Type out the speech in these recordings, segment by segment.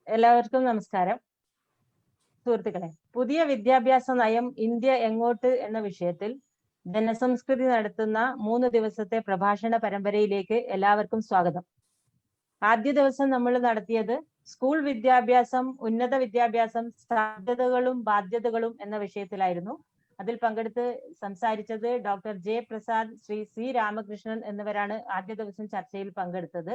എല്ലാവർക്കും നമസ്കാരം. സുഹൃത്തുക്കളെ, പുതിയ വിദ്യാഭ്യാസ നയം ഇന്ത്യ എങ്ങോട്ട് എന്ന വിഷയത്തിൽ ജനസംസ്കൃതി നടത്തുന്ന 3 ദിവസത്തെ പ്രഭാഷണ പരമ്പരയിലേക്ക് എല്ലാവർക്കും സ്വാഗതം. ആദ്യ ദിവസം നമ്മൾ നടത്തിയത് സ്കൂൾ വിദ്യാഭ്യാസം, ഉന്നത വിദ്യാഭ്യാസം, സാധ്യതകളും ബാധ്യതകളും എന്ന വിഷയത്തിലായിരുന്നു. അതിൽ പങ്കെടുത്ത് സംസാരിച്ചത് doctor J Prasad, Shri C Ramakrishnan എന്നിവരാണ് ആദ്യ ദിവസം ചർച്ചയിൽ പങ്കെടുത്തത്.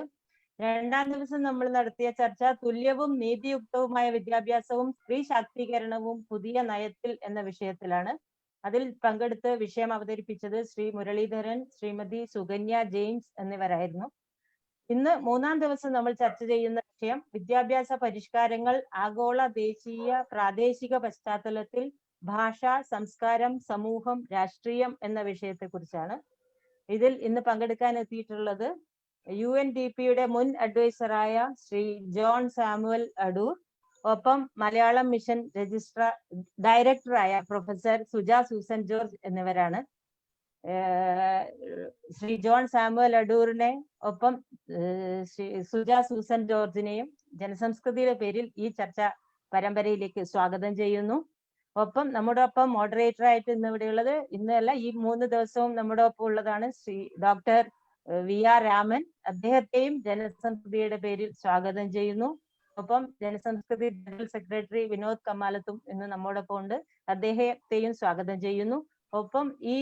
രണ്ടാം ദിവസം നമ്മൾ നടത്തിയ ചർച്ച തുല്യവും നീതിയുക്തവുമായ വിദ്യാഭ്യാസവും സ്ത്രീ ശാക്തീകരണവും പുതിയ നയത്തിൽ എന്ന വിഷയത്തിലാണ്. അതിൽ പങ്കെടുത്ത് വിഷയം അവതരിപ്പിച്ചത് ശ്രീ മുരളീധരൻ, ശ്രീമതി സുകന്യ ജെയിംസ് എന്നിവരായിരുന്നു. ഇന്ന് മൂന്നാം ദിവസം നമ്മൾ ചർച്ച ചെയ്യുന്ന വിഷയം വിദ്യാഭ്യാസ പരിഷ്കാരങ്ങൾ ആഗോള, ദേശീയ, പ്രാദേശിക പശ്ചാത്തലത്തിൽ ഭാഷ, സംസ്കാരം, സമൂഹം, രാഷ്ട്രീയം എന്ന വിഷയത്തെ കുറിച്ചാണ്. ഇതിൽ ഇന്ന് പങ്കെടുക്കാൻ എത്തിയിട്ടുള്ളത് UNDP-യുടെ മുൻ അഡ്വൈസറായ ശ്രീ ജോൺ സാമുവൽ അടൂർ, ഒപ്പം മലയാളം മിഷൻ ഡയറക്ടറായ പ്രൊഫസർ സുജ സൂസൻ ജോർജ് എന്നിവരാണ്. ശ്രീ ജോൺ സാമുവൽ അടൂറിനെ ഒപ്പം ശ്രീ സുജ സൂസൻ ജോർജിനെയും ജനസംസ്കൃതിയുടെ പേരിൽ ഈ ചർച്ച പരമ്പരയിലേക്ക് സ്വാഗതം ചെയ്യുന്നു. ഒപ്പം നമ്മുടെ ഒപ്പം മോഡറേറ്റർ ആയിട്ട് ഇന്ന് ഇവിടെയുള്ളത്, ഇന്നല്ല ഈ 3 ദിവസവും നമ്മുടെ ഒപ്പം ഉള്ളതാണ് ശ്രീ ഡോക്ടർ VR രാമൻ. അദ്ദേഹത്തെയും ജനസംസ്കൃതിയുടെ പേരിൽ സ്വാഗതം ചെയ്യുന്നു. ഒപ്പം ജനസംസ്കൃതി ജനറൽ സെക്രട്ടറി വിനോദ് കമാലത്തും ഇന്ന് നമ്മോടൊപ്പം ഉണ്ട്. അദ്ദേഹത്തെയും സ്വാഗതം ചെയ്യുന്നു. ഒപ്പം ഈ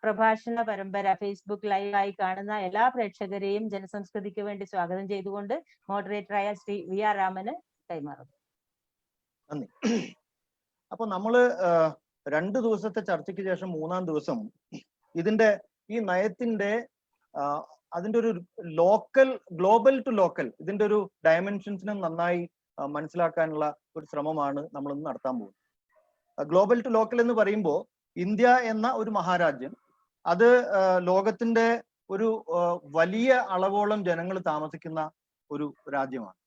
പ്രഭാഷണ പരമ്പര ഫേസ്ബുക്ക് ലൈവായി കാണുന്ന എല്ലാ പ്രേക്ഷകരെയും ജനസംസ്കൃതിക്ക് വേണ്ടി സ്വാഗതം ചെയ്തുകൊണ്ട് മോഡറേറ്ററായ ശ്രീ VR രാമന് കൈമാറുന്നു. നന്ദി. അപ്പൊ നമ്മള് 2 ദിവസത്തെ ചർച്ചയ്ക്ക് ശേഷം മൂന്നാം ദിവസം ഇതിന്റെ ഈ നയത്തിന്റെ അതിന്റെ ഒരു ഗ്ലോബൽ ടു ലോക്കൽ ഇതിന്റെ ഒരു ഡയമെൻഷൻസിനെ നന്നായി മനസ്സിലാക്കാനുള്ള ഒരു ശ്രമമാണ് നമ്മൾ ഇന്ന് നടത്താൻ പോകുന്നത്. ഗ്ലോബൽ ടു ലോക്കൽ എന്ന് പറയുമ്പോൾ ഇന്ത്യ എന്ന ഒരു മഹാരാജ്യം, അത് ലോകത്തിന്റെ ഒരു വലിയ അളവോളം ജനങ്ങൾ താമസിക്കുന്ന ഒരു രാജ്യമാണ്.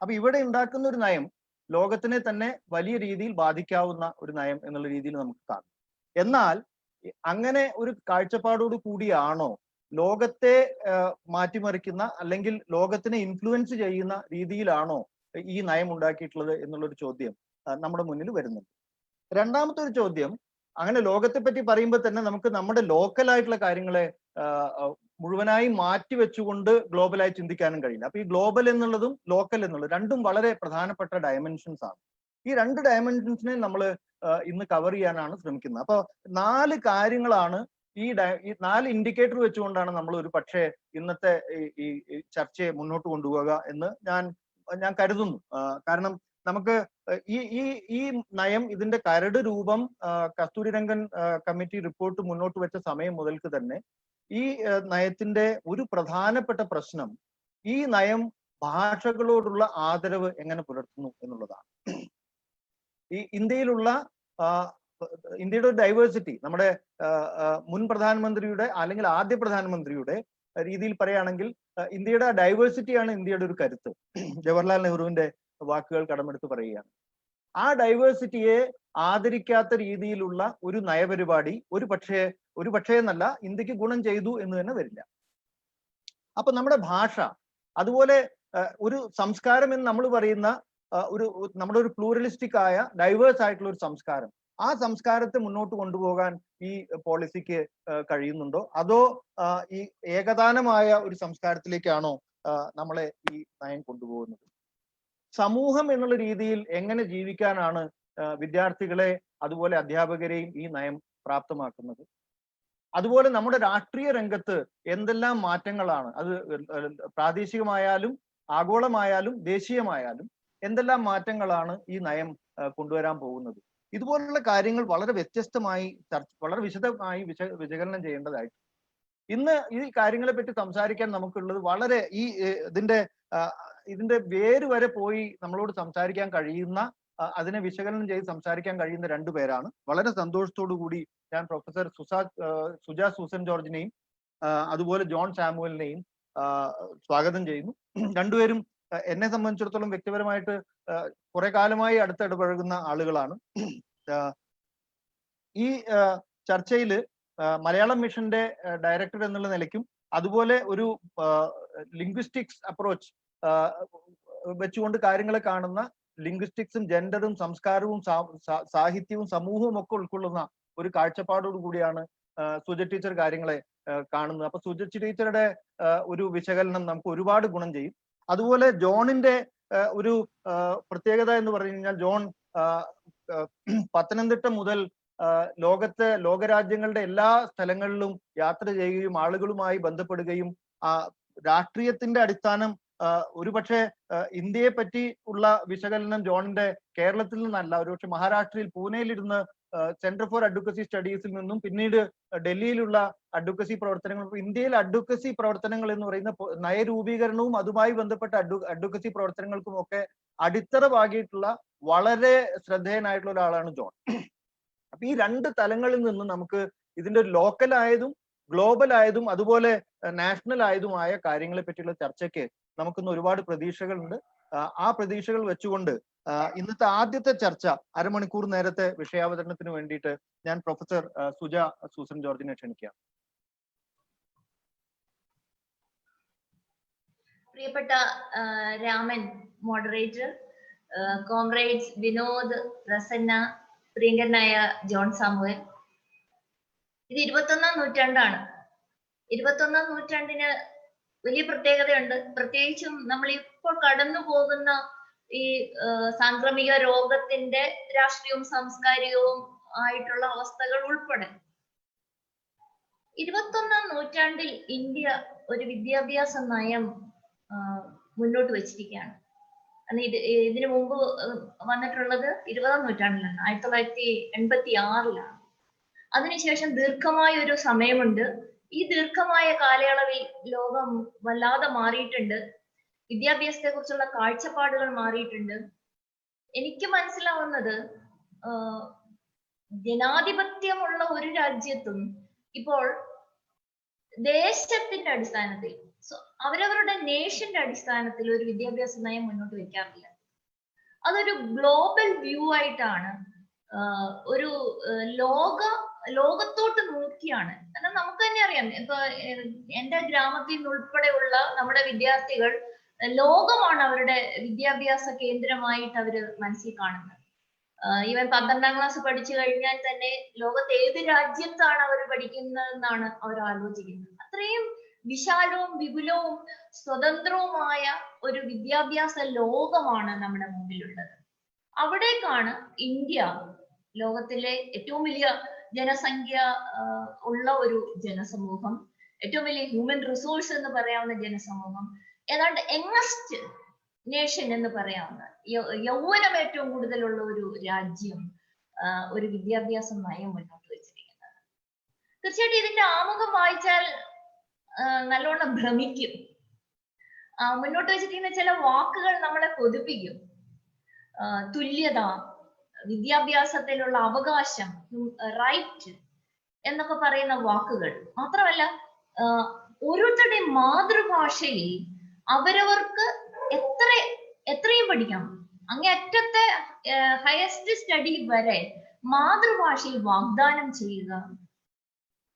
അപ്പൊ ഇവിടെ ഉണ്ടാക്കുന്ന ഒരു നയം ലോകത്തിനെ തന്നെ വലിയ രീതിയിൽ ബാധിക്കാവുന്ന ഒരു നയം എന്നുള്ള രീതിയിൽ നമുക്ക് കാണാം. എന്നാൽ അങ്ങനെ ഒരു കാഴ്ചപ്പാടോട് കൂടിയാണോ ലോകത്തെ മാറ്റിമറിക്കുന്ന അല്ലെങ്കിൽ ലോകത്തിനെ ഇൻഫ്ലുവൻസ് ചെയ്യുന്ന രീതിയിലാണോ ഈ നയം ഉണ്ടാക്കിയിട്ടുള്ളത് എന്നുള്ളൊരു ചോദ്യം നമ്മുടെ മുന്നിൽ വരുന്നുണ്ട്. രണ്ടാമത്തെ ഒരു ചോദ്യം, അങ്ങനെ ലോകത്തെ പറ്റി പറയുമ്പോൾ തന്നെ നമുക്ക് നമ്മുടെ ലോക്കലായിട്ടുള്ള കാര്യങ്ങളെ മുഴുവനായി മാറ്റി വെച്ചുകൊണ്ട് ഗ്ലോബലായി ചിന്തിക്കാനും കഴിയില്ല. അപ്പൊ ഈ ഗ്ലോബൽ എന്നുള്ളതും ലോക്കൽ എന്നുള്ളതും രണ്ടും വളരെ പ്രധാനപ്പെട്ട ഡയമെൻഷൻസ് ആണ്. ഈ 2 ഡയമെൻഷൻസിനെ നമ്മൾ ഇന്ന് കവർ ചെയ്യാനാണ് ശ്രമിക്കുന്നത്. അപ്പൊ 4 കാര്യങ്ങളാണ് ഈ 4 ഇൻഡിക്കേറ്റർ വെച്ചുകൊണ്ടാണ് നമ്മൾ ഒരു പക്ഷേ ഇന്നത്തെ ഈ ചർച്ചയെ മുന്നോട്ട് കൊണ്ടുപോകുക എന്ന് ഞാൻ കരുതുന്നു. കാരണം നമുക്ക് ഈ നയം, ഇതിന്റെ കരട് രൂപം കസ്തൂരിരംഗൻ കമ്മിറ്റി റിപ്പോർട്ട് മുന്നോട്ട് വെച്ച സമയം മുതൽക്ക് തന്നെ ഈ നയത്തിന്റെ ഒരു പ്രധാനപ്പെട്ട പ്രശ്നം ഈ നയം ഭാഷകളോടുള്ള ആദരവ് എങ്ങനെ പുലർത്തുന്നു എന്നുള്ളതാണ്. ഈ ഇന്ത്യയുടെ ഒരു ഡൈവേഴ്സിറ്റി, നമ്മുടെ മുൻ പ്രധാനമന്ത്രിയുടെ അല്ലെങ്കിൽ ആദ്യ പ്രധാനമന്ത്രിയുടെ രീതിയിൽ പറയുകയാണെങ്കിൽ ഇന്ത്യയുടെ ഡൈവേഴ്സിറ്റിയാണ് ഇന്ത്യയുടെ ഒരു കരുത്ത്. ജവഹർലാൽ നെഹ്റുവിന്റെ വാക്കുകൾ കടമെടുത്ത് പറയുകയാണ്. ആ ഡൈവേഴ്സിറ്റിയെ ആദരിക്കാത്ത രീതിയിലുള്ള ഒരു നയപരിപാടി ഒരു പക്ഷേ എന്നല്ല, ഇന്ത്യക്ക് ഗുണം ചെയ്തു എന്ന് തന്നെ വരില്ല. അപ്പൊ നമ്മുടെ ഭാഷ, അതുപോലെ ഒരു സംസ്കാരം എന്ന് നമ്മൾ പറയുന്ന നമ്മുടെ ഒരു പ്ലൂറലിസ്റ്റിക് ആയ ഡൈവേഴ്സ് ആയിട്ടുള്ള ഒരു സംസ്കാരം, ആ സംസ്കാരത്തെ മുന്നോട്ട് കൊണ്ടുപോകാൻ ഈ പോളിസിക്ക് കഴിയുന്നുണ്ടോ, അതോ ഈ ഏകദാനമായ ഒരു സംസ്കാരത്തിലേക്കാണോ നമ്മളെ ഈ നയം കൊണ്ടുപോകുന്നത്? സമൂഹം എന്നുള്ള രീതിയിൽ എങ്ങനെ ജീവിക്കാനാണ് വിദ്യാർത്ഥികളെ അതുപോലെ അധ്യാപകരെയും ഈ നയം പ്രാപ്തമാക്കുന്നത്? അതുപോലെ നമ്മുടെ രാഷ്ട്രീയ രംഗത്ത് എന്തെല്ലാം മാറ്റങ്ങളാണ്, അത് പ്രാദേശികമായാലും ആഗോളമായാലും ദേശീയമായാലും എന്തെല്ലാം മാറ്റങ്ങളാണ് ഈ നയം കൊണ്ടുവരാൻ പോകുന്നത്? ഇതുപോലുള്ള കാര്യങ്ങൾ വളരെ വ്യത്യസ്തമായി വളരെ വിശദമായി വിശകലനം ചെയ്യേണ്ടതായിട്ട്. ഇന്ന് ഈ കാര്യങ്ങളെ പറ്റി സംസാരിക്കാൻ നമുക്കുള്ളത് വളരെ ഇതിന്റെ വേര് വരെ പോയി നമ്മളോട് സംസാരിക്കാൻ കഴിയുന്ന, അതിനെ വിശകലനം ചെയ്ത് സംസാരിക്കാൻ കഴിയുന്ന 2 പേരാണ്. വളരെ സന്തോഷത്തോടു കൂടി ഞാൻ പ്രൊഫസർ സുജ സൂസൻ ജോർജിനെയും അതുപോലെ ജോൺ സാമുവലിനെയും സ്വാഗതം ചെയ്യുന്നു. രണ്ടുപേരും എന്നെ സംബന്ധിച്ചിടത്തോളം വ്യക്തിപരമായിട്ട് കുറെ കാലമായി അടുത്തിടപഴകുന്ന ആളുകളാണ്. ഈ ചർച്ചയിൽ മലയാളം മിഷന്റെ ഡയറക്ടർ എന്നുള്ള നിലയ്ക്കും അതുപോലെ ഒരു ലിംഗ്വിസ്റ്റിക്സ് അപ്രോച്ച് വെച്ചുകൊണ്ട് കാര്യങ്ങളെ കാണുന്ന ലിംഗ്വിസ്റ്റിക്സും ജെൻഡറും സംസ്കാരവും സാഹിത്യവും സമൂഹവും ഒക്കെ ഉൾക്കൊള്ളുന്ന ഒരു കാഴ്ചപ്പാടോട് കൂടിയാണ് സുജ ടീച്ചർ കാര്യങ്ങളെ കാണുന്നത്. അപ്പൊ സുജ ടീച്ചറുടെ ഒരു വിശകലനം നമുക്ക് ഒരുപാട് ഗുണം ചെയ്യും. അതുപോലെ ജോണിന്റെ ഒരു പ്രത്യേകത എന്ന് പറഞ്ഞു കഴിഞ്ഞാൽ, ജോൺ പത്തനംതിട്ട മുതൽ ലോകരാജ്യങ്ങളുടെ എല്ലാ സ്ഥലങ്ങളിലും യാത്ര ചെയ്യുകയും ആളുകളുമായി ബന്ധപ്പെടുകയും രാഷ്ട്രീയത്തിന്റെ അടിസ്ഥാനം ഒരുപക്ഷെ ഇന്ത്യയെ പറ്റി ഉള്ള വിശകലനം ജോണിന്റെ കേരളത്തിൽ നിന്നല്ല, ഒരുപക്ഷെ മഹാരാഷ്ട്രയിൽ പൂനെയിലിരുന്ന് സെന്റർ ഫോർ അഡ്വക്കസി സ്റ്റഡീസിൽ നിന്നും പിന്നീട് ഡൽഹിയിലുള്ള അഡ്വക്കസി പ്രവർത്തനങ്ങൾ, ഇന്ത്യയിലെ അഡ്വക്കസി പ്രവർത്തനങ്ങൾ എന്ന് പറയുന്ന നയരൂപീകരണവും അതുമായി ബന്ധപ്പെട്ട അഡ്വക്കസി പ്രവർത്തനങ്ങൾക്കും ഒക്കെ അടിത്തറ പാകിയിട്ടുള്ള വളരെ ശ്രദ്ധേയനായിട്ടുള്ള ഒരാളാണ് ജോൺ. അപ്പൊ ഈ രണ്ട് തലങ്ങളിൽ നിന്ന് നമുക്ക് ഇതിന്റെ ഒരു ലോക്കലായതും ഗ്ലോബൽ ആയതും അതുപോലെ നാഷണൽ ആയതുമായ കാര്യങ്ങളെ പറ്റിയുള്ള ചർച്ചയ്ക്ക് നമുക്കിന്ന് ഒരുപാട് പ്രതീക്ഷകളുണ്ട്. ആ പ്രതീക്ഷകൾ വെച്ചുകൊണ്ട് ഇന്നത്തെ ആദ്യത്തെ ചർച്ച അരമണിക്കൂർ നേരത്തെ വിഷയാവതരണത്തിന് വേണ്ടിയിട്ട് ഞാൻ പ്രൊഫസർ സുജ സൂസൻ ജോർജിനെ ക്ഷണിക്കാം. പ്രിയപ്പെട്ട രാമൻ മോഡറേറ്റർ, കോംറേഡ്സ് വിനോദ്, പ്രസന്ന, പ്രിയങ്കരനായ ജോൺ സാമുവൽ, ഇത് 21ാം നൂറ്റാണ്ടാണ്. 21ാം നൂറ്റാണ്ടിന് വലിയ പ്രത്യേകതയുണ്ട്. പ്രത്യേകിച്ചും നമ്മൾ ഇപ്പോൾ കടന്നു പോകുന്ന ഈ സാംക്രമിക രോഗത്തിന്റെ രാഷ്ട്രീയവും സാംസ്കാരികവും ആയിട്ടുള്ള അവസ്ഥകൾ ഉൾപ്പെടെ 21ാം നൂറ്റാണ്ടിൽ ഇന്ത്യ ഒരു വിദ്യാഭ്യാസ നയം മുന്നോട്ട് വെച്ചിരിക്കുകയാണ്. ഇതിനു മുമ്പ് വന്നിട്ടുള്ളത് 20ാം നൂറ്റാണ്ടിലാണ്, 1986-ലാണ്. അതിനുശേഷം ദീർഘമായ ഒരു സമയമുണ്ട്. ഈ ദീർഘമായ കാലയളവിൽ ലോകം വല്ലാതെ മാറിയിട്ടുണ്ട്. വിദ്യാഭ്യാസത്തെ കുറിച്ചുള്ള കാഴ്ചപ്പാടുകൾ മാറിയിട്ടുണ്ട്. എനിക്ക് മനസ്സിലാവുന്നത് ജനാധിപത്യമുള്ള ഒരു രാജ്യത്തും ഇപ്പോൾ ദേശത്തിന്റെ അടിസ്ഥാനത്തിൽ, അവരവരുടെ നേഷന്റെ അടിസ്ഥാനത്തിൽ ഒരു വിദ്യാഭ്യാസ നയം മുന്നോട്ട് വെക്കാറില്ല. അതൊരു ഗ്ലോബൽ വ്യൂ ആയിട്ടാണ്, ഒരു ലോകത്തോട്ട് നോക്കിയാണ്. കാരണം നമുക്ക് തന്നെ അറിയാം, ഇപ്പൊ എന്റെ ഗ്രാമത്തിൽ നിന്ന് ഉൾപ്പെടെയുള്ള നമ്മുടെ വിദ്യാർത്ഥികൾ ലോകമാണ് അവരുടെ വിദ്യാഭ്യാസ കേന്ദ്രമായിട്ട് അവര് മനസ്സിൽ കാണുന്നത്. ഈവൻ 12ാം ക്ലാസ് പഠിച്ചു കഴിഞ്ഞാൽ തന്നെ ലോകത്ത് ഏത് രാജ്യത്താണ് അവർ പഠിക്കുന്നതെന്നാണ് അവർ ആലോചിക്കുന്നത്. അത്രയും വിശാലവും വിപുലവും സ്വതന്ത്രവുമായ ഒരു വിദ്യാഭ്യാസ ലോകമാണ് നമ്മുടെ മുമ്പിലുള്ളത്. അവിടേക്കാണ് ഇന്ത്യ, ലോകത്തിലെ ഏറ്റവും വലിയ ജനസംഖ്യ ഉള്ള ഒരു ജനസമൂഹം, ഏറ്റവും വലിയ ഹ്യൂമൻ റിസോഴ്സ് എന്ന് പറയാവുന്ന ജനസമൂഹം, ഏതാണ്ട് യങ്ങസ്റ്റ് നേഷൻ എന്ന് പറയാവുന്ന, യൗവനം ഏറ്റവും കൂടുതലുള്ള ഒരു രാജ്യം ഒരു വിദ്യാഭ്യാസ നയം മുന്നോട്ട് വെച്ചിരിക്കുന്നത്. തീർച്ചയായിട്ടും ഇതിന്റെ ആമുഖം വായിച്ചാൽ നല്ലോണം ഭ്രമിക്കും. മുന്നോട്ട് വെച്ചിരിക്കുന്ന ചില വാക്കുകൾ നമ്മളെ കൊതിപ്പിക്കും. തുല്യത, വിദ്യാഭ്യാസത്തിലുള്ള അവകാശം, റൈറ്റ് എന്നൊക്കെ പറയുന്ന വാക്കുകൾ മാത്രമല്ല, ഓരോരുത്തരുടെയും മാതൃഭാഷയിൽ അവരവർക്ക് എത്രയും പഠിക്കാം, അങ്ങേയറ്റത്തെ ഹയസ്റ്റ് സ്റ്റഡി വരെ മാതൃഭാഷയിൽ വാഗ്ദാനം ചെയ്യുക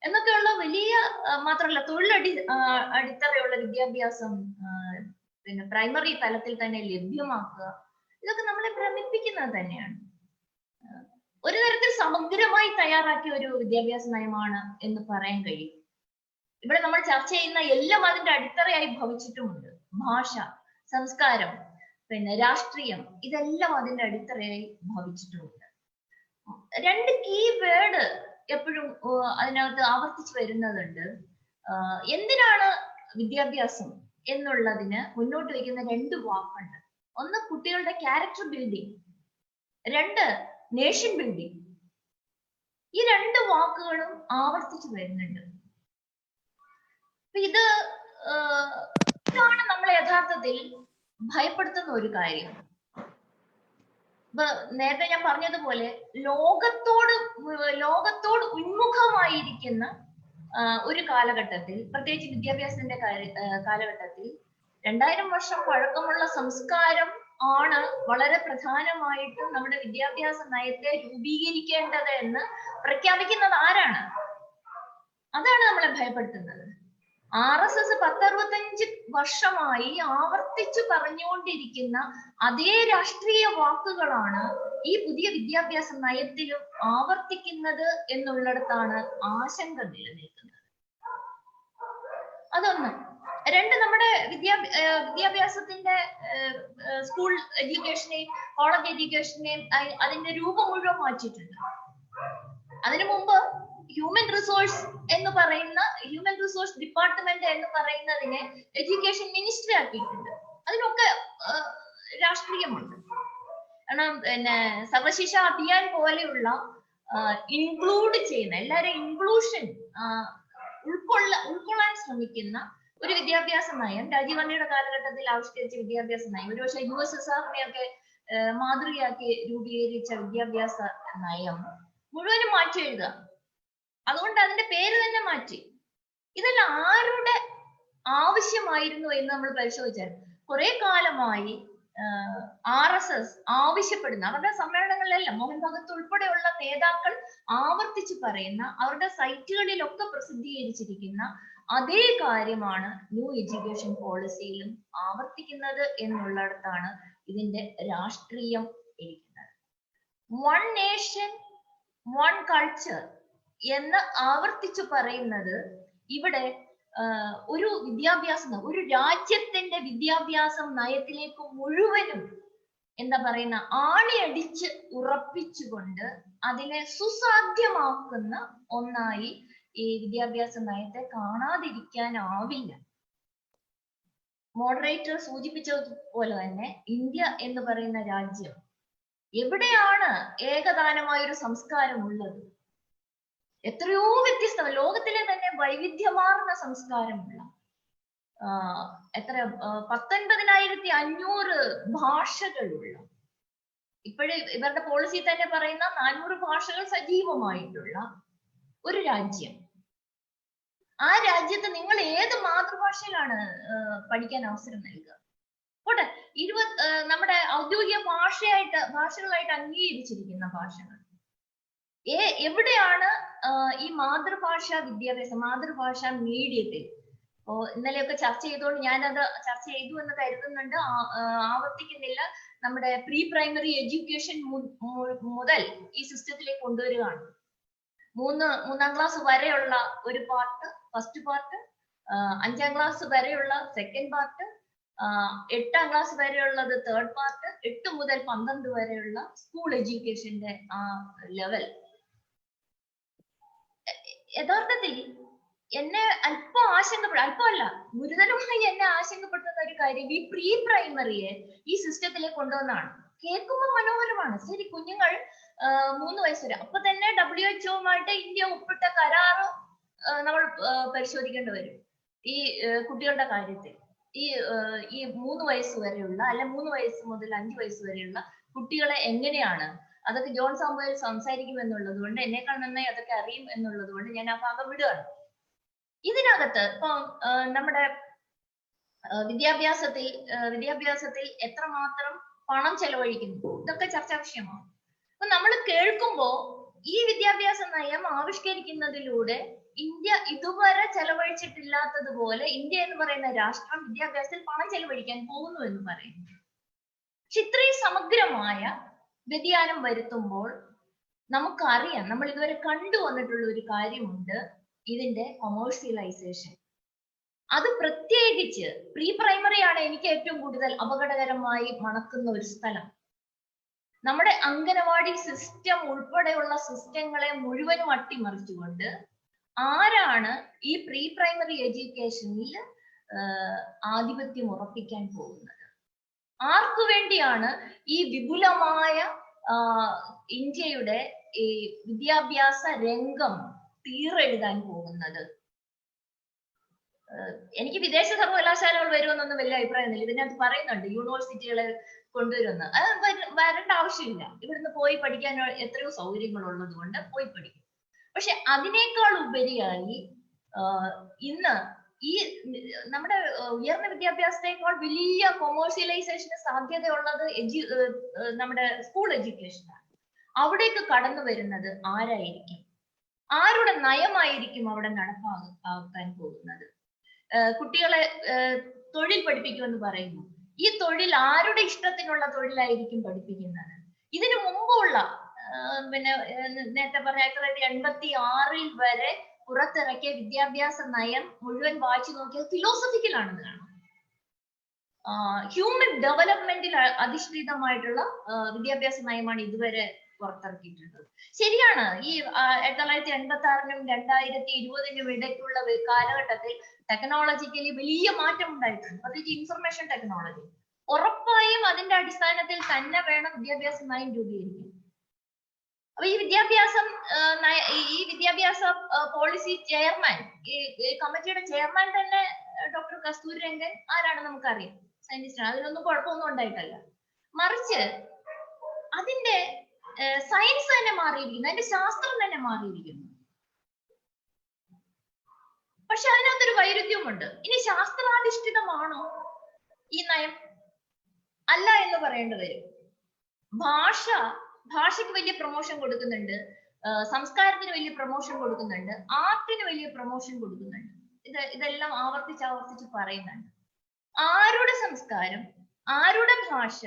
എന്നൊക്കെയുള്ള വലിയ, മാത്രമല്ല അടിത്തറയുള്ള വിദ്യാഭ്യാസം പിന്നെ പ്രൈമറി തലത്തിൽ തന്നെ ലഭ്യമാക്കുക, ഇതൊക്കെ നമ്മളെ ഭ്രമിപ്പിക്കുന്നത് തന്നെയാണ്. ഒരു തരത്തിൽ സമഗ്രമായി തയ്യാറാക്കിയ ഒരു വിദ്യാഭ്യാസ നയമാണ് എന്ന് പറയാൻ കഴിയും. ഇവിടെ നമ്മൾ ചർച്ച ചെയ്യുന്ന എല്ലാം അതിന്റെ അടിത്തറയായി ഭവിച്ചിട്ടുമുണ്ട്. ഭാഷ, സംസ്കാരം, പിന്നെ രാഷ്ട്രീയം, ഇതെല്ലാം അതിന്റെ അടിത്തറയായി ഭവിച്ചിട്ടുമുണ്ട്. രണ്ട് കീ വേർഡ് എപ്പോഴും അതിനകത്ത് ആവർത്തിച്ചു വരുന്നതുണ്ട്. എന്തിനാണ് വിദ്യാഭ്യാസം എന്നുള്ളതിന് മുന്നോട്ട് വയ്ക്കുന്ന രണ്ട് വാക്കുണ്ട്. ഒന്ന് കുട്ടികളുടെ ക്യാരക്ടർ ബിൽഡിംഗ്, രണ്ട് നേഷൻ ബിൽഡിംഗ്. ഈ രണ്ട് വാക്കുകളും ആവർത്തിച്ചു വരുന്നുണ്ട്. ഇതാണ് നമ്മളെ യഥാർത്ഥത്തിൽ ഭയപ്പെടുത്തുന്ന ഒരു കാര്യം. ഇപ്പൊ നേരത്തെ ഞാൻ പറഞ്ഞതുപോലെ ലോകത്തോട് ഉന്മുഖമായിരിക്കുന്ന ഒരു കാലഘട്ടത്തിൽ, പ്രത്യേകിച്ച് വിദ്യാഭ്യാസത്തിന്റെ കാലഘട്ടത്തിൽ 2000 വർഷം പഴക്കമുള്ള സംസ്കാരം ആണ് വളരെ പ്രധാനമായിട്ടും നമ്മുടെ വിദ്യാഭ്യാസ നയത്തെ രൂപീകരിക്കേണ്ടത് എന്ന് പ്രഖ്യാപിക്കുന്നത് ആരാണ്? അതാണ് നമ്മളെ ഭയപ്പെടുത്തുന്നത്. RSS 10-65 വർഷമായി ആവർത്തിച്ചു പറഞ്ഞുകൊണ്ടിരിക്കുന്ന അതേ രാഷ്ട്രീയ വാക്കുകളാണ് ഈ പുതിയ വിദ്യാഭ്യാസ നയത്തിലും ആവർത്തിക്കുന്നത് എന്നുള്ളിടത്താണ് ആശങ്ക നിലനിൽക്കുന്നത്. അതൊന്ന്. രണ്ട്, നമ്മുടെ വിദ്യാഭ്യാസത്തിന്റെ സ്കൂൾ എഡ്യൂക്കേഷനെയും കോളേജ് എഡ്യൂക്കേഷനെയും അതിന്റെ രൂപം മുഴുവൻ മാറ്റിയിട്ടുണ്ട്. അതിനു മുമ്പ് ഹ്യൂമൻ റിസോഴ്സ് ഡിപ്പാർട്ട്മെന്റ് എന്ന് പറയുന്നതിനെ എഡ്യൂക്കേഷൻ മിനിസ്ട്രി ആക്കിയിട്ടുണ്ട്. അതിനൊക്കെ രാഷ്ട്രീയമുണ്ട്. കാരണം പിന്നെ സർവശിക്ഷ അഭിയാൻ പോലെയുള്ള ഇൻക്ലൂഡ് ചെയ്യുന്ന എല്ലാവരെയും ഇൻക്ലൂഷൻ ഉൾക്കൊള്ളാൻ ശ്രമിക്കുന്ന ഒരു വിദ്യാഭ്യാസ നയം, രാജീവ് ഗാന്ധിയുടെ കാലഘട്ടത്തിൽ ആവിഷ്കരിച്ച വിദ്യാഭ്യാസ നയം, ഒരുപക്ഷെ USSRനെയൊക്കെ മാതൃകയാക്കി രൂപീകരിച്ച വിദ്യാഭ്യാസ നയം മുഴുവനും മാറ്റി എഴുതുക. അതുകൊണ്ട് അതിന്റെ പേര് തന്നെ മാറ്റി. ഇതെല്ലാം ആരുടെ ആവശ്യമായിരുന്നു എന്ന് നമ്മൾ പരിശോധിച്ചാൽ കുറെ കാലമായി RSS ആവശ്യപ്പെടുന്ന അവരുടെ സമ്മേളനങ്ങളിലെല്ലാം മോഹൻ ഭഗത് ഉൾപ്പെടെയുള്ള നേതാക്കൾ ആവർത്തിച്ച് പറയുന്ന അവരുടെ സൈറ്റുകളിലൊക്കെ പ്രസിദ്ധീകരിച്ചിരിക്കുന്ന അതേ കാര്യമാണ് ന്യൂ എഡ്യൂക്കേഷൻ പോളിസിയിലും ആവർത്തിക്കുന്നത് എന്നുള്ളിടത്താണ് ഇതിന്റെ രാഷ്ട്രീയം ഇരിക്കുന്നത്. വൺ നേഷൻ വൺ കൾച്ചർ എന്ന് ആവർത്തിച്ചു പറയുന്നത് ഇവിടെ ഒരു ഒരു രാജ്യത്തിന്റെ വിദ്യാഭ്യാസ നയത്തിലേക്ക് മുഴുവനും എന്താ പറയുന്ന ആണിയടിച്ച് ഉറപ്പിച്ചുകൊണ്ട് അതിനെ സുസാധ്യമാക്കുന്ന ഒന്നായി ഈ വിദ്യാഭ്യാസ നയത്തെ കാണാതിരിക്കാനാവില്ല. മോഡറേറ്റർ സൂചിപ്പിച്ചതുപോലെ തന്നെ ഇന്ത്യ എന്ന് പറയുന്ന രാജ്യം എവിടെയാണ് ഏകദാനമായ ഒരു സംസ്കാരം ഉള്ളത്? എത്രയോ വ്യത്യസ്ത ലോകത്തിലെ തന്നെ വൈവിധ്യമാർന്ന സംസ്കാരമുള്ള 19,500 ഭാഷകളുള്ള, ഇപ്പോഴേ ഇവരുടെ പോളിസി തന്നെ പറയുന്ന 400 ഭാഷകൾ സജീവമായിട്ടുള്ള ഒരു രാജ്യം. ആ രാജ്യത്ത് നിങ്ങൾ ഏത് മാതൃഭാഷയിലാണ് പഠിക്കാൻ അവസരം നൽകുക? പോട്ടെ, നമ്മുടെ ഔദ്യോഗിക ഭാഷകളായിട്ട് അംഗീകരിച്ചിരിക്കുന്ന ഭാഷകൾ എവിടെയാണ് ഈ മാതൃഭാഷ വിദ്യാഭ്യാസം, മാതൃഭാഷ മീഡിയത്തിൽ? ഇന്നലെയൊക്കെ ചർച്ച ചെയ്തോണ്ട് ഞാനത് ചർച്ച ചെയ്തു എന്ന് കരുതുന്നുണ്ട്, ആവർത്തിക്കുന്നില്ല. നമ്മുടെ പ്രീ പ്രൈമറി എഡ്യൂക്കേഷൻ മുതൽ ഈ സിസ്റ്റത്തിലേക്ക് കൊണ്ടുവരികയാണ്. മൂന്നാം ക്ലാസ് വരെയുള്ള ഒരു പാർട്ട്, ഫസ്റ്റ് പാർട്ട്, 5ാം ക്ലാസ് വരെയുള്ള സെക്കൻഡ് പാർട്ട്, 8ാം ക്ലാസ് വരെയുള്ളത് തേർഡ് പാർട്ട്, 8 മുതൽ 12 വരെയുള്ള സ്കൂൾ എഡ്യൂക്കേഷന്റെ ആ ലെവൽ. യഥാർത്ഥത്തിൽ എന്നെ അല്പമല്ല ഗുരുതരമായി എന്നെ ആശങ്കപ്പെടുത്തുന്ന ഒരു കാര്യം ഈ പ്രീ പ്രൈമറിയെ ഈ സിസ്റ്റത്തിലേക്ക് കൊണ്ടുവന്നാണ്. കേൾക്കുമ്പോൾ മനോഹരമാണ്, ശരി, കുഞ്ഞുങ്ങൾ 3 വയസ്സ് വരെ. അപ്പൊ തന്നെ WHO-വുമായിട്ട് ഇന്ത്യ ഒപ്പിട്ട കരാറ് നമ്മൾ പരിശോധിക്കേണ്ടി വരും ഈ കുട്ടികളുടെ കാര്യത്തിൽ. ഈ 3 വയസ്സ് വരെയുള്ള, അല്ല 3 വയസ്സ് മുതൽ 5 വയസ്സ് വരെയുള്ള കുട്ടികളെ എങ്ങനെയാണ്, അതൊക്കെ ജോൺ സാമുവൽ സംസാരിക്കും എന്നുള്ളത് കൊണ്ട്, എന്നെക്കാൾ നന്നായി അതൊക്കെ അറിയും എന്നുള്ളത് കൊണ്ട് ഞാൻ ആ ഭാഗം വിടുകയാണ്. ഇതിനകത്ത് ഇപ്പൊ നമ്മുടെ വിദ്യാഭ്യാസത്തിൽ എത്രമാത്രം പണം ചെലവഴിക്കുന്നു, ഇതൊക്കെ ചർച്ചാ വിഷയമാണ്. അപ്പൊ നമ്മൾ കേൾക്കുമ്പോ ഈ വിദ്യാഭ്യാസ നയം ആവിഷ്കരിക്കുന്നതിലൂടെ ഇന്ത്യ ഇതുവരെ ചെലവഴിച്ചിട്ടില്ലാത്തതുപോലെ ഇന്ത്യ എന്ന് പറയുന്ന രാഷ്ട്രം വിദ്യാഭ്യാസത്തിൽ പണം ചെലവഴിക്കാൻ പോകുന്നു എന്ന് പറയുന്നു. പക്ഷെ ഇത്രയും സമഗ്രമായ വ്യതിയാനം വരുത്തുമ്പോൾ നമുക്കറിയാം, നമ്മൾ ഇതുവരെ കണ്ടുവന്നിട്ടുള്ള ഒരു കാര്യമുണ്ട്, ഇതിന്റെ കൊമേഴ്സ്യലൈസേഷൻ. അത് പ്രത്യേകിച്ച് പ്രീ പ്രൈമറി ആണ് എനിക്ക് ഏറ്റവും കൂടുതൽ അപകടകരമായി മണക്കുന്ന ഒരു സ്ഥലം. നമ്മുടെ അംഗനവാടി സിസ്റ്റം ഉൾപ്പെടെയുള്ള സിസ്റ്റങ്ങളെ മുഴുവനും അട്ടിമറിച്ചുകൊണ്ട് ആരാണ് ഈ പ്രീ പ്രൈമറി എഡ്യൂക്കേഷനിൽ ആധിപത്യം ഉറപ്പിക്കാൻ പോകുന്നത്? ആർക്കു വേണ്ടിയാണ് ഈ വിപുലമായ ഇന്ത്യയുടെ ഈ വിദ്യാഭ്യാസ രംഗം തീരെഴുതാൻ പോകുന്നത്? എനിക്ക് വിദേശ സർവകലാശാലകൾ വരുമെന്നൊന്നും വലിയ അഭിപ്രായമൊന്നുമില്ല. ഇതിനകത്ത് പറയുന്നുണ്ട് യൂണിവേഴ്സിറ്റികളെ കൊണ്ടുവരുമെന്ന്. അത് വരേണ്ട ആവശ്യമില്ല. ഇവിടുന്ന് പോയി പഠിക്കാൻ എത്രയോ സൗകര്യങ്ങൾ ഉള്ളത് കൊണ്ട് പോയി പഠിക്കും. പക്ഷെ അതിനേക്കാൾ ഉപരിയായി ഇന്ന് ഈ നമ്മുടെ ഉയർന്ന വിദ്യാഭ്യാസത്തെക്കാൾ വലിയ കൊമേഴ്സ്യലൈസേഷന് സാധ്യതയുള്ളത് നമ്മുടെ സ്കൂൾ എഡ്യൂക്കേഷനാണ്. അവിടേക്ക് കടന്നു വരുന്നത് ആരായിരിക്കും? ആരുടെ നയമായിരിക്കും അവിടെ നടപ്പാക്കാൻ പോകുന്നത്? കുട്ടികളെ തൊഴിൽ പഠിപ്പിക്കുമെന്ന് പറയുന്നു. ഈ തൊഴിൽ ആരുടെ ഇഷ്ടത്തിനുള്ള തൊഴിലായിരിക്കും പഠിപ്പിക്കുന്നത്? ഇതിനു മുമ്പുള്ള പിന്നെ നേരത്തെ പറഞ്ഞ 1986 വരെ പുറത്തിറക്കിയ വിദ്യാഭ്യാസ നയം മുഴുവൻ വായിച്ചു നോക്കിയാൽ ഫിലോസഫിക്കൽ ആണെന്ന് കാണാം. ഹ്യൂമൻ ഡെവലപ്മെന്റിൽ അധിഷ്ഠിതമായിട്ടുള്ള വിദ്യാഭ്യാസ നയമാണ് ഇതുവരെ പുറത്തിറക്കിയിട്ടുള്ളത്. ശരിയാണ്, ഈ 1986-നും 2020-നും ഇടയ്ക്കുള്ള കാലഘട്ടത്തിൽ ടെക്നോളജിക്കലി വലിയ മാറ്റം ഉണ്ടായിട്ടുണ്ട്, പ്രത്യേകിച്ച് ഇൻഫർമേഷൻ ടെക്നോളജി. ഉറപ്പായും അതിന്റെ അടിസ്ഥാനത്തിൽ തന്നെ വേണം വിദ്യാഭ്യാസ നയം രൂപീകരിക്കാൻ. അപ്പൊ ഈ വിദ്യാഭ്യാസ പോളിസി ചെയർമാൻ, ഈ കമ്മിറ്റിയുടെ ചെയർമാൻ തന്നെ ഡോക്ടർ കസ്തൂരി രംഗൻ ആരാണ് നമുക്കറിയാം, സയന്റിസ്റ്റാണ്. അതിലൊന്നും കുഴപ്പമൊന്നും ഉണ്ടായിട്ടല്ല, മറിച്ച് അതിന്റെ സയൻസ് തന്നെ മാറിയിരിക്കുന്നു, അതിന്റെ ശാസ്ത്രം തന്നെ മാറിയിരിക്കുന്നു. പക്ഷെ അതിനകത്തൊരു വൈരുദ്ധ്യമുണ്ട്. ഇനി ശാസ്ത്രാധിഷ്ഠിതമാണോ ഈ നയം? അല്ല എന്ന് പറയേണ്ടി വരും. ഭാഷയ്ക്ക് വലിയ പ്രൊമോഷൻ കൊടുക്കുന്നുണ്ട്, സംസ്കാരത്തിന് വലിയ പ്രൊമോഷൻ കൊടുക്കുന്നുണ്ട്, ആർട്ടിന് വലിയ പ്രൊമോഷൻ കൊടുക്കുന്നുണ്ട്. ഇതെല്ലാം ആവർത്തിച്ച് പറയുന്നുണ്ട്. ആരുടെ സംസ്കാരം, ആരുടെ ഭാഷ,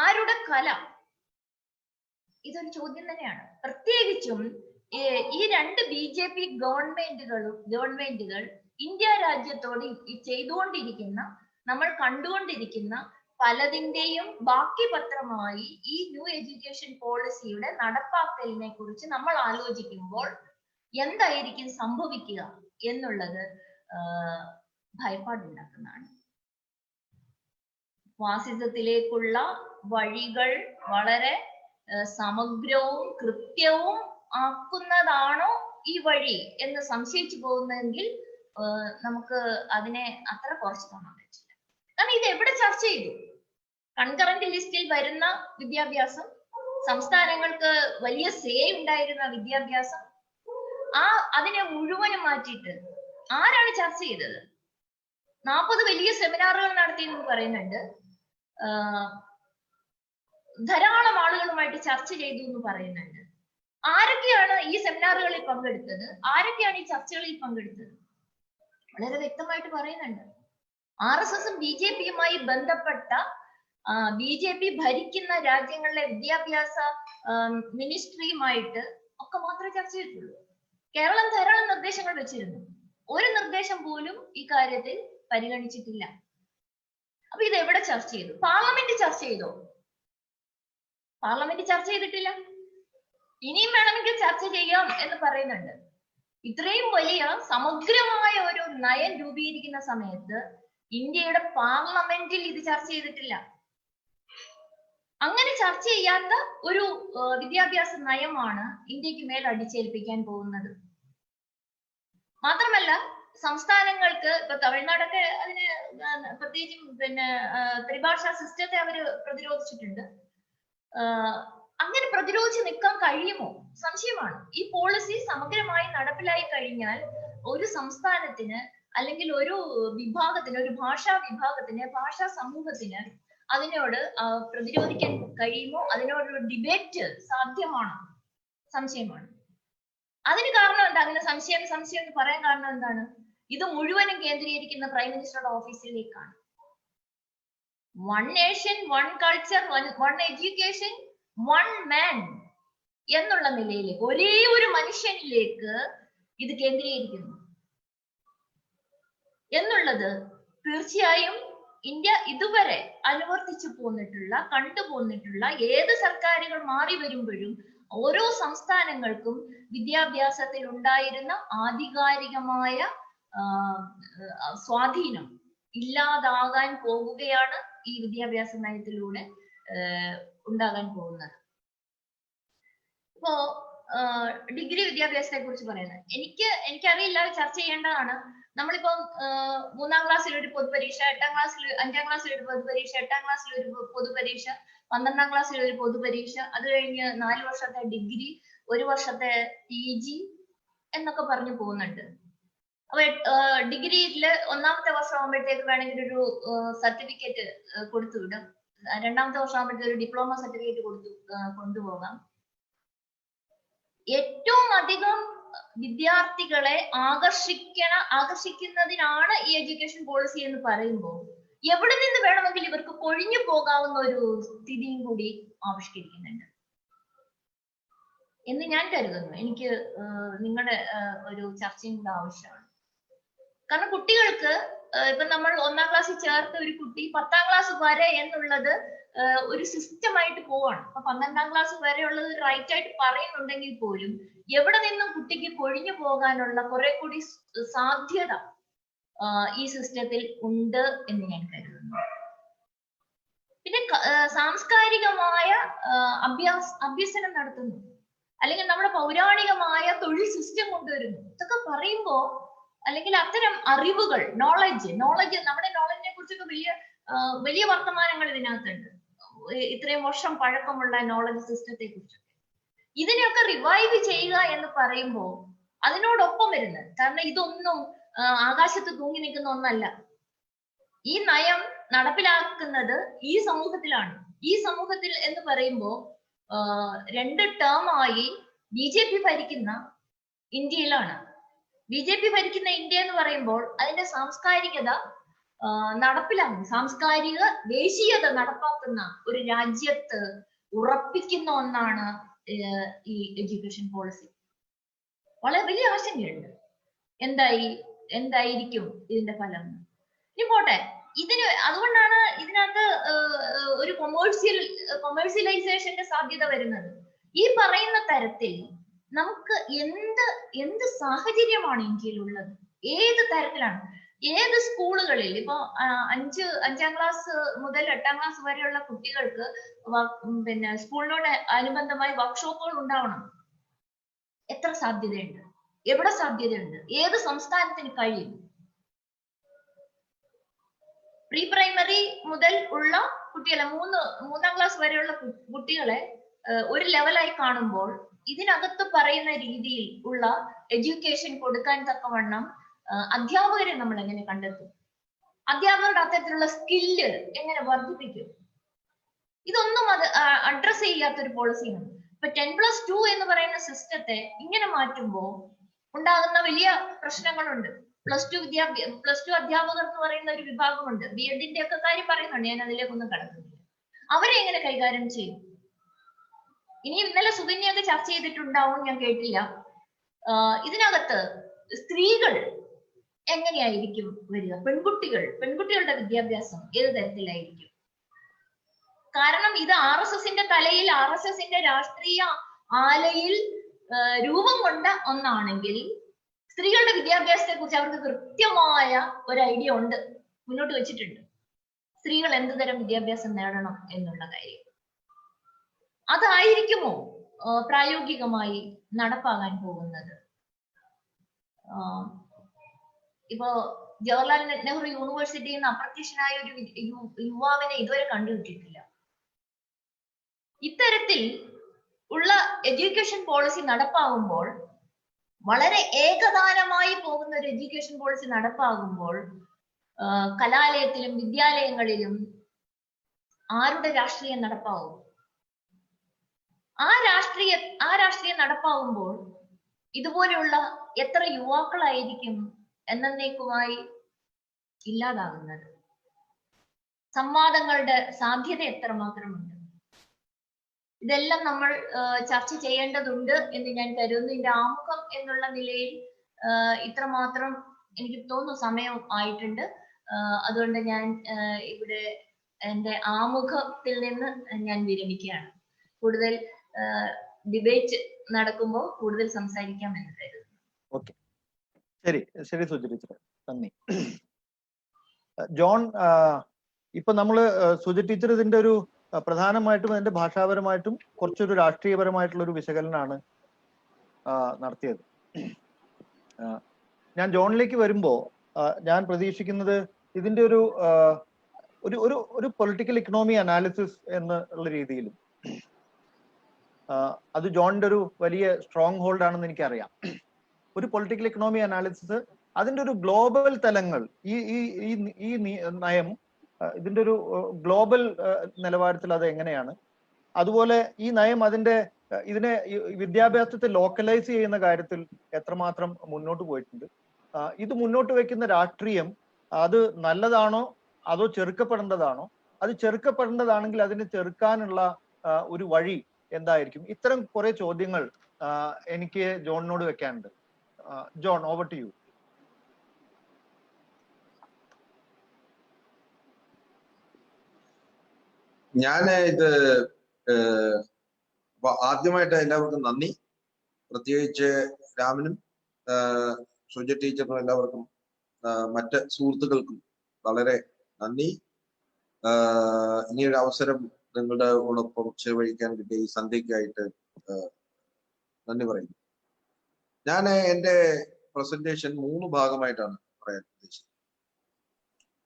ആരുടെ കല? ഇതൊരു ചോദ്യം തന്നെയാണ്. പ്രത്യേകിച്ചും ഈ രണ്ട് BJP ഗവൺമെന്റുകൾ ഇന്ത്യ രാജ്യത്തോട് ചെയ്തുകൊണ്ടിരിക്കുന്ന, നമ്മൾ കണ്ടുകൊണ്ടിരിക്കുന്ന പലതിന്റെയും ബാക്കി പത്രമായി ഈ ന്യൂ എഡ്യൂക്കേഷൻ പോളിസിയുടെ നടപ്പാക്കലിനെ കുറിച്ച് നമ്മൾ ആലോചിക്കുമ്പോൾ എന്തായിരിക്കും സംഭവിക്കുക എന്നുള്ളത് ഭയപ്പാടുണ്ടാക്കുന്നതാണ്. ഫാസിസത്തിലേക്കുള്ള വഴികൾ വളരെ സമഗ്രവും കൃത്യവും ആക്കുന്നതാണോ ഈ വഴി എന്ന് സംശയിച്ചു പോകുന്നെങ്കിൽ നമുക്ക് അതിനെ അത്ര കുറച്ച് കാണാൻ പറ്റില്ല. കാരണം ഇത് എവിടെ ചർച്ച ചെയ്തു? കൺകറന്റ് ലിസ്റ്റിൽ വരുന്ന വിദ്യാഭ്യാസം, സംസ്ഥാനങ്ങൾക്ക് വലിയ സേ ഉണ്ടായിരുന്ന വിദ്യാഭ്യാസം, അതിനെ മുഴുവനും മാറ്റിയിട്ട് ആരാണ് ചർച്ച ചെയ്തത്? 40 വലിയ സെമിനാറുകൾ നടത്തി എന്ന് പറയുന്നുണ്ട്, ധാരാളം ആളുകളുമായിട്ട് ചർച്ച ചെയ്തു എന്ന് പറയുന്നുണ്ട്. ആരൊക്കെയാണ് ഈ സെമിനാറുകളിൽ പങ്കെടുത്തത്? ആരൊക്കെയാണ് ഈ ചർച്ചകളിൽ പങ്കെടുത്തത്? വളരെ വ്യക്തമായിട്ട് പറയുന്നുണ്ട്. RSSും BJPയുമായി ബന്ധപ്പെട്ട BJP ഭരിക്കുന്ന രാജ്യങ്ങളിലെ വിദ്യാഭ്യാസ മിനിസ്ട്രിയുമായിട്ട് ഒക്കെ മാത്രമേ ചർച്ച ചെയ്തിട്ടുള്ളൂ. കേരളം ധാരാളം നിർദ്ദേശങ്ങൾ വെച്ചിരുന്നു, ഒരു നിർദ്ദേശം പോലും ഈ കാര്യത്തിൽ പരിഗണിച്ചിട്ടില്ല. അപ്പൊ ഇത് എവിടെ ചർച്ച ചെയ്തു? പാർലമെന്റ് ചർച്ച ചെയ്തോ? പാർലമെന്റ് ചർച്ച ചെയ്തിട്ടില്ല. ഇനിയും വേണമെങ്കിൽ ചർച്ച ചെയ്യാം എന്ന് പറയുന്നുണ്ട്. ഇത്രയും വലിയ സമഗ്രമായ ഒരു നയം രൂപീകരിക്കുന്ന സമയത്ത് ഇന്ത്യയുടെ പാർലമെന്റിൽ ഇത് ചർച്ച ചെയ്തിട്ടില്ല. അങ്ങനെ ചർച്ച ചെയ്യാത്ത ഒരു വിദ്യാഭ്യാസ നയമാണ് ഇന്ത്യക്ക് മേൽ അടിച്ചേൽപ്പിക്കാൻ പോകുന്നത്. മാത്രമല്ല, സംസ്ഥാനങ്ങൾക്ക് ഇപ്പൊ തമിഴ്നാടൊക്കെ അതിന് പ്രത്യേകിച്ചും ത്രിഭാഷാ സിസ്റ്റത്തെ അവര് പ്രതിരോധിച്ചിട്ടുണ്ട്. അങ്ങനെ പ്രതിരോധിച്ച് നിൽക്കാൻ കഴിയുമോ? സംശയമാണ്. ഈ പോളിസി സമഗ്രമായി നടപ്പിലായി കഴിഞ്ഞാൽ ഒരു സംസ്ഥാനത്തിന് അല്ലെങ്കിൽ ഒരു വിഭാഗത്തിന്, ഒരു ഭാഷാ വിഭാഗത്തിന്, ഭാഷാ സമൂഹത്തിന് അതിനോട് പ്രതിരോധിക്കാൻ കഴിയുമോ? അതിനോടൊരു ഡിബേറ്റ് സാധ്യമാണോ? സംശയമാണ്. അതിന് കാരണം എന്താ? അങ്ങനെ സംശയം എന്ന് പറയാൻ കാരണം എന്താണ്? ഇത് മുഴുവനും കേന്ദ്രീകരിക്കുന്ന പ്രൈം മിനിസ്റ്ററുടെ ഓഫീസിലേക്കാണ്. One nation, one culture, one education, one man എന്നുള്ള നിലയിലേക്ക്, ഒരേ ഒരു മനുഷ്യനിലേക്ക് ഇത് കേന്ദ്രീകരിക്കുന്നു എന്നുള്ളത് തീർച്ചയായും ഇന്ത്യ ഇതുവരെ അനുവർത്തിച്ചു പോന്നിട്ടുള്ള, കണ്ടുപോന്നിട്ടുള്ള ഏത് സർക്കാരുകൾ മാറി വരുമ്പോഴും ഓരോ സംസ്ഥാനങ്ങൾക്കും വിദ്യാഭ്യാസത്തിൽ ഉണ്ടായിരുന്ന ആധികാരികമായ സ്വാധീനം ഇല്ലാതാകാൻ പോകുകയാണ് ഈ വിദ്യാഭ്യാസ നയത്തിലൂടെ ഉണ്ടാകാൻ പോകുന്നത്. ഇപ്പോ ഡിഗ്രി വിദ്യാഭ്യാസത്തെ കുറിച്ച് പറയുന്നത് എനിക്കറിയില്ല, ചർച്ച ചെയ്യേണ്ടതാണ്. നമ്മളിപ്പോ 3-ാം ക്ലാസ്സിൽ ഒരു പൊതുപരീക്ഷ, 8-ാം ക്ലാസ്സിൽ, 5-ാം ക്ലാസ്സിൽ ഒരു പൊതുപരീക്ഷ, 8-ാം ക്ലാസ്സിൽ ഒരു പൊതുപരീക്ഷ, 12-ാം ക്ലാസ്സിൽ ഒരു പൊതുപരീക്ഷ, അത് കഴിഞ്ഞ് 4 വർഷത്തെ ഡിഗ്രി, 1 വർഷത്തെ PG എന്നൊക്കെ പറഞ്ഞു പോകുന്നുണ്ട്. അപ്പൊ ഡിഗ്രിയില് 1-ാമത്തെ വർഷം ആകുമ്പോഴത്തേക്ക് വേണമെങ്കിൽ ഒരു സർട്ടിഫിക്കറ്റ് കൊടുത്തുവിടും, 2-ാമത്തെ വർഷം ആകുമ്പോഴത്തേക്ക് ഒരു ഡിപ്ലോമ സർട്ടിഫിക്കറ്റ് കൊണ്ടുപോകാം. ഏറ്റവും അധികം വിദ്യാർത്ഥികളെ ആകർഷിക്കുന്നതിനാണ് ഈ എഡ്യൂക്കേഷൻ പോളിസി എന്ന് പറയുമ്പോൾ എവിടെ നിന്ന് വേണമെങ്കിലും ഇവർക്ക് കൊഴിഞ്ഞു പോകാവുന്ന ഒരു സ്ഥിതിയും കൂടി ആവിഷ്കരിക്കുന്നുണ്ട് എന്ന് ഞാൻ കരുതുന്നു. എനിക്ക് നിങ്ങളുടെ ഒരു ചർച്ചയും കൂടെ ആവശ്യമാണ്. കാരണം കുട്ടികൾക്ക് ഇപ്പൊ നമ്മൾ 1ാം ക്ലാസ്സിൽ ചേർത്ത ഒരു കുട്ടി 10ാം ക്ലാസ് വരെ എന്നുള്ളത് ഒരു സിസ്റ്റമായിട്ട് പോവാണ്. അപ്പൊ 12ാം ക്ലാസ് വരെ ഉള്ളത് റൈറ്റ് ആയിട്ട് പറയുന്നുണ്ടെങ്കിൽ പോലും എവിടെ നിന്നും കുട്ടിക്ക് കൊഴിഞ്ഞു പോകാനുള്ള കുറെ കൂടി സാധ്യത ഈ സിസ്റ്റത്തിൽ ഉണ്ട് എന്ന് ഞാൻ കരുതുന്നു. പിന്നെ സാംസ്കാരികമായ അഭ്യസനം നടത്തുന്നു, അല്ലെങ്കിൽ നമ്മുടെ പൗരാണികമായ തൊഴിൽ സിസ്റ്റം കൊണ്ടുവരുന്നു. ഇതൊക്കെ പറയുമ്പോ അല്ലെങ്കിൽ അത്തരം അറിവുകൾ, നോളജ് നമ്മുടെ നോളജിനെ കുറിച്ചൊക്കെ വലിയ വർത്തമാനങ്ങൾ ഇതിനകത്തുണ്ട്. ഇത്രയും വർഷം പഴക്കമുള്ള നോളജ് സിസ്റ്റത്തെ കുറിച്ചൊക്കെ ഇതിനെയൊക്കെ റിവൈവ് ചെയ്യുക എന്ന് പറയുമ്പോൾ അതിനോടൊപ്പം വരുന്നത്, കാരണം ഇതൊന്നും ആകാശത്ത് തൂങ്ങി നിൽക്കുന്ന ഒന്നല്ല. ഈ നയം നടപ്പിലാക്കുന്നത് ഈ സമൂഹത്തിലാണ്. ഈ സമൂഹത്തിൽ എന്ന് പറയുമ്പോൾ 2 ടേമായി BJP ഭരിക്കുന്ന ഇന്ത്യയിലാണ്. BJP ഭരിക്കുന്ന ഇന്ത്യ എന്ന് പറയുമ്പോൾ അതിന്റെ സാംസ്കാരികത നടപ്പിലാകുന്നു, സാംസ്കാരിക ദേശീയത നടപ്പാക്കുന്ന ഒരു രാജ്യത്ത് ഉറപ്പിക്കുന്ന ഒന്നാണ് ഈ എഡ്യൂക്കേഷൻ പോളിസി. വളരെ വലിയ ആശങ്കയുണ്ട്. എന്തായിരിക്കും ഇതിന്റെ ഫലം? ഇനി പോട്ടെ, അതുകൊണ്ടാണ് ഇതിനകത്ത് ഒരു കൊമേഴ്സ്യലൈസേഷന്റെ സാധ്യത വരുന്നത്. ഈ പറയുന്ന തരത്തിൽ നമുക്ക് എന്ത് സാഹചര്യമാണ് ഇന്ത്യയിലുള്ളത്? ഏത് തരത്തിലാണ്, ഏത് സ്കൂളുകളിൽ ഇപ്പൊ 5ാം ക്ലാസ് മുതൽ 8ാം ക്ലാസ് വരെയുള്ള കുട്ടികൾക്ക് പിന്നെ സ്കൂളിനോട് അനുബന്ധമായി വർക്ക്ഷോപ്പുകൾ ഉണ്ടാവണം. എത്ര സാധ്യതയുണ്ട്? എവിടെ സാധ്യതയുണ്ട്? ഏത് സംസ്ഥാനത്തിന് കഴിയും? പ്രീ പ്രൈമറി മുതൽ ഉള്ള കുട്ടികളെ 3ാം ക്ലാസ് വരെയുള്ള കുട്ടികളെ ഒരു ലെവലായി കാണുമ്പോൾ ഇതിനകത്ത് പറയുന്ന രീതിയിൽ ഉള്ള എഡ്യൂക്കേഷൻ കൊടുക്കാൻ തക്കവണ്ണം അധ്യാപകരെ നമ്മൾ എങ്ങനെ കണ്ടെത്തും? അധ്യാപകരുടെ അത്തരത്തിലുള്ള സ്കില്ല് എങ്ങനെ വർദ്ധിപ്പിക്കും? ഇതൊന്നും അഡ്രസ് ചെയ്യാത്തൊരു പോളിസിയാണ്. ഇപ്പൊ 10+2 എന്ന് പറയുന്ന സിസ്റ്റത്തെ ഇങ്ങനെ മാറ്റുമ്പോൾ ഉണ്ടാകുന്ന വലിയ പ്രശ്നങ്ങളുണ്ട്. പ്ലസ് ടു അധ്യാപകർ എന്ന് പറയുന്ന ഒരു വിഭാഗമുണ്ട്. BEdന്റെ ഒക്കെ കാര്യം പറയുന്നുണ്ട്, ഞാൻ അതിലേക്കൊന്നും കടക്കുന്നില്ല. അവരെ എങ്ങനെ കൈകാര്യം ചെയ്യും? ഇനി ഇന്നലെ സുകന്യൊക്കെ ചർച്ച ചെയ്തിട്ടുണ്ടാവും, ഞാൻ കേട്ടില്ല. ഇതിനകത്ത് സ്ത്രീകൾ എങ്ങനെയായിരിക്കും വരിക? പെൺകുട്ടികളുടെ വിദ്യാഭ്യാസം ഏത് തരത്തിലായിരിക്കും? കാരണം ഇത് RSSന്റെ തലയിൽ, RSSന്റെ രാഷ്ട്രീയ ആലയിൽ രൂപം കൊണ്ട ഒന്നാണെങ്കിൽ സ്ത്രീകളുടെ വിദ്യാഭ്യാസത്തെ കുറിച്ച് അവർക്ക് കൃത്യമായ ഒരു ഐഡിയ ഉണ്ട്, മുന്നോട്ട് വെച്ചിട്ടുണ്ട്. സ്ത്രീകൾ എന്ത് തരം വിദ്യാഭ്യാസം നേടണം എന്നുള്ള കാര്യം. അതായിരിക്കുമോ പ്രായോഗികമായി നടപ്പാകാൻ പോകുന്നത്? ഇപ്പോ ജവഹർലാൽ നെഹ്റു യൂണിവേഴ്സിറ്റിയിൽ നിന്ന് അപ്രത്യക്ഷനായ ഒരു യുവാവിനെ ഇതുവരെ കണ്ടുകിട്ടിയിട്ടില്ല. ഇത്തരത്തിൽ ഉള്ള എഡ്യൂക്കേഷൻ പോളിസി നടപ്പാകുമ്പോൾ, വളരെ ഏകദാനമായി പോകുന്ന ഒരു എഡ്യൂക്കേഷൻ പോളിസി നടപ്പാകുമ്പോൾ കലാലയത്തിലും വിദ്യാലയങ്ങളിലും ആരുടെ രാഷ്ട്രീയം നടപ്പാവും? ആ രാഷ്ട്രീയം നടപ്പാകുമ്പോൾ ഇതുപോലെയുള്ള എത്ര യുവാക്കളായിരിക്കും എന്നേക്കുമായി ഇല്ലാതാകുന്നത്? സംവാദങ്ങളുടെ സാധ്യത എത്രമാത്രമുണ്ട്? ഇതെല്ലാം നമ്മൾ ചർച്ച ചെയ്യേണ്ടതുണ്ട് എന്ന് ഞാൻ കരുതുന്നു. ഇതിന്റെ ആമുഖം എന്നുള്ള നിലയിൽ ഇത്രമാത്രം എനിക്ക് തോന്നുന്നു സമയം ആയിട്ടുണ്ട്. അതുകൊണ്ട് ഞാൻ ഇവിടെ എന്റെ ആമുഖത്തിൽ നിന്ന് ഞാൻ വിരമിക്കുകയാണ്. കൂടുതൽ ഡിബേറ്റ് നടക്കുമ്പോൾ കൂടുതൽ സംസാരിക്കാം എന്ന് കരുതുന്നു. ഓക്കെ, ശരി സുജി ടീച്ചർ, നന്ദി. ജോൺ, ഇപ്പൊ നമ്മള് സുജി ടീച്ചർ ഇതിന്റെ ഒരു പ്രധാനമായിട്ടും അതിന്റെ ഭാഷാപരമായിട്ടും കുറച്ചൊരു രാഷ്ട്രീയപരമായിട്ടുള്ള ഒരു വിശകലനമാണ് നടത്തിയത്. ഞാൻ ജോണിലേക്ക് വരുമ്പോ ഞാൻ പ്രതീക്ഷിക്കുന്നത് ഇതിന്റെ ഒരു പൊളിറ്റിക്കൽ ഇക്കണോമി അനാലിസിസ് എന്നുള്ള രീതിയിലും അത് ജോണിന്റെ ഒരു വലിയ സ്ട്രോങ് ഹോൾഡ് ആണെന്ന് എനിക്കറിയാം. ഒരു പൊളിറ്റിക്കൽ ഇക്കണോമി അനാലിസിസ്, അതിന്റെ ഒരു ഗ്ലോബൽ തലങ്ങൾ, ഈ നയം ഇതിന്റെ ഒരു ഗ്ലോബൽ നിലവാരത്തിൽ അത് എങ്ങനെയാണ്, അതുപോലെ ഈ നയം അതിന്റെ ഇതിനെ വിദ്യാഭ്യാസത്തെ ലോക്കലൈസ് ചെയ്യുന്ന കാര്യത്തിൽ എത്രമാത്രം മുന്നോട്ട് പോയിട്ടുണ്ട്? ഇത് മുന്നോട്ട് വെക്കുന്ന രാഷ്ട്രീയം അത് നല്ലതാണോ അതോ ചെറുക്കപ്പെടേണ്ടതാണോ? അത് ചെറുക്കപ്പെടേണ്ടതാണെങ്കിൽ അതിനെ ചെറുക്കാനുള്ള ഒരു വഴി എന്തായിരിക്കും? ഇത്തരം കുറെ ചോദ്യങ്ങൾ എനിക്ക് ജോണിനോട് വെക്കാനുണ്ട്. John, over to you. ഞാൻ ഇത് ആദ്യമായിട്ട് എല്ലാവർക്കും നന്ദി, പ്രത്യേകിച്ച് രാമനും സുജ ടീച്ചറിനും എല്ലാവർക്കും മറ്റ് സുഹൃത്തുക്കൾക്കും വളരെ നന്ദി. ഇനിയൊരു അവസരം നിങ്ങളുടെ ഓടൊപ്പം ചെലവഴിക്കാൻ കിട്ടിയ ഈ സന്ധ്യയ്ക്കായിട്ട് നന്ദി പറയുന്നു. ഞാൻ എൻ്റെ പ്രസന്റേഷൻ 3 ഭാഗമായിട്ടാണ് പറയാൻ ഉദ്ദേശിച്ചത്.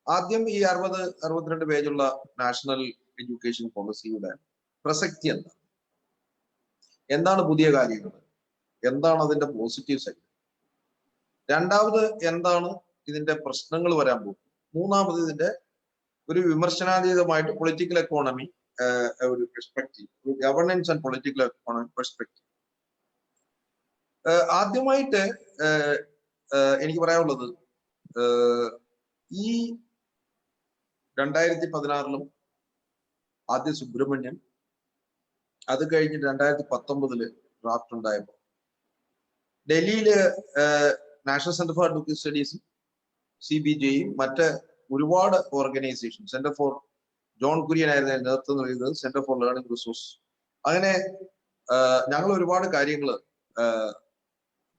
ആദ്യം ഈ 62 പേജുള്ള നാഷണൽ എഡ്യൂക്കേഷൻ പോളിസിയുടെ പ്രസക്തി എന്താണ് പുതിയ കാര്യങ്ങൾ, എന്താണ് അതിന്റെ പോസിറ്റീവ് സൈഡ്, രണ്ടാമത് എന്താണ് ഇതിന്റെ പ്രശ്നങ്ങൾ വരാൻ പോകുന്നത്, മൂന്നാമത് ഇതിന്റെ ഒരു വിമർശനാതീതമായിട്ട് പൊളിറ്റിക്കൽ എക്കോണമി ഒരു പെർസ്പെക്റ്റീവ്, ഒരു governance and political economy perspective. ആദ്യമായിട്ട് എനിക്ക് പറയാനുള്ളത്, ഈ 2016 ആദ്യ സുബ്രഹ്മണ്യൻ, അത് കഴിഞ്ഞ് 2019 ഡ്രാഫ്റ്റ് ഉണ്ടായപ്പോൾ ഡൽഹിയില് നാഷണൽ സെന്റർ ഫോർ അഡ്വക്കസി സ്റ്റഡീസും CBJയും മറ്റ് ഒരുപാട് organisation, centre for John Kurian ആയിരുന്നു നേതൃത്വം നൽകുന്നത്, സെന്റർ ഫോർ ലേണിംഗ് റിസോഴ്സ്, അങ്ങനെ ഞങ്ങൾ ഒരുപാട് കാര്യങ്ങൾ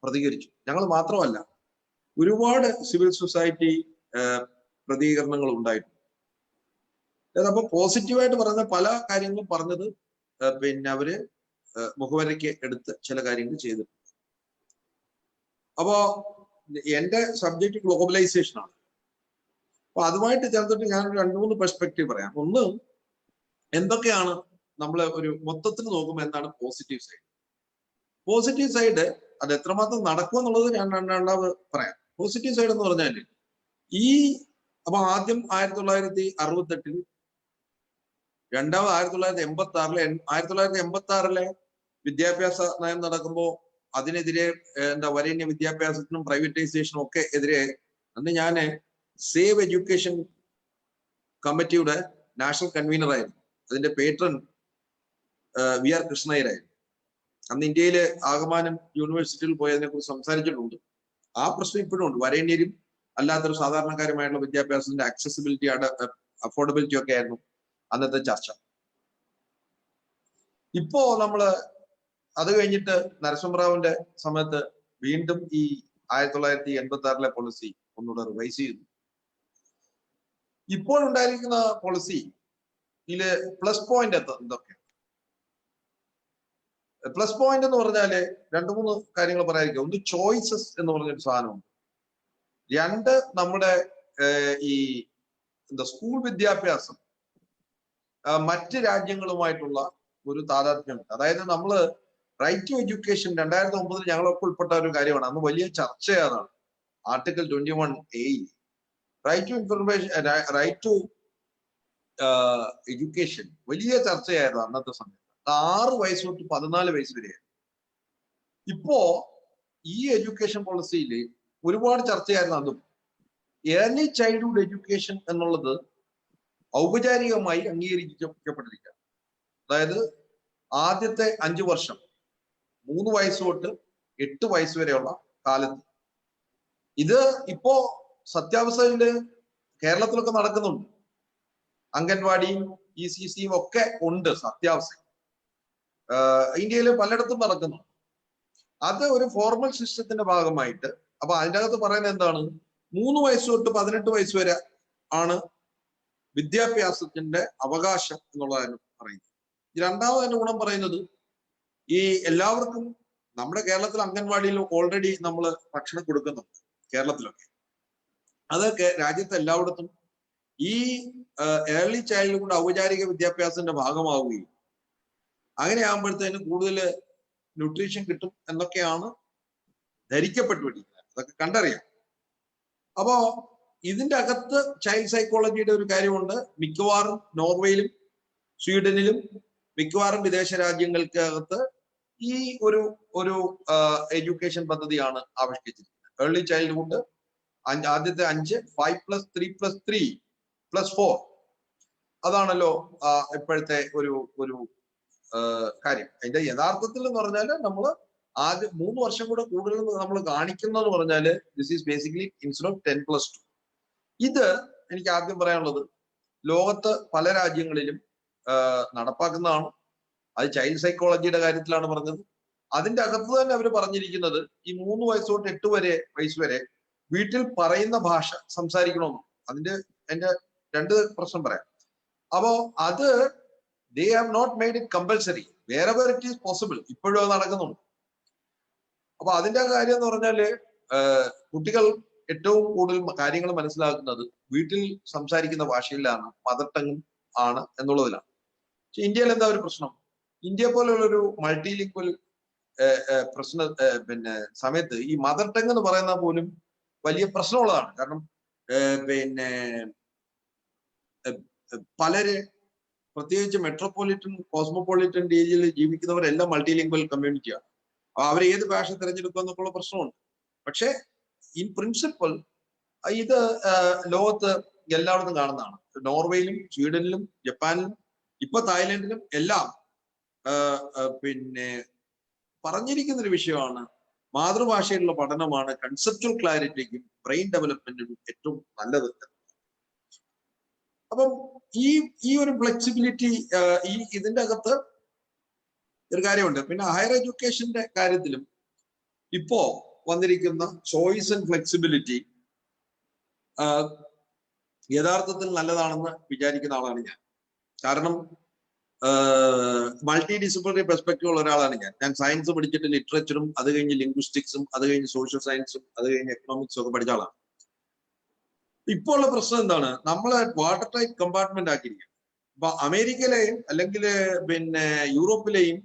പ്രതികരിച്ചു. ഞങ്ങൾ മാത്രമല്ല, ഒരുപാട് സിവിൽ സൊസൈറ്റി പ്രതികരണങ്ങൾ ഉണ്ടായിട്ടുണ്ട്. അപ്പൊ പോസിറ്റീവായിട്ട് പറയുന്ന പല കാര്യങ്ങളും പറഞ്ഞത് പിന്നെ അവര് മുഖവരയ്ക്ക് എടുത്ത് ചില കാര്യങ്ങൾ ചെയ്തിട്ടുണ്ട്. അപ്പോ എന്റെ സബ്ജക്ട് ഗ്ലോബലൈസേഷൻ ആണ്. അപ്പൊ അതുമായിട്ട് ചേർത്തിട്ട് ഞാൻ 2-3 പെർസ്പെക്റ്റീവ് പറയാം. ഒന്ന്, എന്തൊക്കെയാണ് നമ്മൾ ഒരു മൊത്തത്തിൽ നോക്കുമ്പോൾ എന്താണ് പോസിറ്റീവ് സൈഡ്. പോസിറ്റീവ് സൈഡ് അത് എത്രമാത്രം നടക്കും എന്നുള്ളത് ഞാൻ രണ്ടാമത് പറയാം. പോസിറ്റീവ് സൈഡ് എന്ന് പറഞ്ഞാൽ അപ്പൊ ആദ്യം 1968, രണ്ടാമത് 1986. 1986 വിദ്യാഭ്യാസ നയം നടക്കുമ്പോൾ അതിനെതിരെ വരേണ്യ വിദ്യാഭ്യാസത്തിനും പ്രൈവറ്റൈസേഷനും ഒക്കെ എതിരെ അന്ന് ഞാൻ സേവ് എഡ്യൂക്കേഷൻ കമ്മിറ്റിയുടെ നാഷണൽ കൺവീനർ ആയിരുന്നു. അതിന്റെ പേട്രൺ VR കൃഷ്ണയ്യരായിരുന്നു. അന്ന് ഇന്ത്യയിലെ ആകമാനം യൂണിവേഴ്സിറ്റിയിൽ പോയി അതിനെ കുറിച്ച് സംസാരിച്ചിട്ടുണ്ട്. ആ പ്രശ്നം ഇപ്പോഴും ഉണ്ട്. വരേണ്യരും അല്ലാത്തൊരു സാധാരണക്കാരുമായിട്ടുള്ള വിദ്യാഭ്യാസത്തിന്റെ ആക്സസിബിലിറ്റി, അഫോർഡബിലിറ്റി ഒക്കെ ആയിരുന്നു അന്നത്തെ ചർച്ച. ഇപ്പോ നമ്മള് അത് കഴിഞ്ഞിട്ട് നരസിംഹറാവുവിന്റെ സമയത്ത് വീണ്ടും ഈ 1986 പോളിസി ഒന്നുകൂടെ റിവൈസ് ചെയ്തു. ഇപ്പോഴുണ്ടായിരിക്കുന്ന പോളിസി ഇതില് പ്ലസ് പോയിന്റ് എന്തൊക്കെ? പ്ലസ് പോയിന്റ് എന്ന് പറഞ്ഞാല് 2-3 കാര്യങ്ങൾ പറയാതിരിക്കും. ഒന്ന്, ചോയ്സസ് എന്ന് പറഞ്ഞൊരു സാധനമുണ്ട്. 2, നമ്മുടെ ഈ സ്കൂൾ വിദ്യാഭ്യാസം മറ്റ് രാജ്യങ്ങളുമായിട്ടുള്ള ഒരു താതാത്മ്യമുണ്ട്. അതായത് നമ്മള് റൈറ്റ് ടു എഡ്യൂക്കേഷൻ 2009 ഞങ്ങളൊക്കെ ഉൾപ്പെട്ട ഒരു കാര്യമാണ്. അന്ന് വലിയ ചർച്ചയാണ്. Article 21A right to information, right to education വലിയ ചർച്ചയായിരുന്നു അന്നത്തെ സമയത്ത്. 6 വയസ്സ് തൊട്ട് 14 വയസ്സ് വരെയായിരുന്നു. ഇപ്പോ ഈ എഡ്യൂക്കേഷൻ പോളിസിയിൽ ഒരുപാട് ചർച്ചയായിരുന്നു അതും. ഏർലി ചൈൽഡ്ഹുഡ് എഡ്യൂക്കേഷൻ എന്നുള്ളത് ഔപചാരികമായി അംഗീകരിക്കപ്പെട്ടിരിക്കുക. അതായത് ആദ്യത്തെ 5 വർഷം 3 വയസ്സ് തൊട്ട് 8 വയസ്സ് വരെയുള്ള കാലത്ത്. ഇത് ഇപ്പോ സത്യാവസ്ഥയില് കേരളത്തിലൊക്കെ നടക്കുന്നുണ്ട്. അംഗൻവാടിയും ECCയും ഒക്കെ ഉണ്ട് സത്യാവസ്ഥ. ഇന്ത്യയിൽ പലയിടത്തും നടക്കുന്നു. അത് ഒരു ഫോർമൽ സിസ്റ്റത്തിന്റെ ഭാഗമായിട്ട്. അപ്പൊ അതിൻ്റെ അകത്ത് പറയുന്നത് എന്താണ്? 3 വയസ്സ് തൊട്ട് 18 വയസ്സ് വരെ ആണ് വിദ്യാഭ്യാസത്തിന്റെ അവകാശം എന്നുള്ളതാണ് പറയുന്നത്. രണ്ടാമത് അതിന്റെ ഗുണം പറയുന്നത്, ഈ എല്ലാവർക്കും നമ്മുടെ കേരളത്തിൽ അംഗൻവാടിയിൽ ഓൾറെഡി നമ്മൾ ഭക്ഷണം കൊടുക്കുന്നുണ്ട് കേരളത്തിലൊക്കെ. അതൊക്കെ രാജ്യത്ത് എല്ലായിടത്തും ഈ ഏർലി ചൈൽഡ്ഹുഡ് ഔപചാരിക വിദ്യാഭ്യാസത്തിന്റെ ഭാഗമാവുകയും അങ്ങനെ ആകുമ്പോഴത്തേന് കൂടുതൽ ന്യൂട്രീഷൻ കിട്ടും എന്നൊക്കെയാണ് ധരിക്കപ്പെട്ടുപിടിക്കുന്നത്. അതൊക്കെ കണ്ടറിയാം. അപ്പോ ഇതിന്റെ അകത്ത് ചൈൽഡ് സൈക്കോളജിയുടെ ഒരു കാര്യമുണ്ട്. മിക്കവാറും നോർവേയിലും സ്വീഡനിലും മിക്കവാറും വിദേശ രാജ്യങ്ങൾക്ക് അകത്ത് ഈ ഒരു എഡ്യൂക്കേഷൻ പദ്ധതിയാണ് ആവിഷ്കരിച്ചിരിക്കുന്നത്. ഏർലി ചൈൽഡ്ഹുഡ് ആദ്യത്തെ 5 5+3+3+4 അതാണല്ലോ ഇപ്പോഴത്തെ ഒരു കാര്യം. അതിന്റെ യഥാർത്ഥത്തിൽ എന്ന് പറഞ്ഞാൽ നമ്മൾ ആദ്യം 3 വർഷം കൂടെ കൂടുതൽ നമ്മൾ കാണിക്കുന്നതെന്ന് പറഞ്ഞാൽ this is basically instead of 10+2. ഇത് എനിക്ക് ആദ്യം പറയാനുള്ളത് ലോകത്ത് പല രാജ്യങ്ങളിലും നടപ്പാക്കുന്നതാണ്. അത് ചൈൽഡ് സൈക്കോളജിയുടെ കാര്യത്തിലാണ് പറഞ്ഞത്. അതിന്റെ അകത്ത് തന്നെ അവർ പറഞ്ഞിരിക്കുന്നത് ഈ 3 വയസ്സ് തൊട്ട് 8 വയസ്സ് വരെ വീട്ടിൽ പറയുന്ന ഭാഷ സംസാരിക്കണമെന്ന്. എന്റെ 2 പ്രശ്നം പറയാം. അപ്പോ അത് they have not made it compulsory, wherever it is possible. ഇപ്പോഴും അത് നടക്കുന്നുണ്ട്. അപ്പൊ അതിന്റെ കാര്യം എന്ന് പറഞ്ഞാല് കുട്ടികൾ ഏറ്റവും കൂടുതൽ കാര്യങ്ങൾ മനസ്സിലാക്കുന്നത് വീട്ടിൽ സംസാരിക്കുന്ന ഭാഷയിലാണ്, മദർ ടങ്ങും ആണ് എന്നുള്ളതിലാണ്. പക്ഷെ ഇന്ത്യയിൽ എന്താ ഒരു പ്രശ്നം? ഇന്ത്യ പോലുള്ളൊരു മൾട്ടിലിംഗ്വൽ സമയത്ത് ഈ മദർ ടങ് എന്ന് പറയുന്ന പോലും വലിയ പ്രശ്നമുള്ളതാണ്. കാരണം പലര് പ്രത്യേകിച്ച് മെട്രോപൊളിറ്റൻ കോസ്മോപൊളിറ്റൻ രീതിയിൽ ജീവിക്കുന്നവരെല്ലാം മൾട്ടിലിംഗ്വൽ കമ്മ്യൂണിറ്റിയാണ്. അവർ ഏത് ഭാഷ തിരഞ്ഞെടുക്കുക എന്നൊക്കെയുള്ള പ്രശ്നമുണ്ട്. പക്ഷെ ഇൻ പ്രിൻസിപ്പൽ ഇത് ലോകത്ത് എല്ലായിടത്തും കാണുന്നതാണ്. നോർവേയിലും സ്വീഡനിലും ജപ്പാനിലും ഇപ്പൊ തായ്ലൻഡിലും എല്ലാം പറഞ്ഞിരിക്കുന്ന ഒരു വിഷയമാണ് മാതൃഭാഷയിലുള്ള പഠനമാണ് കൺസെപ്ച്വൽ ക്ലാരിറ്റിക്കും ബ്രെയിൻ ഡെവലപ്മെന്റിനും ഏറ്റവും നല്ലത്. അപ്പം ഈ ഒരു ഫ്ലെക്സിബിലിറ്റി ഇതിന്റെ അകത്ത് ഒരു കാര്യമുണ്ട്. പിന്നെ ഹയർ എഡ്യൂക്കേഷന്റെ കാര്യത്തിലും ഇപ്പോ വന്നിരിക്കുന്ന ചോയ്സ് ആൻഡ് ഫ്ലെക്സിബിലിറ്റി യഥാർത്ഥത്തിൽ നല്ലതാണെന്ന് വിചാരിക്കുന്ന ആളാണ് ഞാൻ. കാരണം മൾട്ടി ഡിസിപ്ലിനറി പെർസ്പെക്റ്റീവ് ഉള്ള ഒരാളാണ് ഞാൻ. സയൻസ് പഠിച്ചിട്ട് ലിറ്ററേച്ചറും, അത് കഴിഞ്ഞ് ലിംഗ്വിസ്റ്റിക്സും, അത് കഴിഞ്ഞ് സോഷ്യൽ സയൻസും, അത് കഴിഞ്ഞ് എക്കണോമിക്സും ഒക്കെ പഠിച്ച ആളാണ്. ഇപ്പോൾ ഉള്ള പ്രശ്നം എന്താണ്? നമ്മളെ വാട്ടർ ടൈറ്റ് കമ്പാർട്ട്മെന്റ് ആക്കിയിരിക്കുക. ഇപ്പൊ അമേരിക്കയിലെയും അല്ലെങ്കിൽ യൂറോപ്പിലെയും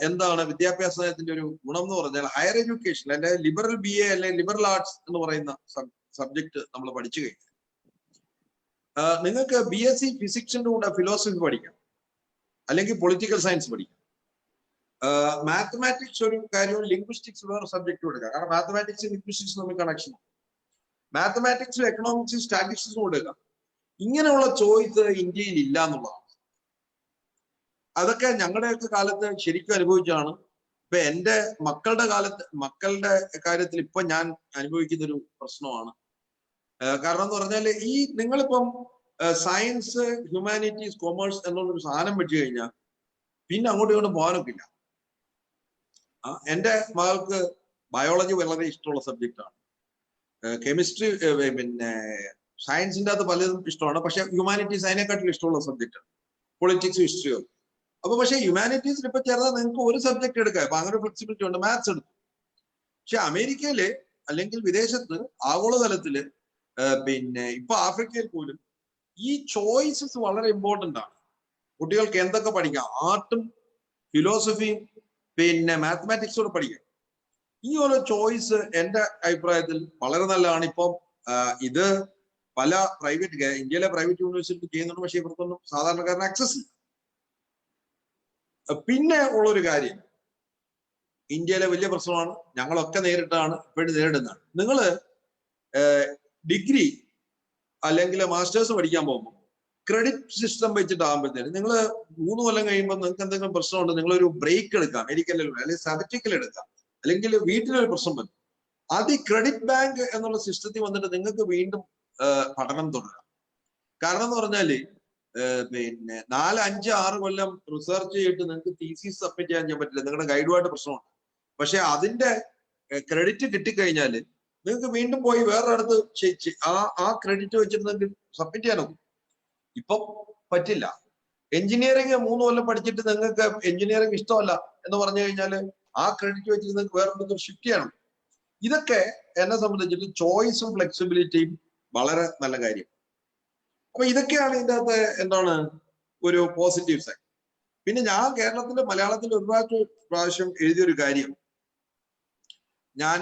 എന്താണ് വിദ്യാഭ്യാസ നയത്തിന്റെ ഒരു ഗുണം എന്ന് പറഞ്ഞാൽ ഹയർ എഡ്യൂക്കേഷൻ അല്ലെ ലിബറൽ BA അല്ലെങ്കിൽ ലിബറൽ ആർട്സ് എന്ന് പറയുന്ന സബ്ജക്ട് നമ്മൾ പഠിച്ചു കഴിഞ്ഞാൽ നിങ്ങൾക്ക് BSc ഫിസിക്സിന്റെ കൂടെ ഫിലോസഫി പഠിക്കാം, അല്ലെങ്കിൽ പൊളിറ്റിക്കൽ സയൻസ് പഠിക്കാം. മാത്തമാറ്റിക്സ് ഒരു കാര്യവും ലിംഗ്വിസ്റ്റിക്സ് വേറെ സബ്ജക്ട് കൊടുക്കുക. കാരണം മാത്തമാറ്റിക്സ് ലിംഗ്വിസ്റ്റിക്സ് തമ്മിൽ കണക്ഷൻ, മാത്തമാറ്റിക്സും എക്കണോമിക്സും സ്റ്റാറ്റിസ്റ്റിക്സും കൊടുക്കുക. ഇങ്ങനെയുള്ള ചോയ്സ് ഇന്ത്യയിൽ ഇല്ല എന്നുള്ളതാണ്. അതൊക്കെ ഞങ്ങളുടെയൊക്കെ കാലത്ത് ശരിക്കും അനുഭവിച്ചാണ്. ഇപ്പൊ എന്റെ മക്കളുടെ കാര്യത്തിൽ ഇപ്പൊ ഞാൻ അനുഭവിക്കുന്ന ഒരു പ്രശ്നമാണ്. കാരണം എന്ന് പറഞ്ഞാല് നിങ്ങളിപ്പം സയൻസ്, ഹ്യൂമാനിറ്റീസ്, കൊമേഴ്സ് എന്നുള്ളൊരു സാധനം വെച്ച് കഴിഞ്ഞാൽ പിന്നെ അങ്ങോട്ടും ഇങ്ങോട്ടും പോകാനൊക്കില്ല. എന്റെ മകൾക്ക് ബയോളജി വളരെ ഇഷ്ടമുള്ള സബ്ജക്റ്റാണ്. കെമിസ്ട്രി സയൻസിന്റെ അകത്ത് പലതും ഇഷ്ടമാണ്. പക്ഷെ ഹ്യൂമാനിറ്റീസ് അതിനെക്കാട്ടിലും ഇഷ്ടമുള്ള സബ്ജക്റ്റാണ്. പൊളിറ്റിക്സും ഹിസ്റ്ററിയും. അപ്പൊ പക്ഷെ ഹ്യൂമാനിറ്റീസിൽ ഇപ്പൊ ചേർന്നാൽ നിങ്ങൾക്ക് ഒരു സബ്ജക്ട് എടുക്കാം. അപ്പൊ അങ്ങനെ ഫ്ലെക്സിബിലിറ്റി ഉണ്ട്. മാത്സ് എടുത്തു. പക്ഷെ അമേരിക്കയില് അല്ലെങ്കിൽ വിദേശത്ത് ആഗോളതലത്തില് ഇപ്പൊ ആഫ്രിക്കയിൽ പോലും ഈ ചോയ്സസ് വളരെ ഇമ്പോർട്ടന്റ് ആണ്. കുട്ടികൾക്ക് എന്തൊക്കെ പഠിക്കാം, ആർട്ടും ഫിലോസഫിയും മാത്തമാറ്റിക്സോട് പഠിക്കാം. ഈ ഒരു ചോയ്സ് എന്റെ അഭിപ്രായത്തിൽ വളരെ നല്ലതാണ്. ഇപ്പം ഇത് പല ഇന്ത്യയിലെ പ്രൈവറ്റ് യൂണിവേഴ്സിറ്റി ചെയ്യുന്നുണ്ട്. പക്ഷേ ഇവർക്കൊന്നും സാധാരണക്കാരന് ആക്സസ് ഇല്ല. പിന്നെ ഉള്ളൊരു കാര്യം ഇന്ത്യയിലെ വലിയ പ്രശ്നമാണ്, ഞങ്ങളൊക്കെ നേരിട്ടാണ്, ഇപ്പോഴും നേരിടുന്നതാണ്. നിങ്ങൾ ഡിഗ്രി അല്ലെങ്കിൽ മാസ്റ്റേഴ്സ് പഠിക്കാൻ പോകുമ്പോൾ ക്രെഡിറ്റ് സിസ്റ്റം വെച്ചിട്ടാകുമ്പോഴത്തേന് നിങ്ങൾ 3 കൊല്ലം കഴിയുമ്പോൾ നിങ്ങൾക്ക് എന്തെങ്കിലും പ്രശ്നമുണ്ട്, നിങ്ങളൊരു ബ്രേക്ക് എടുക്കാം, മെഡിക്കൽ അല്ലെങ്കിൽ സബറ്റിക്കൽ എടുക്കാം, അല്ലെങ്കിൽ വീട്ടിലൊരു പ്രശ്നം വരും. അത് ഈ ക്രെഡിറ്റ് ബാങ്ക് എന്നുള്ള സിസ്റ്റത്തിൽ വന്നിട്ട് നിങ്ങൾക്ക് വീണ്ടും പഠനം തുടരാം. കാരണം എന്ന് പറഞ്ഞാല് 4, 5, 6 കൊല്ലം റിസർച്ച് ചെയ്തിട്ട് നിങ്ങൾക്ക് തീസിസ് സബ്മിറ്റ് ചെയ്യാൻ പറ്റില്ല. നിങ്ങളുടെ ഗൈഡുമായിട്ട് പ്രശ്നമുണ്ട്. പക്ഷെ അതിന്റെ ക്രെഡിറ്റ് കിട്ടിക്കഴിഞ്ഞാല് നിങ്ങൾക്ക് വീണ്ടും പോയി വേറെ അടുത്ത് ആ ക്രെഡിറ്റ് വെച്ചിട്ട് നിങ്ങൾക്ക് സബ്മിറ്റ് ചെയ്യാനൊക്കും. ഇപ്പം പറ്റില്ല. എഞ്ചിനീയറിംഗ് 3 കൊല്ലം പഠിച്ചിട്ട് നിങ്ങൾക്ക് എഞ്ചിനീയറിംഗ് ഇഷ്ടമല്ല എന്ന് പറഞ്ഞു കഴിഞ്ഞാൽ ആ ക്രെഡിറ്റ് വെച്ചിട്ട് നിങ്ങൾക്ക് വേറെ അടുത്ത് ഷിഫ്റ്റ് ചെയ്യണം. ഇതൊക്കെ എന്നെ സംബന്ധിച്ചിട്ട് ചോയ്സും ഫ്ലെക്സിബിലിറ്റിയും വളരെ നല്ല കാര്യം. അപ്പൊ ഇതൊക്കെയാണ് ഇതിൻ്റെ അകത്ത് എന്താണ് ഒരു പോസിറ്റീവ് സൈഡ്. പിന്നെ ഞാൻ കേരളത്തിന്റെ മലയാളത്തിൽ ഒരുപാട് പ്രാവശ്യം എഴുതിയൊരു കാര്യം, ഞാൻ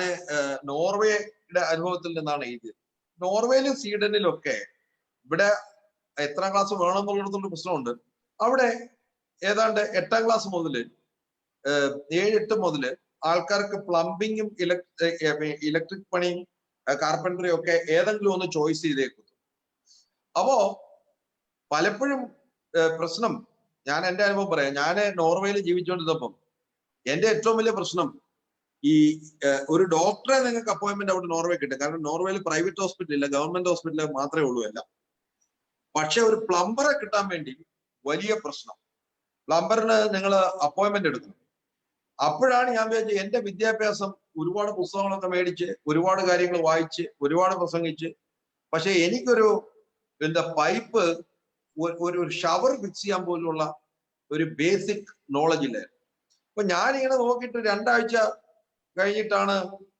നോർവേയുടെ അനുഭവത്തിൽ നിന്നാണ് എഴുതിയത്. നോർവേയിലും സ്വീഡനിലും ഒക്കെ ഇവിടെ എത്രാം ക്ലാസ് വേണം എന്നുള്ളിടത്തുള്ള പ്രശ്നമുണ്ട്. അവിടെ ഏതാണ്ട് 8ാം ക്ലാസ് മുതൽ 7-8 മുതൽ ആൾക്കാർക്ക് പ്ലംബിങ്ങും ഇലക്ട്രിക് പണിയും കാർപ്പൻട്രിയും ഒക്കെ ഏതെങ്കിലും ഒന്ന് ചോയ്സ് ചെയ്തേക്കും. അപ്പോ പലപ്പോഴും പ്രശ്നം, ഞാൻ എൻ്റെ അനുഭവം പറയാം. ഞാൻ നോർവേയിൽ ജീവിച്ചുകൊണ്ടിരുന്നപ്പം എൻ്റെ ഏറ്റവും വലിയ പ്രശ്നം ഈ ഒരു ഡോക്ടറെ നിങ്ങൾക്ക് അപ്പോയിന്റ്മെന്റ് അവിടെ നോർവേ കിട്ടും. കാരണം നോർവേയിൽ പ്രൈവറ്റ് ഹോസ്പിറ്റൽ ഇല്ല, ഗവൺമെന്റ് ഹോസ്പിറ്റൽ മാത്രമേ ഉള്ളൂ എല്ലാം. പക്ഷെ ഒരു പ്ലംബറെ കിട്ടാൻ വേണ്ടി വലിയ പ്രശ്നം. പ്ലംബറിന് നിങ്ങൾ അപ്പോയിന്റ്മെന്റ് എടുക്കണം. അപ്പോഴാണ് ഞാൻ വിചാരിച്ചത് എന്റെ വിദ്യാഭ്യാസം ഒരുപാട് പുസ്തകങ്ങളൊക്കെ മേടിച്ച് ഒരുപാട് കാര്യങ്ങൾ വായിച്ച് ഒരുപാട് പ്രസംഗിച്ച്, പക്ഷെ എനിക്കൊരു പൈപ്പ് ഒരു ഷവർ ഫിക്സ് ചെയ്യാൻ പോലുള്ള ഒരു ബേസിക് നോളജ് ഇല്ലായിരുന്നു. അപ്പൊ ഞാനിങ്ങനെ നോക്കിയിട്ട് 2 ആഴ്ച കഴിഞ്ഞിട്ടാണ്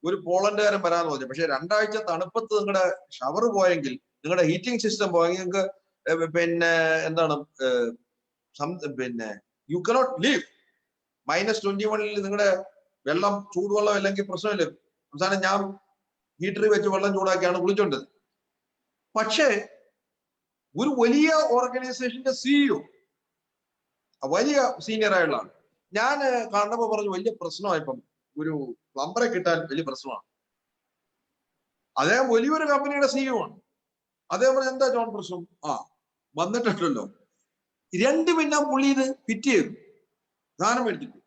ഒരു പോളണ്ടുകാരൻ വരാന്ന് പറഞ്ഞത്. പക്ഷെ 2 ആഴ്ച തണുപ്പത്ത് നിങ്ങളുടെ ഷവർ പോയെങ്കിൽ, നിങ്ങളുടെ ഹീറ്റിംഗ് സിസ്റ്റം പോയെങ്കിൽ നിങ്ങൾക്ക് യു കനോട്ട് ലീവ്. -21 നിങ്ങളുടെ വെള്ളം ചൂടുവെള്ളം അല്ലെങ്കിൽ പ്രശ്നമില്ല. അവസാനം ഞാൻ ഹീറ്ററിൽ വെച്ച് വെള്ളം ചൂടാക്കിയാണ് കുളിച്ചോണ്ടത്. പക്ഷേ ഒരു വലിയ ഓർഗനൈസേഷന്റെ സിഇഒ, വലിയ സീനിയർ ആയുള്ള ആൾ, ഞാൻ കണ്ടപ്പോ പറഞ്ഞു വലിയ പ്രശ്നമായിപ്പം ഒരു പ്ലംബറെ കിട്ടാൻ വലിയ പ്രശ്നമാണ്. അദ്ദേഹം വലിയൊരു കമ്പനിയുടെ സിഇഒ ആണ്. അദ്ദേഹം പറഞ്ഞു എന്താ ജോൺ പ്രശ്നം? വന്നിട്ടുണ്ടല്ലോ. 2 മിനിറ്റ് പുള്ളി ഇത് ഫിറ്റ് ചെയ്തു, സാധനം മേടിച്ചിട്ട്.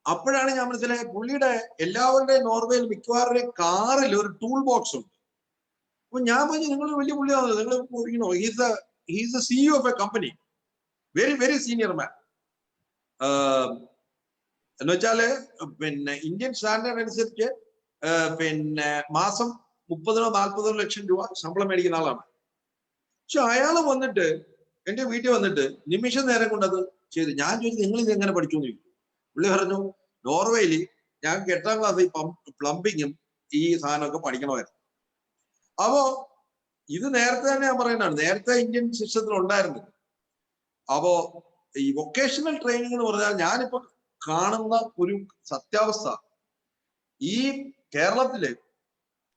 അപ്പോഴാണ് ഞാൻ മനസ്സിലായത് പുള്ളിയുടെ എല്ലാവരുടെയും നോർവേയിൽ മിക്കവാറുടെയും കാറിൽ ഒരു ടൂൾ ബോക്സ് ഉണ്ട്. അപ്പൊ ഞാൻ പറഞ്ഞു നിങ്ങൾ വലിയ പുള്ളിയാണല്ലോ, നിങ്ങൾ he's the CEO of a company, very very senior man. എന്ന് വെച്ചാല് ഇന്ത്യൻ സ്റ്റാൻഡേർഡ് അനുസരിച്ച് മാസം 30-40 ലക്ഷം രൂപ ശമ്പളം മേടിക്കുന്ന ആളാണ്. പക്ഷെ അയാൾ വന്നിട്ട് എന്റെ വീട്ടിൽ വന്നിട്ട് നിമിഷ നേരം കൊണ്ടത് ചെയ്തു. ഞാൻ ചോദിച്ചു നിങ്ങൾ ഇത് എങ്ങനെ പഠിച്ചു എന്ന് ചോദിച്ചു. പുള്ളി പറഞ്ഞു നോർവേയിൽ ഞങ്ങൾക്ക് 8ാം ക്ലാസ്സിൽ പ്ലംബിങ്ങും ഈ സാധനമൊക്കെ പഠിക്കണമായിരുന്നു. അപ്പോ ഇത് നേരത്തെ തന്നെ ഞാൻ പറയുന്നതാണ്, നേരത്തെ ഇന്ത്യൻ സിസ്റ്റത്തിൽ ഉണ്ടായിരുന്നത്. അപ്പോ ഈ വൊക്കേഷണൽ ട്രെയിനിങ് എന്ന് പറഞ്ഞാൽ ഞാനിപ്പോ കാണുന്ന ഒരു സത്യാവസ്ഥ, ഈ കേരളത്തില്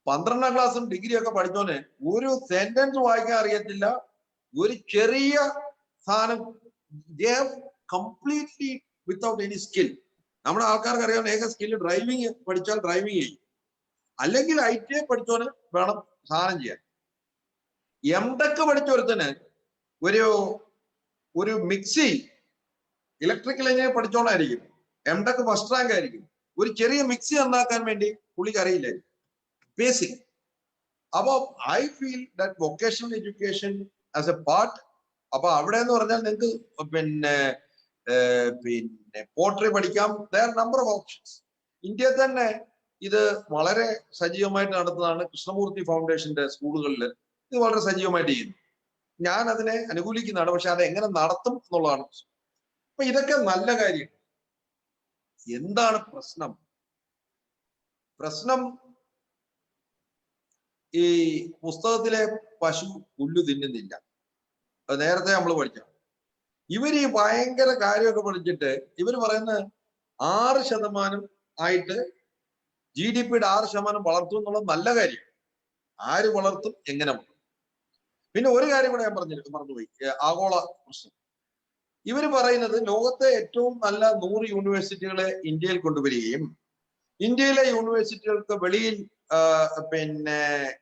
12ാം ക്ലാസ്സും ഡിഗ്രിയൊക്കെ പഠിച്ചോനെ ഒരു സെന്റൻസ് വായിക്കാൻ അറിയത്തില്ല, ഒരു ചെറിയ സാധനം കംപ്ലീറ്റ്ലി വിത്തൗട്ട് എനി സ്കിൽ. നമ്മുടെ ആൾക്കാർക്ക് അറിയാവുന്ന ഏക സ്കില്ല് ഡ്രൈവിംഗ് പഠിച്ചാൽ ഡ്രൈവിംഗ് ചെയ്യും, അല്ലെങ്കിൽ ITI പഠിച്ചോന് വേണം സാധനം ചെയ്യാൻ. MTech പഠിച്ച ഒരുത്തന് ഒരു മിക്സി ഇലക്ട്രിക്കൽ എഞ്ചിനീയർ പഠിച്ചോളായിരിക്കും, MTech ഫസ്റ്റ് റാങ്ക് ആയിരിക്കും. ഒരു ചെറിയ മിക്സി നന്നാക്കാൻ വേണ്ടി പുള്ളിക്ക് അറിയില്ലായിരിക്കും, ബേസിക്. അപ്പൊ I feel that vocational education as a part. അപ്പൊ അവിടെ എന്ന് പറഞ്ഞാൽ നിങ്ങൾക്ക് പോട്ടറി പഠിക്കാം. There number of options. ഇന്ത്യയിൽ തന്നെ ഇത് വളരെ സജീവമായിട്ട് നടത്തുന്നതാണ്. കൃഷ്ണമൂർത്തി ഫൗണ്ടേഷന്റെ സ്കൂളുകളിൽ ഇത് വളരെ സജീവമായിട്ട് ചെയ്യുന്നു. ഞാൻ അതിനെ അനുകൂലിക്കുന്നതാണ്. പക്ഷെ അത് എങ്ങനെ നടത്തും എന്നുള്ളതാണ്. അപ്പൊ ഇതൊക്കെ നല്ല കാര്യം. എന്താണ് പ്രശ്നം? ഈ പുസ്തകത്തിലെ പശു പുല്ലു തിന്നുന്നില്ല, അത് നേരത്തെ നമ്മൾ പഠിച്ച. ഇവര് ഈ ഭയങ്കര കാര്യമൊക്കെ പഠിച്ചിട്ട് ഇവർ പറയുന്നത് 6% ആയിട്ട് GDPയുടെ 6% വളർത്തും എന്നുള്ളത് നല്ല കാര്യം. ആര് വളർത്തും, എങ്ങനെ വളർത്തും? പിന്നെ ഒരു കാര്യം കൂടെ ഞാൻ മറന്നുപോയി, ആഗോള പ്രശ്നം. ഇവർ പറയുന്നത് ലോകത്തെ ഏറ്റവും നല്ല 100 യൂണിവേഴ്സിറ്റികളെ ഇന്ത്യയിൽ കൊണ്ടുവരികയും ഇന്ത്യയിലെ യൂണിവേഴ്സിറ്റികൾക്ക് വെളിയിൽ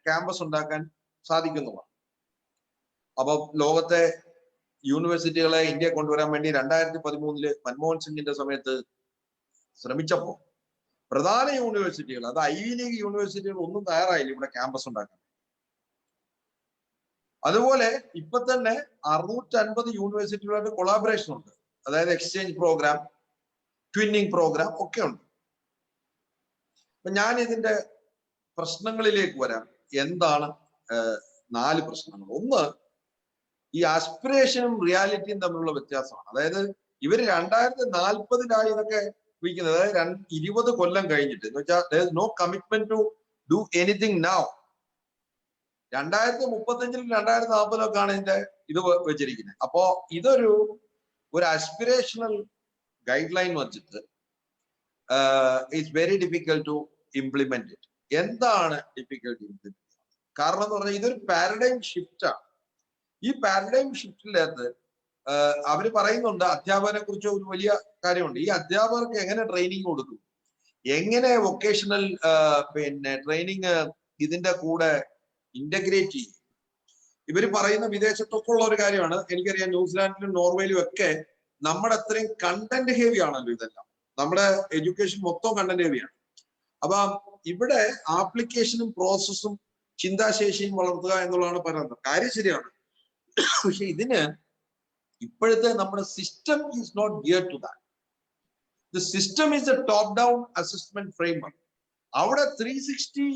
ക്യാമ്പസ് ഉണ്ടാക്കാൻ സാധിക്കുന്നതാണ്. അപ്പൊ ലോകത്തെ യൂണിവേഴ്സിറ്റികളെ ഇന്ത്യ കൊണ്ടുവരാൻ വേണ്ടി 2013 മൻമോഹൻ സിംഗിന്റെ സമയത്ത് ശ്രമിച്ചപ്പോ പ്രധാന യൂണിവേഴ്സിറ്റികൾ, അത് ഐവി ലീഗ് യൂണിവേഴ്സിറ്റികൾ ഒന്നും തയ്യാറായില്ല ഇവിടെ ക്യാമ്പസ് ഉണ്ടാക്കാൻ. അതുപോലെ ഇപ്പൊ തന്നെ 650 യൂണിവേഴ്സിറ്റികളുടെ കൊളാബറേഷൻ ഉണ്ട്. അതായത് എക്സ്ചേഞ്ച് പ്രോഗ്രാം, ട്വിന്നിങ് പ്രോഗ്രാം ഒക്കെ ഉണ്ട്. അപ്പൊ ഞാൻ ഇതിന്റെ പ്രശ്നങ്ങളിലേക്ക് വരാം. എന്താണ് 4 പ്രശ്നങ്ങൾ? ഒന്ന്, ഈ ആസ്പിറേഷനും റിയാലിറ്റിയും തമ്മിലുള്ള വ്യത്യാസമാണ്. അതായത് ഇവര് 2040 ഇതൊക്കെ വിളിക്കുന്നത്, അതായത് 20 കൊല്ലം കഴിഞ്ഞിട്ട്, എന്ന് വെച്ചാൽ no commitment to do anything now. 2035 2040 ആണ് ഇതിന്റെ ഇത് വെച്ചിരിക്കുന്നത്. അപ്പോ ഇതൊരു ആസ്പിറേഷണൽ ഗൈഡ് ലൈൻ വെച്ചിട്ട് it's very difficult to implement it. എന്താണ് ഡിഫിക്കൽട്ട് ഇംപ്ലിമെന്റ്? കാരണം എന്ന് പറഞ്ഞാൽ ഇതൊരു പാരഡൈം ഷിഫ്റ്റ് ആണ്. ഈ പാരഡൈം ഷിഫ്റ്റിനകത്ത് അവര് പറയുന്നുണ്ട് അധ്യാപകനെ കുറിച്ച് ഒരു വലിയ കാര്യമുണ്ട്. ഈ അധ്യാപകർക്ക് എങ്ങനെ ട്രെയിനിങ് കൊടുക്കും, എങ്ങനെ വൊക്കേഷണൽ പിന്നെ ട്രെയിനിങ് ഇതിന്റെ കൂടെ ഇന്റഗ്രേറ്റ് ചെയ്യും. ഇവര് പറയുന്ന വിദേശത്തൊക്കെ ഉള്ള ഒരു കാര്യമാണ്. എനിക്കറിയാം ന്യൂസിലാൻഡിലും നോർവേയിലും ഒക്കെ നമ്മുടെ അത്രയും കണ്ടന്റ് ഹെവി ആണല്ലോ ഇതെല്ലാം. നമ്മുടെ എഡ്യൂക്കേഷൻ മൊത്തം കണ്ടന്റ് ഹെവിയാണ്. അപ്പൊ ഇവിടെ ആപ്ലിക്കേഷനും പ്രോസസ്സും ചിന്താശേഷിയും വളർത്തുക എന്നുള്ളതാണ് പറയുന്നത്. കാര്യം ശരിയാണ്. പക്ഷെ ഇതിന് ഇപ്പോഴത്തെ നമ്മുടെ system is not gear to that. The system is a top down assessment framework. അവിടെ 360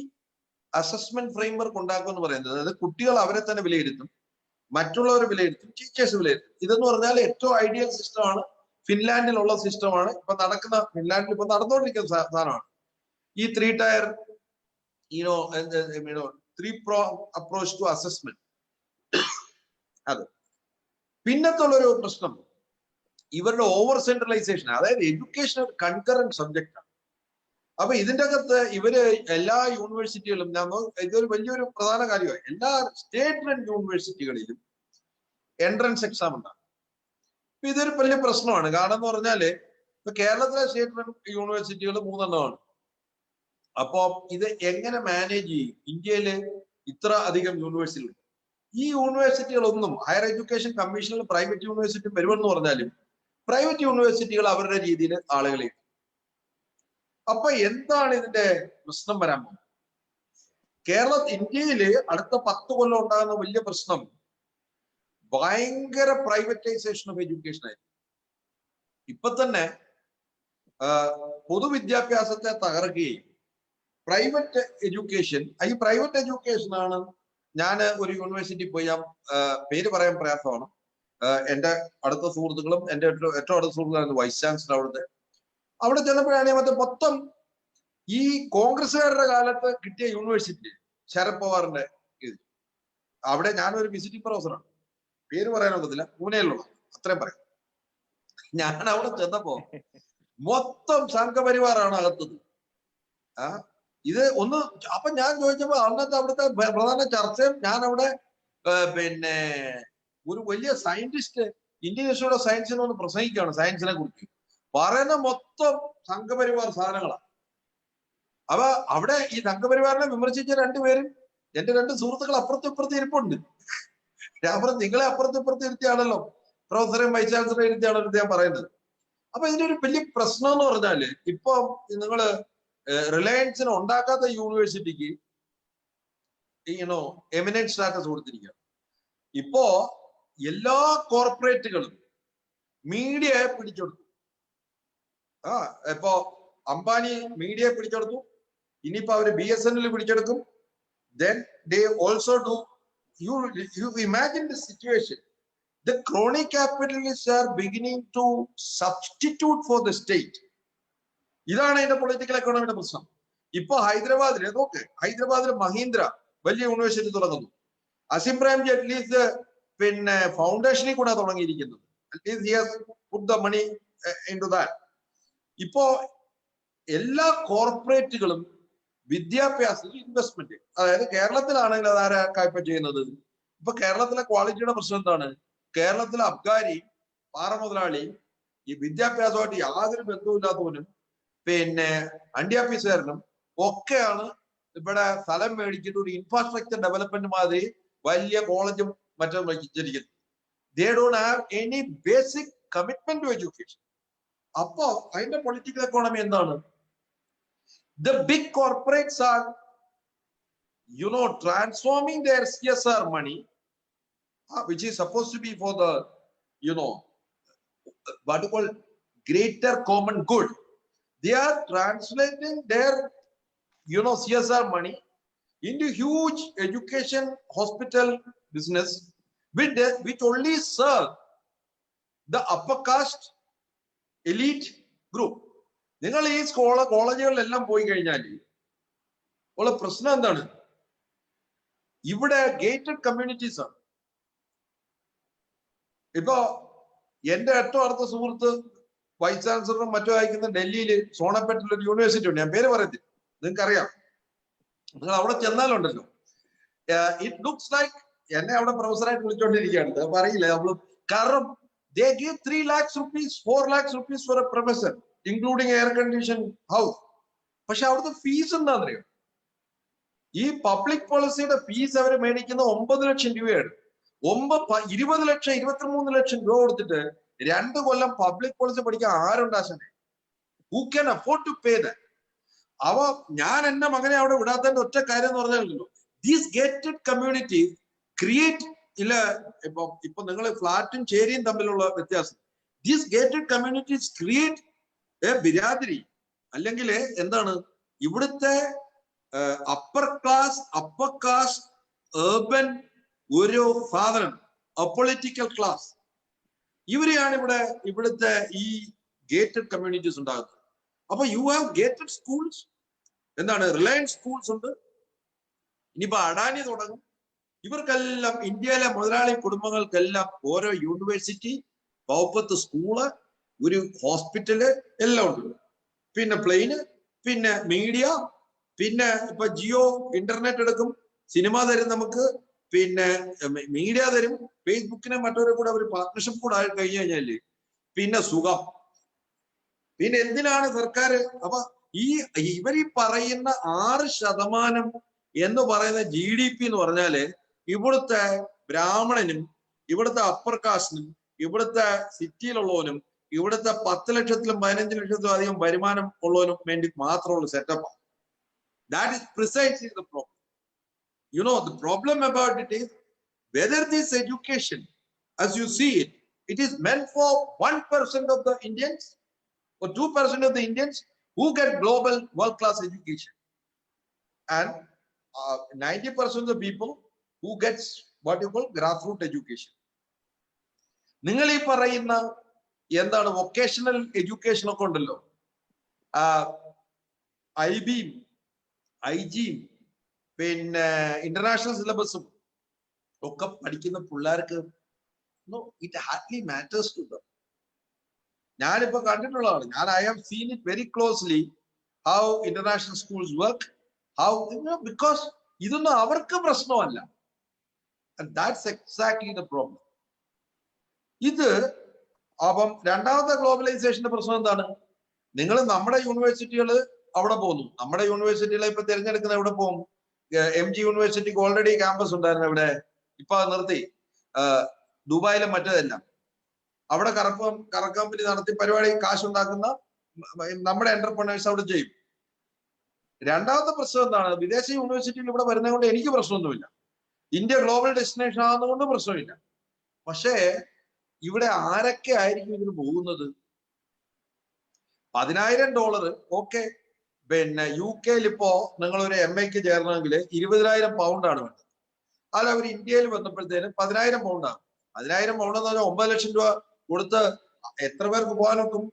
അസസ്മെന്റ് ഫ്രെയിംവർക്ക് ഉണ്ടാക്കുമെന്ന് പറയുന്നത്, അതായത് കുട്ടികൾ അവരെ തന്നെ വിലയിരുത്തും, മറ്റുള്ളവർ വിലയിരുത്തും, ടീച്ചേഴ്സ് വിലയിരുത്തും. ഇതെന്ന് പറഞ്ഞാൽ ഏറ്റവും ഐഡിയൽ സിസ്റ്റമാണ്. ഫിൻലാൻഡിലുള്ള സിസ്റ്റമാണ്. ഫിൻലാൻഡിൽ ഇപ്പൊ നടന്നുകൊണ്ടിരിക്കുന്ന സാധനമാണ് ഈ 3 ടയർ 3 അപ്രോച്ച് ടു അസസ്മെന്റ്. അത് പിന്നത്തുള്ളൊരു പ്രശ്നം ഇവരുടെ ഓവർ സെൻട്രലൈസേഷൻ. അതായത് എഡ്യൂക്കേഷൻ ഒരു കൺകറന്റ് സബ്ജക്റ്റ് ആണ്. അപ്പൊ ഇതിന്റെ അകത്ത് ഇവര് എല്ലാ യൂണിവേഴ്സിറ്റികളും, ഇതൊരു വലിയൊരു പ്രധാന കാര്യമാണ്, എല്ലാ സ്റ്റേറ്റ് റൺ യൂണിവേഴ്സിറ്റികളിലും എൻട്രൻസ് എക്സാം ഉണ്ടാകും. അപ്പൊ ഇതൊരു വലിയ പ്രശ്നമാണ്. കാരണം എന്ന് പറഞ്ഞാല് ഇപ്പൊ കേരളത്തിലെ സ്റ്റേറ്റ് റൺ യൂണിവേഴ്സിറ്റികൾ 3 എണ്ണമാണ്. അപ്പോ ഇത് എങ്ങനെ മാനേജ് ചെയ്യും? ഇന്ത്യയില് ഇത്ര അധികം യൂണിവേഴ്സിറ്റികൾ. ഈ യൂണിവേഴ്സിറ്റികളൊന്നും ഹയർ എഡ്യൂക്കേഷൻ കമ്മീഷനിൽ പ്രൈവറ്റ് യൂണിവേഴ്സിറ്റി വരുമെന്ന് പറഞ്ഞാലും പ്രൈവറ്റ് യൂണിവേഴ്സിറ്റികൾ അവരുടെ രീതിയിൽ ആളുകളെ. അപ്പൊ എന്താണ് ഇതിന്റെ പ്രശ്നം വരാൻ പോകുന്നത്? ഇന്ത്യയില് അടുത്ത 10 കൊല്ലം ഉണ്ടാകുന്ന വലിയ പ്രശ്നം ഭയങ്കര പ്രൈവറ്റൈസേഷൻ ഓഫ് എഡ്യൂക്കേഷൻ ആയിരിക്കും. ഇപ്പൊ തന്നെ പൊതുവിദ്യാഭ്യാസത്തെ തകർക്കുകയും പ്രൈവറ്റ് എഡ്യൂക്കേഷൻ, ഈ പ്രൈവറ്റ് എഡ്യൂക്കേഷൻ ആണ്. ഞാൻ ഒരു യൂണിവേഴ്സിറ്റി പോയി, പേര് പറയാൻ പ്രയാസമാണ്. എന്റെ അടുത്ത സുഹൃത്തുക്കളും എന്റെ ഏറ്റവും അടുത്ത സുഹൃത്തുക്കളാണ് വൈസ് ചാൻസലർ. അവിടെ ചെന്നപ്പോഴാണ് മൊത്തം ഈ കോൺഗ്രസ്സുകാരുടെ കാലത്ത് കിട്ടിയ യൂണിവേഴ്സിറ്റി, ശരത് പവാറിന്റെ ഇത്. അവിടെ ഞാനൊരു വിസിറ്റിംഗ് പ്രൊഫസറാണ്, പേര് പറയാനൊക്കത്തില്ല, പൂനെയിലുള്ള, അത്രയും പറയാം. ഞാൻ അവിടെ ചെന്നപ്പോ മൊത്തം സംഘപരിവാറാണ് അകത്തത്. ഇത് ഒന്ന് അപ്പൊ ഞാൻ ചോദിച്ചപ്പോ അവിടുത്തെ പ്രധാന ചർച്ചയും, ഞാൻ അവിടെ പിന്നെ ഒരു വലിയ സയന്റിസ്റ്റ് ഇന്ത്യൻ ഇൻസ്റ്റിറ്റ്യൂട്ട് ഓഫ് സയൻസിനെ ഒന്ന് പ്രസംഗിക്കുകയാണ് സയൻസിനെ കുറിച്ച്. പറയുന്ന മൊത്തം സംഘപരിവാർ സാധനങ്ങളാണ്. അപ്പൊ അവിടെ ഈ സംഘപരിവാറിനെ വിമർശിച്ച 2 പേരും എന്റെ 2 സുഹൃത്തുക്കൾ അപ്പുറത്തും ഇപ്പുറത്തും ഇരിപ്പുണ്ട്. ഞാൻ പറഞ്ഞു, നിങ്ങളെ അപ്പുറത്തും ഇപ്പുറത്തും ഇരുത്തിയാണല്ലോ, പ്രൊഫസറേയും വൈസ് ചാൻസലറേയും ഇരുത്തിയാണല്ലോ ഞാൻ പറയുന്നത്. അപ്പൊ ഇതിനൊരു വലിയ പ്രശ്നം എന്ന് പറഞ്ഞാല്, ഇപ്പൊ നിങ്ങള് റിലയൻസിന് ഉണ്ടാക്കാത്ത യൂണിവേഴ്സിറ്റിക്ക് എമിനന്റ് സ്റ്റാറ്റസ് കൊടുത്തിരിക്കുകയാണ്. ഇപ്പോ എല്ലാ കോർപ്പറേറ്റുകളും മീഡിയയെ പിടിച്ചെടുത്തു. ഇപ്പോ അംബാനി മീഡിയയെ പിടിച്ചെടുത്തു. ഇനിയിപ്പോ അവര് BSNL പിടിച്ചെടുക്കും. Then they also do, you imagine the situation. The crony capitalists are beginning to substitute for the state. ഇതാണ് അതിന്റെ പൊളിറ്റിക്കൽ എക്കോണമിയുടെ പ്രശ്നം. ഇപ്പൊ ഹൈദരാബാദില് നോക്ക്, ഹൈദരാബാദിൽ മഹീന്ദ്ര വലിയ യൂണിവേഴ്സിറ്റി തുടങ്ങുന്നു. അസിം പ്രേംജി അറ്റ്ലീസ്റ്റ് പിന്നെ ഫൗണ്ടേഷനിൽ കൂടെ തുടങ്ങിയിരിക്കുന്നത്. At least he has put the money into that. ഇപ്പോ എല്ലാ കോർപ്പറേറ്റുകളും വിദ്യാഭ്യാസത്തിൽ ഇൻവെസ്റ്റ്മെന്റ്, അതായത് കേരളത്തിലാണെങ്കിൽ അതാരൊക്കെ ഇപ്പൊ ചെയ്യുന്നത്? ഇപ്പൊ കേരളത്തിലെ ക്വാളിറ്റിയുടെ പ്രശ്നം എന്താണ്? കേരളത്തിലെ അബ്കാരി, പാറ മുതലാളി, ഈ വിദ്യാഭ്യാസമായിട്ട് യാതൊരു ബന്ധവുമില്ലാത്തവനും പിന്നെ അണ്ടിയാഫീസുകാരനും ഒക്കെയാണ് ഇവിടെ സ്ഥലം മേടിക്കുന്ന ഒരു ഇൻഫ്രാസ്ട്രക്ചർ ഡെവലപ്മെന്റ് മാതിരി വലിയ കോളേജും മറ്റും വെച്ചിരിക്കുന്നത്. They don't have any basic commitment to education. അപ്പോ അതിന്റെ പൊളിറ്റിക്കൽ എക്കോണമി എന്താണ്? The big corporates are, transforming their CSR money, which is supposed to be for the, what you call greater common good. They are translating their, CSR money into huge education hospital business, which only serve the upper caste elite group. നിങ്ങൾ ഈ കോളേജുകളിലെല്ലാം പോയി കഴിഞ്ഞാൽ ഉള്ള പ്രശ്നം എന്താണ്? ഇവിടെ gated communities ആണ്. ഇപ്പോ എന്റെ ഏറ്റവും അടുത്ത സുഹൃത്ത് വൈസ് ചാൻസലറും മറ്റും അയക്കുന്ന ഡൽഹിയിൽ സോണപ്പേട്ടിൽ ഒരു യൂണിവേഴ്സിറ്റി ഉണ്ട്, ഞാൻ പേര് പറയത്തില്ല, നിങ്ങൾക്ക് അറിയാം. നിങ്ങൾ അവിടെ ചെന്നാലുണ്ടല്ലോ, ഇറ്റ് ലുക്സ് ലൈക്ക്, എന്നെ അവിടെ പ്രൊഫസറായിട്ട് വിളിച്ചോണ്ടിരിക്കുകയാണ്. അപ്പൊ അറിയില്ല നമ്മള്, കാരണം they give 3 lakhs rupees, 4 lakhs rupees for a professor, including air conditioned house. പക്ഷെ അവിടുത്തെ ഫീസ് എന്താണെന്നറിയോ? ഈ പബ്ലിക് പോളിസിയുടെ ഫീസ് അവർ മേടിക്കുന്ന 9 ലക്ഷം രൂപയാണ്. 20 ലക്ഷം 23 ലക്ഷം രൂപ കൊടുത്തിട്ട് 2 കൊല്ലം പബ്ലിക് പോളിസി പഠിക്കാൻ ആരുണ്ടാശനെ? Who can afford to pay that? അവ ഞാൻ എന്റെ മകനെ അവിടെ വിടാത്തതിന്റെ ഒറ്റ കാര്യം എന്ന് പറഞ്ഞാലോ, these gated communities create ഇല്ല, ഇപ്പൊ നിങ്ങൾ ഫ്ലാറ്റും ചേരിയും തമ്മിലുള്ള വ്യത്യാസം. These gated communities create a ബിരാദരി, അല്ലെങ്കിൽ എന്താണ് ഇവിടുത്തെ അപ്പർ കാസ്റ്റ് urban ഒരു സാധനം, പൊളിറ്റിക്കൽ ക്ലാസ്, ഇവരെയാണ് ഇവിടുത്തെ ഈ ഗേറ്റഡ് കമ്മ്യൂണിറ്റീസ് ഉണ്ടാകുന്നത്. അപ്പൊ യു ഹാവ് ഗേറ്റഡ് സ്കൂൾസ്, എന്താണ് റിലയൻസ് സ്കൂൾസ് ഉണ്ട്, ഇനിയിപ്പോ അഡാനി തുടങ്ങും. ഇവർക്കെല്ലാം ഇന്ത്യയിലെ മുതലാളി കുടുംബങ്ങൾക്കെല്ലാം ഓരോ യൂണിവേഴ്സിറ്റി, വകുപ്പത്ത് സ്കൂള്, ഒരു ഹോസ്പിറ്റല് എല്ലാം ഉണ്ട്. പിന്നെ പ്ലെയിന്, പിന്നെ മീഡിയ, പിന്നെ ഇപ്പൊ ജിയോ ഇന്റർനെറ്റ് എടുക്കും, സിനിമ തരും നമുക്ക്, പിന്നെ മീഡിയ തരും, ഫേസ്ബുക്കിനെ മറ്റവരെ കൂടെ ഒരു പാർട്ട്ണർഷിപ്പ് കൂടെ ആയി കഴിഞ്ഞു കഴിഞ്ഞാല് പിന്നെ സുഖം. പിന്നെ എന്തിനാണ് സർക്കാർ? അപ്പൊ ഇവർ പറയുന്ന 6% എന്ന് പറയുന്ന GDP എന്ന് പറഞ്ഞാല് ഇവിടുത്തെ ബ്രാഹ്മണനും ഇവിടുത്തെ അപ്പർ കാസ്റ്റിനും ഇവിടുത്തെ സിറ്റിയിലുള്ളവനും ഇവിടുത്തെ 10 ലക്ഷത്തിലും 15 ലക്ഷത്തിലും അധികം വരുമാനം ഉള്ളവനും വേണ്ടി മാത്രമുള്ള setup. That is precisely the problem. You know, the problem about it is whether this education, as you see it, it is meant for 1% of the Indians or 2% of the Indians who get global world-class education, and 90% of the people who gets what you call grassroots education. നിങ്ങൾ ഈ പറയുന്ന എന്താണ് vocational education ഒക്കെ ഉണ്ടല്ലോ, IBയും IGയും പിന്നെ international സിലബസും ഒക്കെ പഠിക്കുന്ന പിള്ളേർക്ക് it hardly matters to them. ഞാനിപ്പോ കണ്ടിട്ടുള്ളതാണ്, I have seen it very closely how international schools work, how, because ഇതൊന്നും അവർക്ക് പ്രശ്നമല്ല. And that's exactly the problem. ഇത് അപ്പം രണ്ടാമത്തെ ഗ്ലോബലൈസേഷന്റെ പ്രശ്നം എന്താണ്? നിങ്ങൾ നമ്മുടെ യൂണിവേഴ്സിറ്റികൾ അവിടെ പോകുന്നു, നമ്മുടെ യൂണിവേഴ്സിറ്റികളെ ഇപ്പൊ തിരഞ്ഞെടുക്കുന്ന എവിടെ പോകും? MG യൂണിവേഴ്സിറ്റിക്ക് ഓൾറെഡി ക്യാമ്പസ് ഉണ്ടായിരുന്നു ഇവിടെ, ഇപ്പൊ നിർത്തി. ദുബായിലെ മറ്റേതെല്ലാം അവിടെ കറക്കമ്പനി നടത്തി പരിപാടി കാശുണ്ടാക്കുന്ന നമ്മുടെ എന്റർപ്രണേഴ്സ് അവിടെ ചെയ്യും. രണ്ടാമത്തെ പ്രശ്നം എന്താണ്? വിദേശ യൂണിവേഴ്സിറ്റിയിൽ ഇവിടെ വരുന്നത് കൊണ്ട് എനിക്ക് പ്രശ്നമൊന്നുമില്ല, ഇന്ത്യ ഗ്ലോബൽ ഡെസ്റ്റിനേഷൻ ആകുന്നതുകൊണ്ട് പ്രശ്നമില്ല. പക്ഷേ ഇവിടെ ആരൊക്കെ ആയിരിക്കും ഇതിന് പോകുന്നത്? $10,000 ഓക്കെ. പിന്നെ UK ഇപ്പോ നിങ്ങളൊരു MAക്ക് ചേരണമെങ്കിൽ 20,000 പൗണ്ടാണ് വേണ്ടത്. അല്ല, അവർ ഇന്ത്യയിൽ വന്നപ്പോഴത്തേനും 10,000 പൗണ്ടാണ്. 10,000 പൗണ്ട് എന്ന് പറഞ്ഞാൽ 9 ലക്ഷം രൂപ കൊടുത്ത് എത്ര പേർക്ക് പോകാൻ നോക്കും?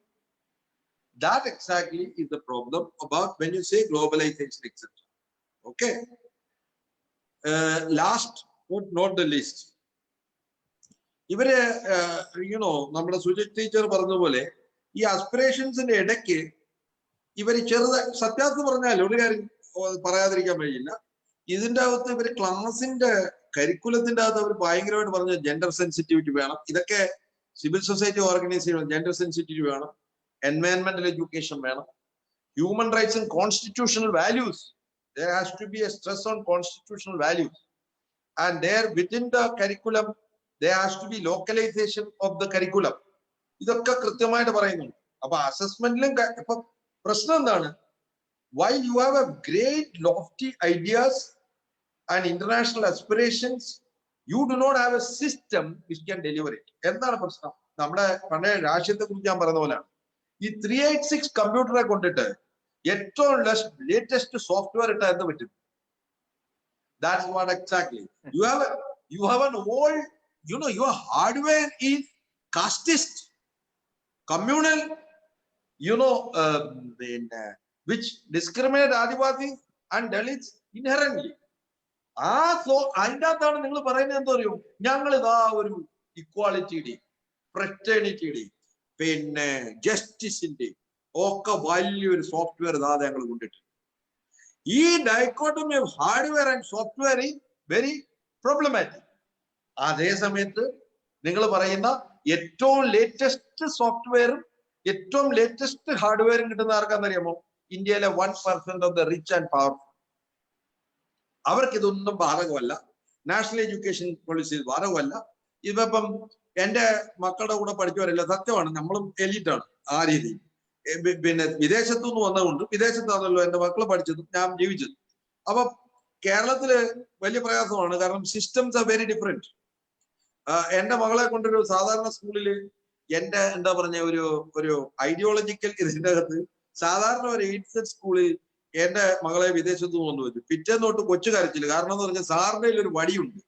That exactly is the problem about when you say globalization, etc. Okay. Last but not the least, ഇവര് നമ്മുടെ സുജിത് ടീച്ചർ പറഞ്ഞതുപോലെ ഈ അസ്പിറേഷൻസിന്റെ ഇടയ്ക്ക് ഇവര് സത്യാർത്ഥം പറഞ്ഞാൽ ഒരു കാര്യം പറയാതിരിക്കാൻ കഴിയില്ല. ഇതിന്റെ അകത്ത് ഇവര് ക്ലാസിന്റെ കരിക്കുലത്തിന്റെ അകത്ത് അവർ ഭയങ്കരമായിട്ട് പറഞ്ഞ ജെൻഡർ സെൻസിറ്റിവിറ്റി വേണം, ഇതൊക്കെ സിവിൽ സൊസൈറ്റി ഓർഗനൈസ് ചെയ്യണം, ജെൻഡർ സെൻസിറ്റിവിറ്റി വേണം, എൻവയൺമെന്റൽ എഡ്യൂക്കേഷൻ വേണം, human rights and constitutional values. There has to be a stress on constitutional values, and there within the curriculum there has to be localization of the curriculum. ഇതൊക്കെ കൃത്യമായിട്ട് പറയുന്നുണ്ട്. അപ്പൊ അസസ്മെന്റിലും ഇപ്പൊ പ്രശ്നം എന്താണ്? While you have a great lofty ideas and international aspirations, you do not have a system which can deliver it. എന്താണ് പ്രശ്നം? നമ്മുടെ പഴയ രാഷ്ട്രീയത്തെ കുറിച്ച് ഞാൻ പറയുന്ന പോലെയാണ്. ഈ 386 കമ്പ്യൂട്ടറെ കൊണ്ടിട്ട് ഏറ്റവും ലേറ്റസ്റ്റ് സോഫ്റ്റ്വെയർ ഇട്ടാൽ എന്ത് പറ്റും? That's what exactly. You have an old, your hardware is casteist, communal, which discriminate Adivasis and Dalits inherently. അതിൻ്റെ അകത്താണ് നിങ്ങൾ പറയുന്നത് എന്താ പറയും? ഞങ്ങൾ ഇതാ ഒരു ഇക്വാളിറ്റിയുടെ, ഫ്രറ്റേണിറ്റിയുടെ, പിന്നെ ജസ്റ്റിസിന്റെ ഒക്കെ വലിയൊരു സോഫ്റ്റ്വെയർ ഇതാ ഞങ്ങൾ കൊണ്ടിട്ട്. ഈ dichotomy of hardware and software is very problematic. അതേ സമയത്ത് നിങ്ങൾ പറയുന്ന ഏറ്റവും ലേറ്റസ്റ്റ് സോഫ്റ്റ്വെയറും ഏറ്റവും ലേറ്റസ്റ്റ് ഹാർഡ്വെയറും കിട്ടുന്ന ആർക്കാന്നറിയാമോ? ഇന്ത്യയിലെ 1% of the rich and powerful. അവർക്ക് ഇതൊന്നും ബാധകമല്ല. നാഷണൽ എഡ്യൂക്കേഷൻ പോളിസി ബാധകമല്ല. ഇതിപ്പം എന്റെ മക്കളുടെ കൂടെ പഠിച്ചവരല്ല, സത്യമാണ്, നമ്മളും എലീറ്റാണ് ആ രീതിയിൽ. പിന്നെ വിദേശത്തു നിന്ന് വന്നതുകൊണ്ട്, വിദേശത്താണല്ലോ എന്റെ മക്കൾ പഠിച്ചതും ഞാൻ ജീവിച്ചതും. അപ്പൊ കേരളത്തില് വലിയ പ്രയാസമാണ്, കാരണം സിസ്റ്റംസ് ആർ വെരി ഡിഫറെന്റ്. എന്റെ മകളെ കൊണ്ടൊരു സാധാരണ സ്കൂളില് എന്റെ എന്താ പറഞ്ഞ ഒരു ഐഡിയോളജിക്കൽ ഇതിന്റെ അകത്ത് സാധാരണ ഒരു 8th സ്കൂളിൽ എന്റെ മകളെ വിദേശത്ത് നിന്ന് കൊണ്ടുവച്ചു. പിറ്റേന്ന് തൊട്ട് കൊച്ചു കരച്ചില്ല. കാരണം എന്ന് പറഞ്ഞാൽ സാറിന്റെ ഒരു വടിയുണ്ട്.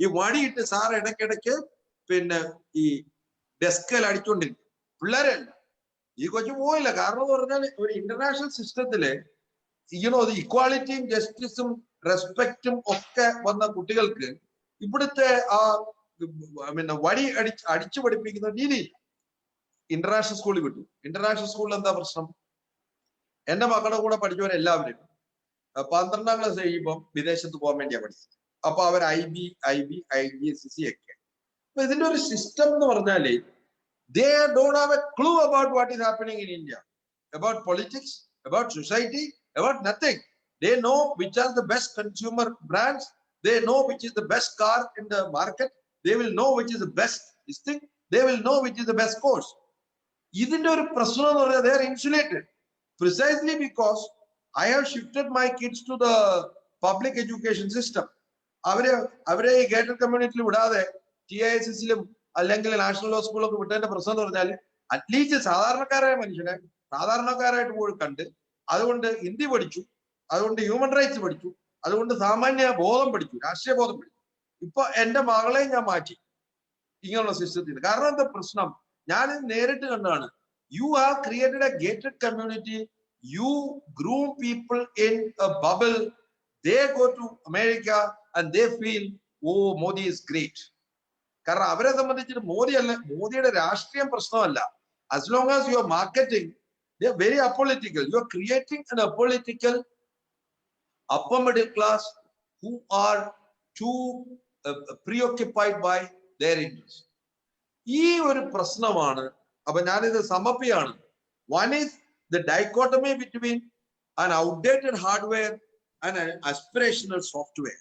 ഈ വടിയിട്ട് സാർ ഇടയ്ക്കിടയ്ക്ക് പിന്നെ ഈ ഡെസ്കിൽ അടിച്ചോണ്ടിരിക്കും. പിള്ളേരല്ല, ഈ കൊച്ചു പോയില്ല. കാരണം എന്ന് പറഞ്ഞാൽ ഒരു ഇന്റർനാഷണൽ സിസ്റ്റത്തില് ഇക്വാളിറ്റിയും ജസ്റ്റിസും റെസ്പെക്റ്റും ഒക്കെ വന്ന കുട്ടികൾക്ക് ഇവിടുത്തെ ആ പിന്നെ വടി അടിച്ചു പഠിപ്പിക്കുന്ന രീതിയിൽ ഇന്റർനാഷണൽ സ്കൂളിൽ വിട്ടു. ഇന്റർനാഷണൽ സ്കൂളിൽ എന്താ പ്രശ്നം? എന്റെ മക്കളുടെ കൂടെ പഠിച്ചവരെല്ലാവരും 12ാം ക്ലാസ് കഴിയുമ്പോൾ വിദേശത്ത് പോകാൻ വേണ്ടിയാണ് പഠിച്ചത്. അപ്പൊ അവർ IB, IGCSE ഒക്കെ. അപ്പൊ ഇതിന്റെ ഒരു സിസ്റ്റം എന്ന് പറഞ്ഞാല് they don't have a clue about what is happening in India, about politics, about society, about nothing. They know which are the best consumer brands. They know which is the best car in the market. They will know which is the best this thing. They will know which is the best course. ഇതിന്റെ ഒരു പ്രശ്നം എന്ന് പറഞ്ഞാൽ they are insulated precisely because I have shifted my kids to the public education system. അവരെ ഈ gated കമ്മ്യൂണിറ്റിയിൽ വിടാതെ TISS-ലും അല്ലെങ്കിൽ നാഷണൽ ലോ സ്കൂളൊക്കെ വിട്ടതിന്റെ പ്രശ്നം എന്ന് പറഞ്ഞാൽ അറ്റ്ലീസ്റ്റ് സാധാരണക്കാരായ മനുഷ്യനെ സാധാരണക്കാരായിട്ട് പോയി കണ്ട്, അതുകൊണ്ട് ഹിന്ദി പഠിച്ചു, അതുകൊണ്ട് ഹ്യൂമൻ റൈറ്റ്സ് പഠിച്ചു, അതുകൊണ്ട് സാമാന്യ ബോധം പഠിച്ചു, രാഷ്ട്രീയ ബോധം പഠിച്ചു. ഇപ്പൊ എന്റെ മകളെ ഞാൻ മാറ്റി ഇങ്ങനെയുള്ള സിസ്റ്റത്തിൽ. കാരണം എന്താ പ്രശ്നം? ഞാൻ നേരിട്ട് കണ്ടാണ്. You have created a gated community. You groom people in a bubble. They go to America and they feel oh Modi is great. കാരണം അവരെ സംബന്ധിച്ചിട്ട് മോദിയുടെ രാഷ്ട്രീയം പ്രശ്നമല്ല. as long as you are marketing, they are very apolitical. You are creating an apolitical upper middle class who are too preoccupied by their interests. ഈ ഒരു പ്രശ്നമാണ്. അപ്പൊ ഞാനിത് സമപ്പിയാണ്. One is the dichotomy between an outdated hardware and an aspirational software.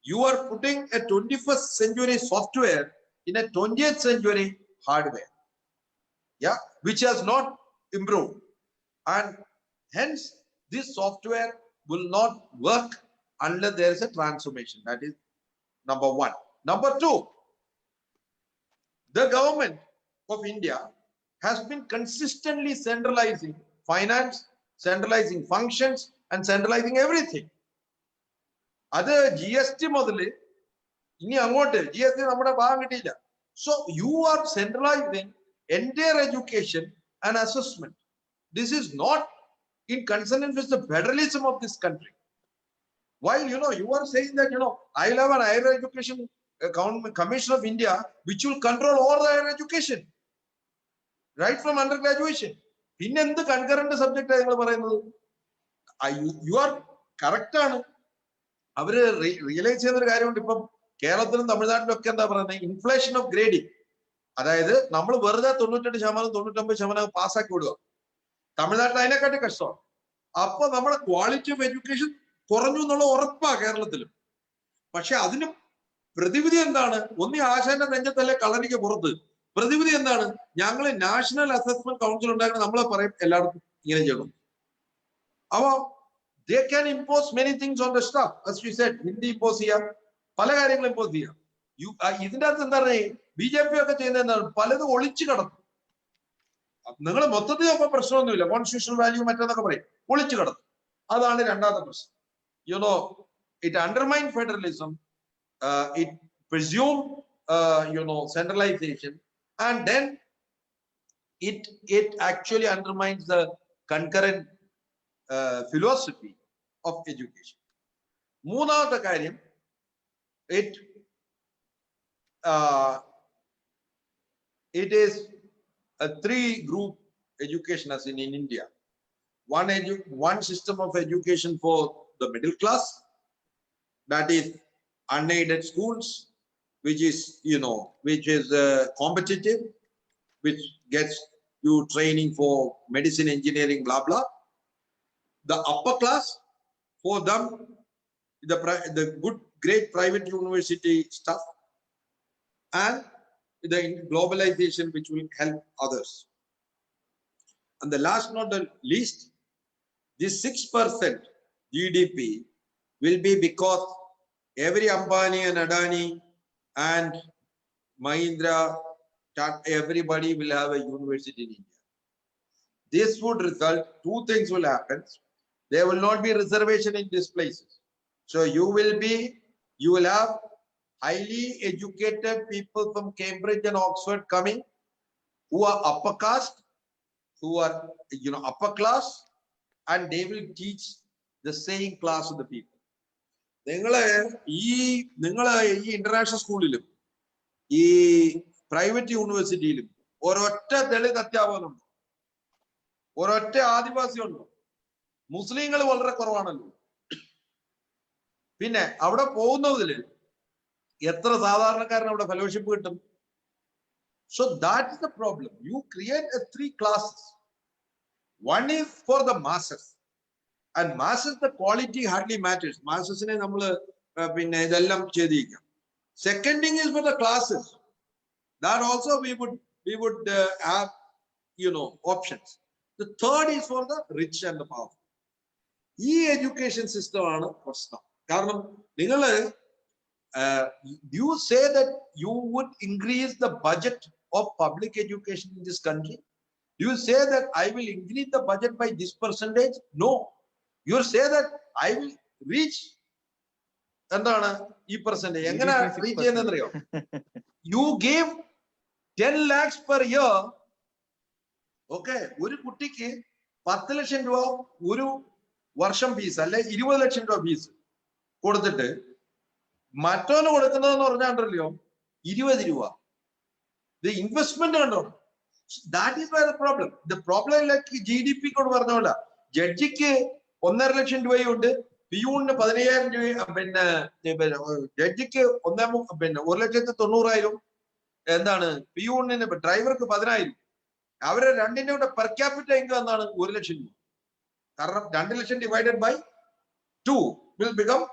You are putting a 21st century software in a 20th century hardware, yeah, which has not improved, and hence this software will not work unless there is a transformation. That is number one. Number two, the government of India has been consistently centralizing finance, centralizing functions, and centralizing everything. അത് GST മുതൽ ഇനി അങ്ങോട്ട് GST നമ്മുടെ ഭാഗം കിട്ടിയില്ല. So you are centralizing entire education and assessment. This is not in consonance with the federalism of this country. While you are saying that I will have an higher education commission of India which will control all the higher education right from undergraduation. പിന്നെ എന്ത് concurrent subject നിങ്ങൾ പറയുന്നത്? You are correct ആണ്. അവര് realise ചെയ്യുന്നൊരു കാര്യമുണ്ട്. ഇപ്പം കേരളത്തിലും തമിഴ്നാട്ടിലും ഒക്കെ എന്താ പറയുന്നത്? Inflation of grading. അതായത് നമ്മൾ വെറുതെ 98% 99% പാസ്സാക്കി വിടുക. തമിഴ്നാട്ടിൽ അതിനെക്കാട്ടി കഷ്ടമാണ്. അപ്പൊ നമ്മുടെ ക്വാളിറ്റി ഓഫ് എഡ്യൂക്കേഷൻ കുറഞ്ഞു എന്നുള്ള ഉറപ്പാ കേരളത്തിലും. പക്ഷെ അതിന് പ്രതിവിധി എന്താണ്? ഒന്നി ആശാന്റെ നെഞ്ചത്തല്ലേ കളരിക്ക് പുറത്ത്. പ്രതിവിധി എന്താണ്? ഞങ്ങൾ നാഷണൽ അസസ്മെന്റ് കൗൺസിൽ ഉണ്ടാക്കണം. നമ്മളെ പറയും എല്ലായിടത്തും ഇങ്ങനെ ചെയ്യണം. അപ്പൊ they can impose many things on the staff. As we said, Hindi impose ചെയ്യാം, പല കാര്യങ്ങളും impose ചെയ്യാം. ഇതിന്റെ അകത്ത് എന്താ പറയുക? BJP ഒക്കെ ചെയ്യുന്നത് എന്താണ്? പലതും ഒളിച്ചു കടത്തും. നിങ്ങൾ മൊത്തത്തിൽ നോക്കാൻ പ്രശ്നമൊന്നുമില്ല. കോൺസ്റ്റിറ്റ്യൂഷണൽ വാല്യൂ മറ്റേന്നൊക്കെ പറയും, ഒളിച്ചു കടത്തും. അതാണ് രണ്ടാമത്തെ പ്രശ്നം. It undermines federalism, it presumes centralization, and then it actually undermines the concurrent philosophy of education. മൂന്നാമത്തെ കാര്യം, it is a 3-group education as in India. One system of education for the middle class, that is unaided schools, which is, which is competitive, which gets you training for medicine, engineering, blah, blah. The upper class, for them, the good, great private university stuff, and the globalization, which will help others. And the last, not the least, this 6% GDP will be because every Ambani and Adani and Mahindra, everybody will have a university in India. This would result, two things will happen. There will not be reservation in these places. So you will have highly educated people from Cambridge and Oxford coming, who are upper caste, who are upper class, and they will teach the same class of the people. നിങ്ങള് ഈ international സ്കൂളിലും ഈ private യൂണിവേഴ്സിറ്റിയിലും ഒരൊറ്റ ദളിത് അധ്യാപകനുണ്ടോ? ഒരൊറ്റ ആദിവാസി ഉണ്ടോ? മുസ്ലിങ്ങൾ വളരെ കുറവാണല്ലോ. പിന്നെ അവിടെ പോകുന്നതില് എത്ര സാധാരണക്കാരന് അവിടെ ഫെലോഷിപ്പ് കിട്ടും? So that is the problem. You create 3 classes. One is for the masses, and masses, the quality hardly matters. Masses ne nammal pinne idellam chedikam. Second thing is for the classes. That also we would have options. The third is for the rich and the powerful. This education system aanu prashnam. Karanam ningal you say that you would increase the budget of public education in this country. You say that I will increase the budget by this percentage. No, you say that I will reach endana ee percentage engana reach cheynadriyo. You give 10 lakhs per year. Okay, oru kuttike 10 lakham രൂപ ഒരു വർഷം fees അല്ലെ 20 ലക്ഷം രൂപ fees കൊടുത്തിട്ട് മറ്റോന് കൊടുക്കുന്നതെന്ന് പറഞ്ഞാണ്ടല്ലോ 20 രൂപ. The investment കണ്ടോ? That is why the problem. The problem like GDP കൊണ്ട് പറഞ്ഞോളാ. ജഡ്ജിക്ക് 1.5 ലക്ഷം രൂപയുണ്ട്, പിയൂണിന് 15,000 രൂപ, പിന്നെ ജഡ്ജിക്ക് 1,90,000 എന്താണ്, പിയൂണിന് ഡ്രൈവർക്ക് 10,000. അവരെ രണ്ടിന്റെ കൂടെ പെർ ക്യാപിറ്റ ഇൻകം എന്താണ്? 1 ലക്ഷം രൂപ. കാരണം 2 ലക്ഷം ഡിവൈഡഡ് ബൈ 2 will become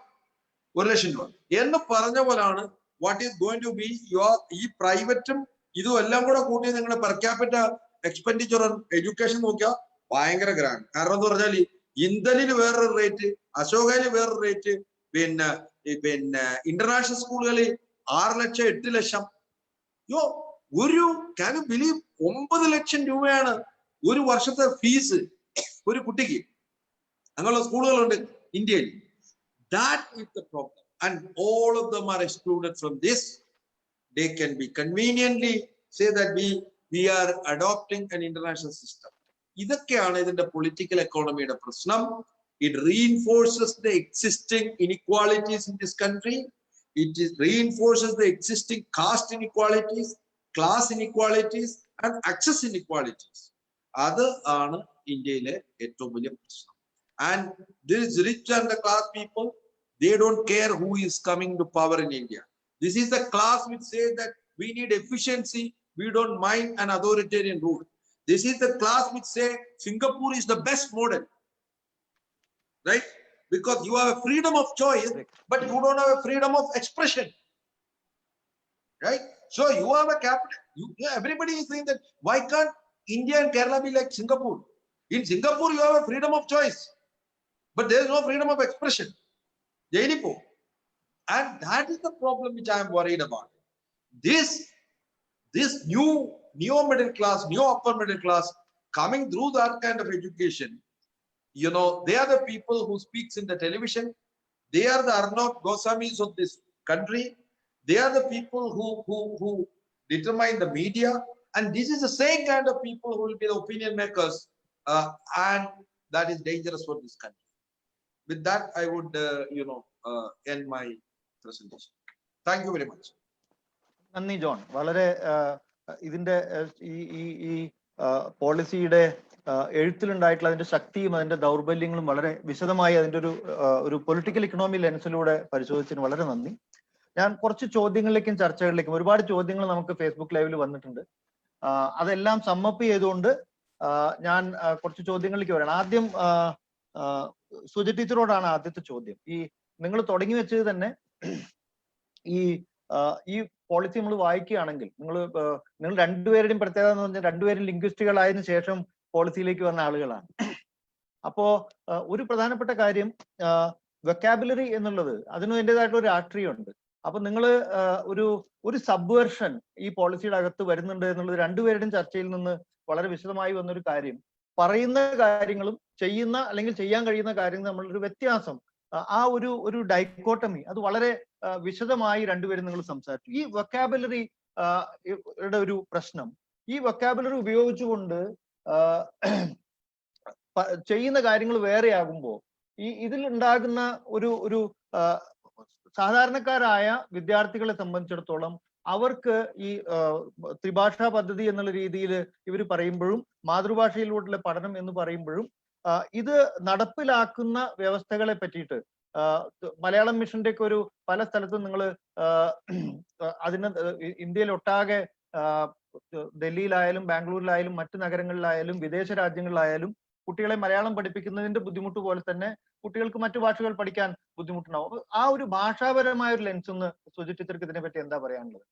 1 ലക്ഷം രൂപ എന്ന് പറഞ്ഞ പോലാണ് what is going to be your ഈ പ്രൈവറ്റും ഇതും എല്ലാം കൂടെ കൂട്ടി നിങ്ങളുടെ per capita expenditure on education നോക്കിയാൽ ഭയങ്കര ഗ്രാൻഡ്. കാരണം എന്ന് പറഞ്ഞാൽ ഇന്ധനിന് വേറൊരു റേറ്റ്, അശോകയില് വേറൊരു റേറ്റ്, പിന്നെ ഇന്റർനാഷണൽ സ്കൂളുകളിൽ 6 ലക്ഷം 8 ലക്ഷം. ഒരു ക്യാൻ യു ബിലീവ് 9 ലക്ഷം രൂപയാണ് ഒരു വർഷത്തെ ഫീസ് ഒരു കുട്ടിക്ക്. അങ്ങനെയുള്ള സ്കൂളുകളുണ്ട് ഇന്ത്യയിൽ. That is the problem, and all of them are excluded from this. They can be conveniently say that we are adopting an international system. ഇതൊക്കെയാണ് ഇതിന്റെ പൊളിറ്റിക്കൽ എക്കോണമിയുടെ പ്രശ്നം. It reinforces the existing inequalities in this country. It reinforces the existing caste inequalities, class inequalities, and access inequalities. അത് ആണ് ഇന്ത്യയിലെ ഏറ്റവും വലിയ പ്രശ്നം. And this rich and the class people, they don't care who is coming to power in India. This is the class which says that we need efficiency, we don't mind an authoritarian rule. This is the class which say Singapore is the best model, right? Because you have a freedom of choice, but you don't have a freedom of expression, right? So you have a capital. Everybody is saying that why can't India and Kerala be like Singapore? In Singapore, you have a freedom of choice, but there is no freedom of expression. And that is the problem which I am worried about. This new middle class, new upper middle class coming through that kind of education, they are the people who speaks in the television. They are the Arnab Gosamis of this country. They are the people who determine the media. And this is the same kind of people who will be the opinion makers. And that is dangerous for this country. With that, I would, end my presentation. Thank you very much. നന്ദി John. വളരെ ഇതിന്റെ ഈ പോളിസിയുടെ എഴുത്തിലുണ്ടായിട്ടുള്ള അതിന്റെ ശക്തിയും അതിന്റെ ദൗർബല്യങ്ങളും വളരെ വിശദമായി അതിന്റെ ഒരു പൊളിറ്റിക്കൽ ഇക്കണോമി ലെൻസിലൂടെ പരിശോധിച്ചതിന് വളരെ നന്ദി. ഞാൻ കുറച്ച് ചോദ്യങ്ങളിലേക്കും ചർച്ചകളിലേക്കും, ഒരുപാട് ചോദ്യങ്ങൾ നമുക്ക് ഫേസ്ബുക്ക് ലൈവിൽ വന്നിട്ടുണ്ട്. അതെല്ലാം സമ്മപ്പ് ചെയ്തുകൊണ്ട് ഞാൻ കുറച്ച് ചോദ്യങ്ങളിലേക്ക് വരണം. ആദ്യം സുജ ടീച്ചറോടാണ് ആദ്യത്തെ ചോദ്യം. ഈ നിങ്ങൾ തുടങ്ങി വെച്ചത് തന്നെ ഈ പോളിസി നമ്മൾ വായിക്കുകയാണെങ്കിൽ നിങ്ങൾ രണ്ടുപേരുടെയും പ്രത്യേകത എന്ന് പറഞ്ഞാൽ രണ്ടുപേരും ലിംഗ്വിസ്റ്റുകളായതിനു ശേഷം പോളിസിയിലേക്ക് വന്ന ആളുകളാണ്. അപ്പോ ഒരു പ്രധാനപ്പെട്ട കാര്യം വൊക്കാബുലറി എന്നുള്ളത് അതിനും അതിൻ്റെതായിട്ടുള്ള ഒരു രാഷ്ട്രീയമുണ്ട്. അപ്പൊ നിങ്ങൾ ഒരു സബ്വേർഷൻ ഈ പോളിസിയുടെ അകത്ത് വരുന്നുണ്ട് എന്നുള്ളത് രണ്ടുപേരുടെയും ചർച്ചയിൽ നിന്ന് വളരെ വിശദമായി വന്നൊരു കാര്യം. പറയുന്ന കാര്യങ്ങളും ചെയ്യുന്ന അല്ലെങ്കിൽ ചെയ്യാൻ കഴിയുന്ന കാര്യങ്ങൾ തമ്മിലൊരു വ്യത്യാസം, ആ ഒരു ഡൈക്കോട്ടമി അത് വളരെ വിശദമായി രണ്ടുപേരും നിങ്ങൾ സംസാരിച്ചു. ഈ വൊക്കാബുലറി ഒരു പ്രശ്നം, ഈ വൊക്കാബുലറി ഉപയോഗിച്ചുകൊണ്ട് ചെയ്യുന്ന കാര്യങ്ങൾ വേറെയാകുമ്പോൾ ഇതിൽ ഉണ്ടാകുന്ന ഒരു സാധാരണക്കാരായ വിദ്യാർത്ഥികളെ സംബന്ധിച്ചിടത്തോളം അവർക്ക് ഈ ത്രിഭാഷാ പദ്ധതി എന്നുള്ള രീതിയിൽ ഇവർ പറയുമ്പോഴും മാതൃഭാഷയിലൂടെയുള്ള പഠനം എന്ന് പറയുമ്പോഴും ഇത് നടപ്പിലാക്കുന്ന വ്യവസ്ഥകളെ പറ്റിയിട്ട് മലയാളം മിഷന്റെ ഒക്കെ ഒരു പല സ്ഥലത്തും നിങ്ങൾ അതിന് ഇന്ത്യയിലൊട്ടാകെ ഡൽഹിയിലായാലും ബാംഗ്ലൂരിലായാലും മറ്റു നഗരങ്ങളിലായാലും വിദേശ രാജ്യങ്ങളിലായാലും കുട്ടികളെ മലയാളം പഠിപ്പിക്കുന്നതിന്റെ ബുദ്ധിമുട്ട് പോലെ തന്നെ കുട്ടികൾക്ക് മറ്റു ഭാഷകൾ പഠിക്കാൻ ബുദ്ധിമുട്ടുണ്ടാവും. ആ ഒരു ഭാഷാപരമായ ഒരു ലെൻസ് ഒന്ന് സുജി ടീച്ചർക്ക് ഇതിനെ പറ്റി എന്താ പറയാനുള്ളത്?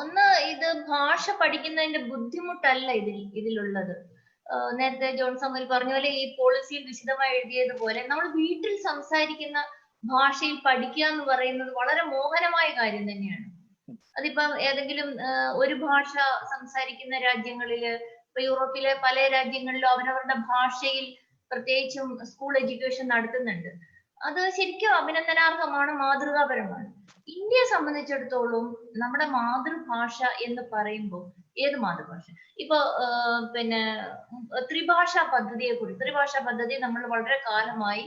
ഒന്ന്, ഇത് ഭാഷ പഠിക്കുന്നതിന്റെ ബുദ്ധിമുട്ടല്ല ഇതിലുള്ളത്. നേരത്തെ ജോൺ സാമുവൽ പറഞ്ഞ പോലെ ഈ പോളിസിയിൽ വിശദമായി എഴുതിയതുപോലെ നമ്മൾ വീട്ടിൽ സംസാരിക്കുന്ന ഭാഷയിൽ പഠിക്കുക എന്ന് പറയുന്നത് വളരെ മോഹനമായ കാര്യം തന്നെയാണ്. അതിപ്പം ഏതെങ്കിലും ഒരു ഭാഷ സംസാരിക്കുന്ന രാജ്യങ്ങളില്, ഇപ്പൊ യൂറോപ്പിലെ പല രാജ്യങ്ങളിലും അവരവരുടെ ഭാഷയിൽ പ്രത്യേകിച്ചും സ്കൂൾ എഡ്യൂക്കേഷൻ നടത്തുന്നുണ്ട്. അത് ശരിക്കും അഭിനന്ദനാർഹമാണ്, മാതൃകാപരമാണ്. ഇന്ത്യയെ സംബന്ധിച്ചിടത്തോളം നമ്മുടെ മാതൃഭാഷ എന്ന് പറയുമ്പോൾ ഏത് മാതൃഭാഷ? ഇപ്പൊ ത്രിഭാഷാ പദ്ധതി നമ്മൾ വളരെ കാലമായി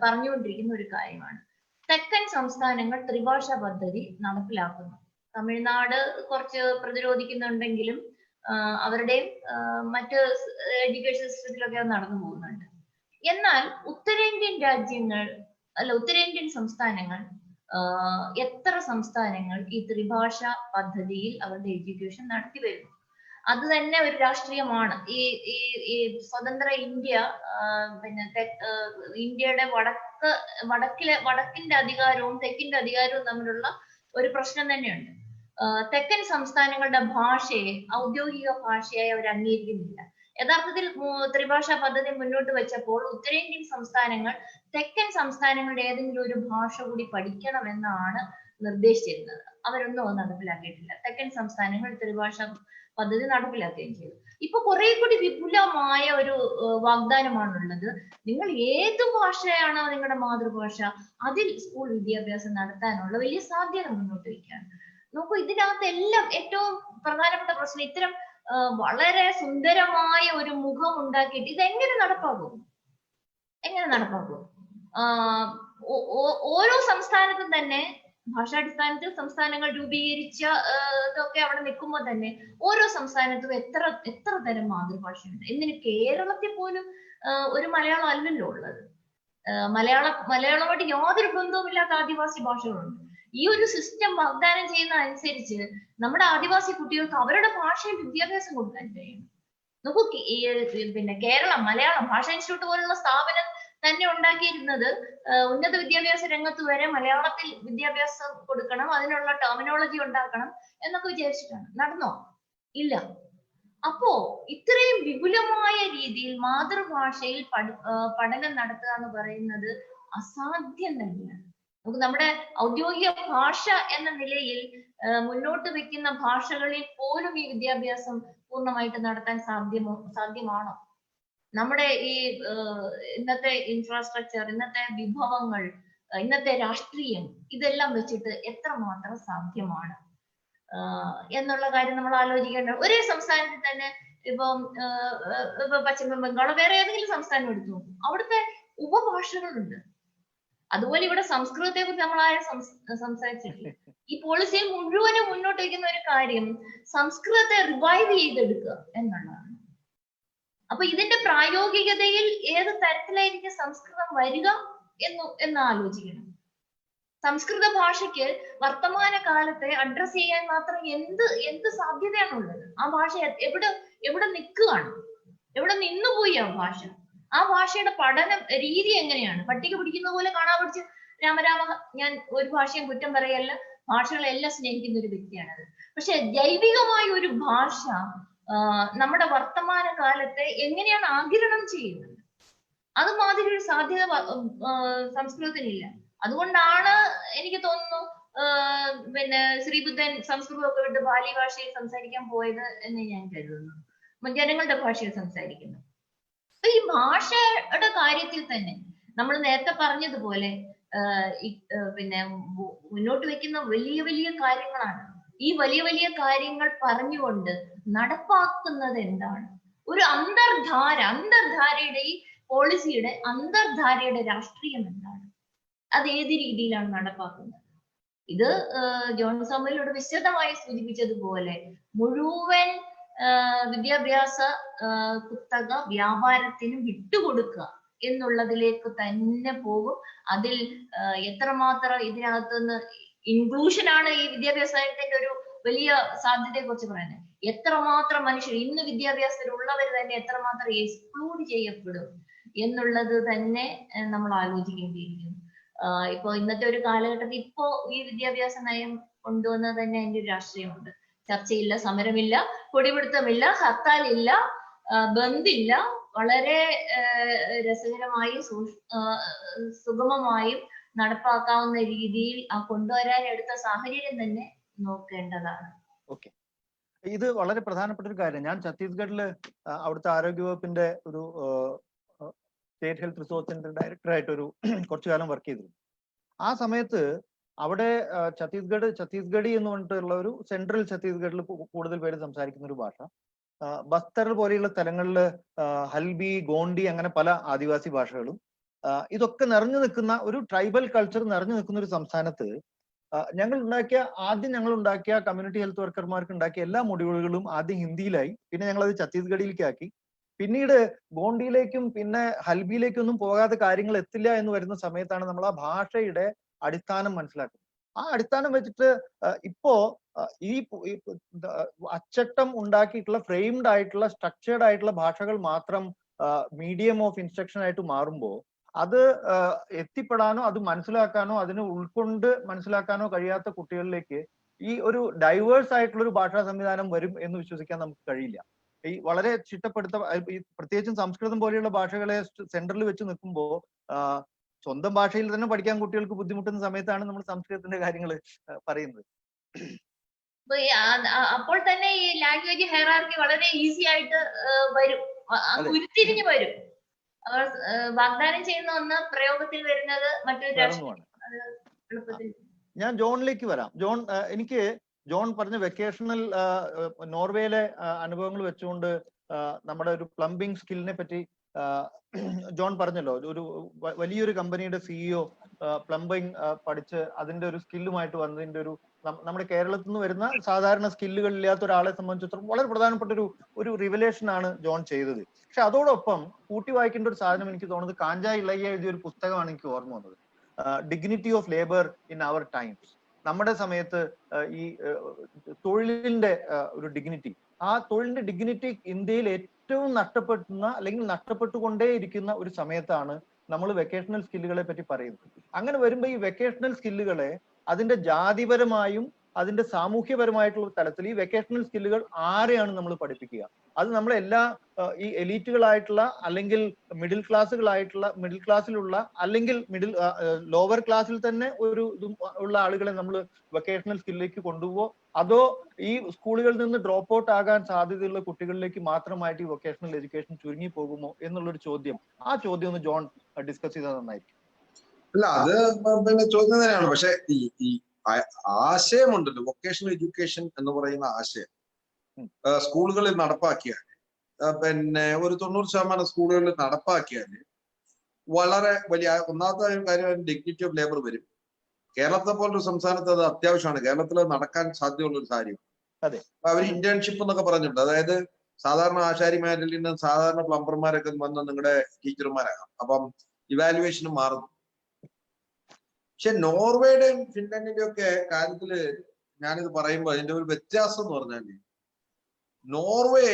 പറഞ്ഞുകൊണ്ടിരിക്കുന്ന ഒരു കാര്യമാണ്. തെക്കൻ സംസ്ഥാനങ്ങൾ ത്രിഭാഷാ പദ്ധതി നടപ്പിലാക്കുന്നു. തമിഴ്നാട് കുറച്ച് പ്രതിരോധിക്കുന്നുണ്ടെങ്കിലും അവരുടെയും മറ്റ് എഡ്യൂക്കേഷൻ സിസ്റ്റത്തിലൊക്കെ അത് നടന്നു പോകുന്നുണ്ട്. എന്നാൽ ഉത്തരേന്ത്യൻ സംസ്ഥാനങ്ങൾ എത്ര സംസ്ഥാനങ്ങൾ ഈ ത്രിഭാഷ പദ്ധതിയിൽ അവരുടെ എഡ്യൂക്കേഷൻ നടത്തി വരുന്നു? അത് തന്നെ ഒരു രാഷ്ട്രീയമാണ്. ഈ സ്വതന്ത്ര ഇന്ത്യ ഇന്ത്യയുടെ വടക്കിന്റെ അധികാരവും തെക്കിന്റെ അധികാരവും തമ്മിലുള്ള ഒരു പ്രശ്നം തന്നെയുണ്ട്. തെക്കൻ സംസ്ഥാനങ്ങളുടെ ഭാഷയെ ഔദ്യോഗിക ഭാഷയായി അവർ അംഗീകരിക്കുന്നില്ല. യഥാർത്ഥത്തിൽ ത്രിഭാഷാ പദ്ധതി മുന്നോട്ട് വെച്ചപ്പോൾ ഉത്തരേന്ത്യൻ സംസ്ഥാനങ്ങൾ തെക്കൻ സംസ്ഥാനങ്ങളുടെ ഏതെങ്കിലും ഒരു ഭാഷ കൂടി പഠിക്കണമെന്നാണ് നിർദ്ദേശിച്ചിരുന്നത്. അവരൊന്നും അത് നടപ്പിലാക്കിയിട്ടില്ല. തെക്കൻ സംസ്ഥാനങ്ങൾ ത്രിഭാഷാ പദ്ധതി നടപ്പിലാക്കുകയും ചെയ്തു. ഇപ്പൊ കുറെ കൂടി വിപുലമായ ഒരു വാഗ്ദാനമാണുള്ളത്. നിങ്ങൾ ഏത് ഭാഷയാണോ നിങ്ങളുടെ മാതൃഭാഷ അതിൽ സ്കൂൾ വിദ്യാഭ്യാസം നടത്താനുള്ള വലിയ സാധ്യത മുന്നോട്ട് വയ്ക്കുകയാണ്. നോക്കൂ, ഇതിനകത്ത് എല്ലാം ഏറ്റവും പ്രധാനപ്പെട്ട പ്രശ്നം ഇത്തരം വളരെ സുന്ദരമായ ഒരു മുഖം ഉണ്ടാക്കിയിട്ട് ഇതെങ്ങനെ നടപ്പാകും? ഓരോ സംസ്ഥാനത്തും തന്നെ ഭാഷാടിസ്ഥാനത്തിൽ സംസ്ഥാനങ്ങൾ രൂപീകരിച്ച ഇതൊക്കെ അവിടെ നിൽക്കുമ്പോൾ തന്നെ ഓരോ സംസ്ഥാനത്തും എത്ര തരം മാതൃഭാഷയുണ്ട്. എന്തിന് കേരളത്തിൽ പോലും ഒരു മലയാളം അല്ലല്ലോ ഉള്ളത്. മലയാളമായിട്ട് യാതൊരു ബന്ധവുമില്ലാത്ത ആദിവാസി ഭാഷകളുണ്ട്. ഈ ഒരു സിസ്റ്റം വാഗ്ദാനം ചെയ്യുന്ന അനുസരിച്ച് നമ്മുടെ ആദിവാസി കുട്ടികൾക്ക് അവരുടെ ഭാഷയിൽ വിദ്യാഭ്യാസം കൊടുക്കാൻ കഴിയും. നോക്കൂ, കേരളം മലയാളം ഭാഷാ ഇൻസ്റ്റിറ്റ്യൂട്ട് പോലുള്ള സ്ഥാപനം തന്നെ ഉണ്ടാക്കിയിരുന്നത് ഉന്നത വിദ്യാഭ്യാസ രംഗത്ത് വരെ മലയാളത്തിൽ വിദ്യാഭ്യാസം കൊടുക്കണം, അതിനുള്ള ടെർമിനോളജി ഉണ്ടാക്കണം എന്നൊക്കെ വിചാരിച്ചിട്ടാണ്. നടന്നോ? ഇല്ല. അപ്പോ ഇത്രയും വിപുലമായ രീതിയിൽ മാതൃഭാഷയിൽ പഠനം നടത്തുക എന്ന് പറയുന്നത് അസാധ്യം തന്നെയാണ്. നമുക്ക് നമ്മുടെ ഔദ്യോഗിക ഭാഷ എന്ന നിലയിൽ മുന്നോട്ട് വെക്കുന്ന ഭാഷകളിൽ പോലും ഈ വിദ്യാഭ്യാസം പൂർണ്ണമായിട്ട് നടത്താൻ സാധ്യമാണോ? നമ്മുടെ ഈ ഇന്നത്തെ ഇൻഫ്രാസ്ട്രക്ചർ, ഇന്നത്തെ വിഭവങ്ങൾ, ഇന്നത്തെ രാഷ്ട്രീയം, ഇതെല്ലാം വെച്ചിട്ട് എത്രമാത്രം സാധ്യമാണ് എന്നുള്ള കാര്യം നമ്മൾ ആലോചിക്കേണ്ട. ഒരേ സംസ്ഥാനത്തിൽ തന്നെ ഇപ്പൊ പശ്ചിമ ബംഗാളോ വേറെ ഏതെങ്കിലും സംസ്ഥാനം എടുത്തു, അവിടുത്തെ ഉപഭാഷകളുണ്ട്. അതുപോലെ ഇവിടെ സംസ്കൃതത്തെ കുറിച്ച് നമ്മൾ ആരും സംസാരിച്ചിട്ടില്ല. ഈ പോളിസിയിൽ മുഴുവനും മുന്നോട്ട് വയ്ക്കുന്ന ഒരു കാര്യം സംസ്കൃതത്തെ റിവൈവ് ചെയ്തെടുക്കുക എന്നുള്ളതാണ്. അപ്പൊ ഇതിന്റെ പ്രായോഗികതയിൽ ഏത് തരത്തിലായിരിക്കും സംസ്കൃതം വരിക എന്ന് ആലോചിക്കണം. സംസ്കൃത ഭാഷയ്ക്ക് വർത്തമാന കാലത്തെ അഡ്രസ് ചെയ്യാൻ മാത്രം എന്ത് സാധ്യതയാണുള്ളത്? ആ ഭാഷ എവിടെ നിൽക്കുകയാണ്? എവിടെ നിന്നുപോയി ആ ഭാഷ? ആ ഭാഷയുടെ പഠനം രീതി എങ്ങനെയാണ്? പട്ടിക പിടിക്കുന്ന പോലെ കാണാൻ പഠിച്ച് രാമരാമ. ഞാൻ ഒരു ഭാഷയും കുറ്റം പറയല്ല, ഭാഷകളെല്ലാം സ്നേഹിക്കുന്ന ഒരു വ്യക്തിയാണത്. പക്ഷെ ജൈവികമായ ഒരു ഭാഷ നമ്മുടെ വർത്തമാന കാലത്തെ എങ്ങനെയാണ് ആഗിരണം ചെയ്യുന്നത്? അതുമാതിരി ഒരു സാധ്യത സംസ്കൃതത്തിനില്ല. അതുകൊണ്ടാണ് എനിക്ക് തോന്നുന്നു പിന്നെ ശ്രീബുദ്ധൻ സംസ്കൃതമൊക്കെ വിട്ട് ബാലി ഭാഷയിൽ സംസാരിക്കാൻ പോയത് എന്ന് ഞാൻ കരുതുന്നു, ജനങ്ങളുടെ ഭാഷയിൽ സംസാരിക്കുന്നു. അപ്പൊ ഈ ഭാഷയുടെ കാര്യത്തിൽ തന്നെ നമ്മൾ നേരത്തെ പറഞ്ഞതുപോലെ പിന്നെ മുന്നോട്ട് വെക്കുന്ന വലിയ വലിയ കാര്യങ്ങളാണ്. ഈ വലിയ വലിയ കാര്യങ്ങൾ പറഞ്ഞുകൊണ്ട് നടപ്പാക്കുന്നത് എന്താണ്? ഒരു അന്തർധാരയുടെ ഈ പോളിസിയുടെ അന്തർധാരയുടെ രാഷ്ട്രീയം എന്താണ്? അത് ഏത് രീതിയിലാണ് നടപ്പാക്കുന്നത്? ഇത് ജോൺ സാമുവൽ വിശദമായി സൂചിപ്പിച്ചതുപോലെ മുഴുവൻ വിദ്യാഭ്യാസ കുത്തക വ്യാപാരത്തിന് വിട്ടുകൊടുക്കുക എന്നുള്ളതിലേക്ക് തന്നെ പോകും. അതിൽ എത്രമാത്രം ഇതിനകത്തുനിന്ന് ഇൻക്ലൂഷൻ ആണ് ഈ വിദ്യാഭ്യാസത്തിന്റെ ഒരു വലിയ സാധ്യതയെ കുറിച്ച് പറയുന്നത്. എത്രമാത്രം മനുഷ്യർ ഇന്ന് വിദ്യാഭ്യാസത്തിലുള്ളവർ തന്നെ എത്രമാത്രം എക്സ്ക്ലൂഡ് ചെയ്യപ്പെടും എന്നുള്ളത് തന്നെ നമ്മൾ ആലോചിക്കേണ്ടിയിരിക്കുന്നു. ഇപ്പൊ ഇന്നത്തെ ഒരു കാലഘട്ടത്തിൽ ഇപ്പോ ഈ വിദ്യാഭ്യാസ നയം കൊണ്ടുവന്നത് തന്നെ അതിന്റെ ഒരു രാഷ്ട്രീയമുണ്ട്. ചർച്ചയില്ല, സമരമില്ല, കൊടിപിടുത്തമില്ല, ഹർത്താലില്ല, ബന്ദില്ല. വളരെ രസകരമായും സുഗമമായും നടപ്പാക്കാവുന്ന രീതിയിൽ ആ കൊണ്ടുവരാൻ എടുത്ത സാഹചര്യം തന്നെ നോക്കേണ്ടതാണ്. ഓക്കെ, ഇത് വളരെ പ്രധാനപ്പെട്ട ഒരു കാര്യം. ഞാൻ ഛത്തീസ്ഗഡില് അവിടുത്തെ ആരോഗ്യവകുപ്പിന്റെ ഒരു സ്റ്റേറ്റ് ഹെൽത്ത് റിസോഴ്സിന്റെ ഡയറക്ടറായിട്ട് കുറച്ചു കാലം വർക്ക് ചെയ്തിരുന്നു. ആ സമയത്ത് അവിടെ ഛത്തീസ്ഗഡി എന്ന് പറഞ്ഞിട്ടുള്ള ഒരു സെൻട്രൽ ഛത്തീസ്ഗഡിൽ കൂടുതൽ പേര് സംസാരിക്കുന്ന ഒരു ഭാഷ. ബസ്തർ പോലെയുള്ള സ്ഥലങ്ങളിൽ ഹൽബി, ഗോണ്ടി, അങ്ങനെ പല ആദിവാസി ഭാഷകളും ഇതൊക്കെ നിറഞ്ഞു നിൽക്കുന്ന ഒരു ട്രൈബൽ കൾച്ചർ നിറഞ്ഞു നിൽക്കുന്ന ഒരു സംസ്ഥാനത്ത് ആദ്യം ഞങ്ങൾ ഉണ്ടാക്കിയ കമ്മ്യൂണിറ്റി ഹെൽത്ത് വർക്കർമാർക്ക് ഉണ്ടാക്കിയ എല്ലാ മൊഡ്യൂളുകളും ആദ്യം ഹിന്ദിയിലായി. പിന്നെ ഞങ്ങൾ അത് ഛത്തീസ്ഗഡിലേക്ക് ആക്കി. പിന്നീട് ഗോണ്ടിയിലേക്കും പിന്നെ ഹൽബിയിലേക്കും ഒന്നും പോകാതെ കാര്യങ്ങൾ എത്തില്ല എന്ന് വരുന്ന സമയത്താണ് നമ്മൾ ആ ഭാഷയുടെ അടിസ്ഥാനം മനസ്സിലാക്കുന്നത്. ആ അടിസ്ഥാനം വെച്ചിട്ട് ഇപ്പോ ഈ അച്ചട്ടം ഉണ്ടാക്കിയിട്ടുള്ള ഫ്രെയിംഡ് ആയിട്ടുള്ള സ്ട്രക്ചേർഡ് ആയിട്ടുള്ള ഭാഷകൾ മാത്രം മീഡിയം ഓഫ് ഇൻസ്ട്രക്ഷൻ ആയിട്ട് മാറുമ്പോൾ അത് എത്തിപ്പെടാനോ അത് മനസ്സിലാക്കാനോ അതിനെ ഉൾക്കൊണ്ട് മനസ്സിലാക്കാനോ കഴിയാത്ത കുട്ടികളിലേക്ക് ഈ ഒരു ഡൈവേഴ്സ് ആയിട്ടുള്ള ഒരു ഭാഷാ സംവിധാനം വരും എന്ന് വിശ്വസിക്കാൻ നമുക്ക് കഴിയില്ല. ഈ വളരെ ചിട്ടപ്പെടുത്ത പ്രത്യേകിച്ചും സംസ്കൃതം പോലെയുള്ള ഭാഷകളെ സെന്ററിൽ വെച്ച് നിൽക്കുമ്പോൾ സ്വന്തം ഭാഷയിൽ തന്നെ പഠിക്കാൻ കുട്ടികൾക്ക് ബുദ്ധിമുട്ടുന്ന സമയത്താണ് നമ്മൾ സംസ്കൃതത്തിന്റെ കാര്യങ്ങൾ പറയുന്നത്. അപ്പോൾ തന്നെ ഈ ലാംഗ്വേജ് ഹൈറാർക്കി വളരെ ഈസി ആയിട്ട് വരും, ഉരുത്തിരിഞ്ഞു വരും. അവർ വാഗ്ദാനം ചെയ്യുന്ന ഒന്ന് പ്രയോഗത്തിൽ വരുന്നത് മറ്റൊരു എളുപ്പത്തിൽ. ഞാൻ ജോണിലേക്ക് വരാം. എനിക്ക് ജോൺ പറഞ്ഞ വെക്കേഷണൽ നോർവേയിലെ അനുഭവങ്ങൾ വെച്ചുകൊണ്ട് നമ്മുടെ ഒരു പ്ലംബിംഗ് സ്കില്ലിനെ പറ്റി ജോൺ പറഞ്ഞല്ലോ. ഒരു വലിയൊരു കമ്പനിയുടെ സിഇഒ പ്ലംബിംഗ് പഠിച്ച് അതിന്റെ ഒരു സ്കില്ലുമായിട്ട് വന്നതിന്റെ ഒരു നമ്മുടെ കേരളത്തിൽ നിന്ന് വരുന്ന സാധാരണ സ്കില്ലുകൾ ഇല്ലാത്ത ഒരാളെ സംബന്ധിച്ചിടത്തോളം വളരെ പ്രധാനപ്പെട്ട ഒരു റിവലേഷൻ ആണ് ജോൺ ചെയ്തത്. പക്ഷെ അതോടൊപ്പം കൂട്ടി വായിക്കേണ്ട ഒരു സാധനം എനിക്ക് തോന്നുന്നത് കാഞ്ചാ ഇളയ എഴുതിയ ഒരു പുസ്തകമാണ് എനിക്ക് ഓർമ്മ വന്നത്. Dignity of labour in our times. നമ്മുടെ സമയത്ത് ഈ തൊഴിലിന്റെ ഒരു ഡിഗ്നിറ്റി, ആ തൊഴിലിന്റെ ഡിഗ്നിറ്റി ഇന്ത്യയിൽ ഏറ്റവും നഷ്ടപ്പെടുന്ന അല്ലെങ്കിൽ നഷ്ടപ്പെട്ടുകൊണ്ടേയിരിക്കുന്ന ഒരു സമയത്താണ് നമ്മൾ വെക്കേഷണൽ സ്കില്ലുകളെ പറ്റി പറയുന്നത്. അങ്ങനെ വരുമ്പോൾ ഈ വെക്കേഷണൽ സ്കില്ലുകളെ അതിന്റെ ജാതിപരമായും അതിന്റെ സാമൂഹ്യപരമായിട്ടുള്ള തലത്തിൽ ഈ വെക്കേഷണൽ സ്കില്ലുകൾ ആരെയാണ് നമ്മൾ പഠിപ്പിക്കുക? അത് നമ്മളെല്ലാ ഈ എലീറ്റുകളായിട്ടുള്ള അല്ലെങ്കിൽ മിഡിൽ ക്ലാസ്സിലുള്ള അല്ലെങ്കിൽ ലോവർ ക്ലാസ്സിൽ തന്നെ ഉള്ള ആളുകളെ നമ്മൾ വെക്കേഷണൽ സ്കില്ലിലേക്ക് കൊണ്ടുപോകുമോ, അതോ ഈ സ്കൂളുകളിൽ നിന്ന് ഡ്രോപ്പ് ഔട്ട് ആകാൻ സാധ്യതയുള്ള കുട്ടികളിലേക്ക് മാത്രമായിട്ട് ഈ വൊക്കേഷണൽ എഡ്യൂക്കേഷൻ ചുരുങ്ങി പോകുമോ എന്നുള്ളൊരു ചോദ്യം. ആ ചോദ്യം ഒന്ന് ജോൺ ഡിസ്കസ് ചെയ്താൽ നന്നായിരിക്കും. അല്ല, അത് പിന്നെ ചോദ്യം തന്നെയാണ്. പക്ഷെ ഈ ആശയമുണ്ടല്ലോ, വൊക്കേഷണൽ എഡ്യൂക്കേഷൻ എന്ന് പറയുന്ന ആശയം സ്കൂളുകളിൽ നടപ്പാക്കിയാൽ, പിന്നെ ഒരു 90% സ്കൂളുകളിൽ നടപ്പാക്കിയാൽ വളരെ വലിയ ഒന്നാമത്തെ കാര്യം ഡിഗ്നിറ്റി ഓഫ് ലേബർ വരും. കേരളത്തെ പോലൊരു സംസ്ഥാനത്ത് അത് അത്യാവശ്യമാണ്. കേരളത്തിൽ നടക്കാൻ സാധ്യതയുള്ള ഒരു കാര്യം. അതെ, അവർ ഇന്റേൺഷിപ്പ് എന്നൊക്കെ പറഞ്ഞിട്ടുണ്ട്. അതായത് സാധാരണ ആശാരിമാരിൽ നിന്ന് സാധാരണ പ്ലംബർമാരൊക്കെ വന്ന് നിങ്ങളുടെ ടീച്ചർമാരാകാം. അപ്പം ഇവാലുവേഷനും മാറുന്നു. പക്ഷെ നോർവേയുടെയും ഫിൻലാൻഡിന്റെയും ഒക്കെ കാര്യത്തില് ഞാനിത് പറയുമ്പോൾ അതിന്റെ ഒരു വ്യത്യാസം എന്ന് പറഞ്ഞാൽ, നോർവേ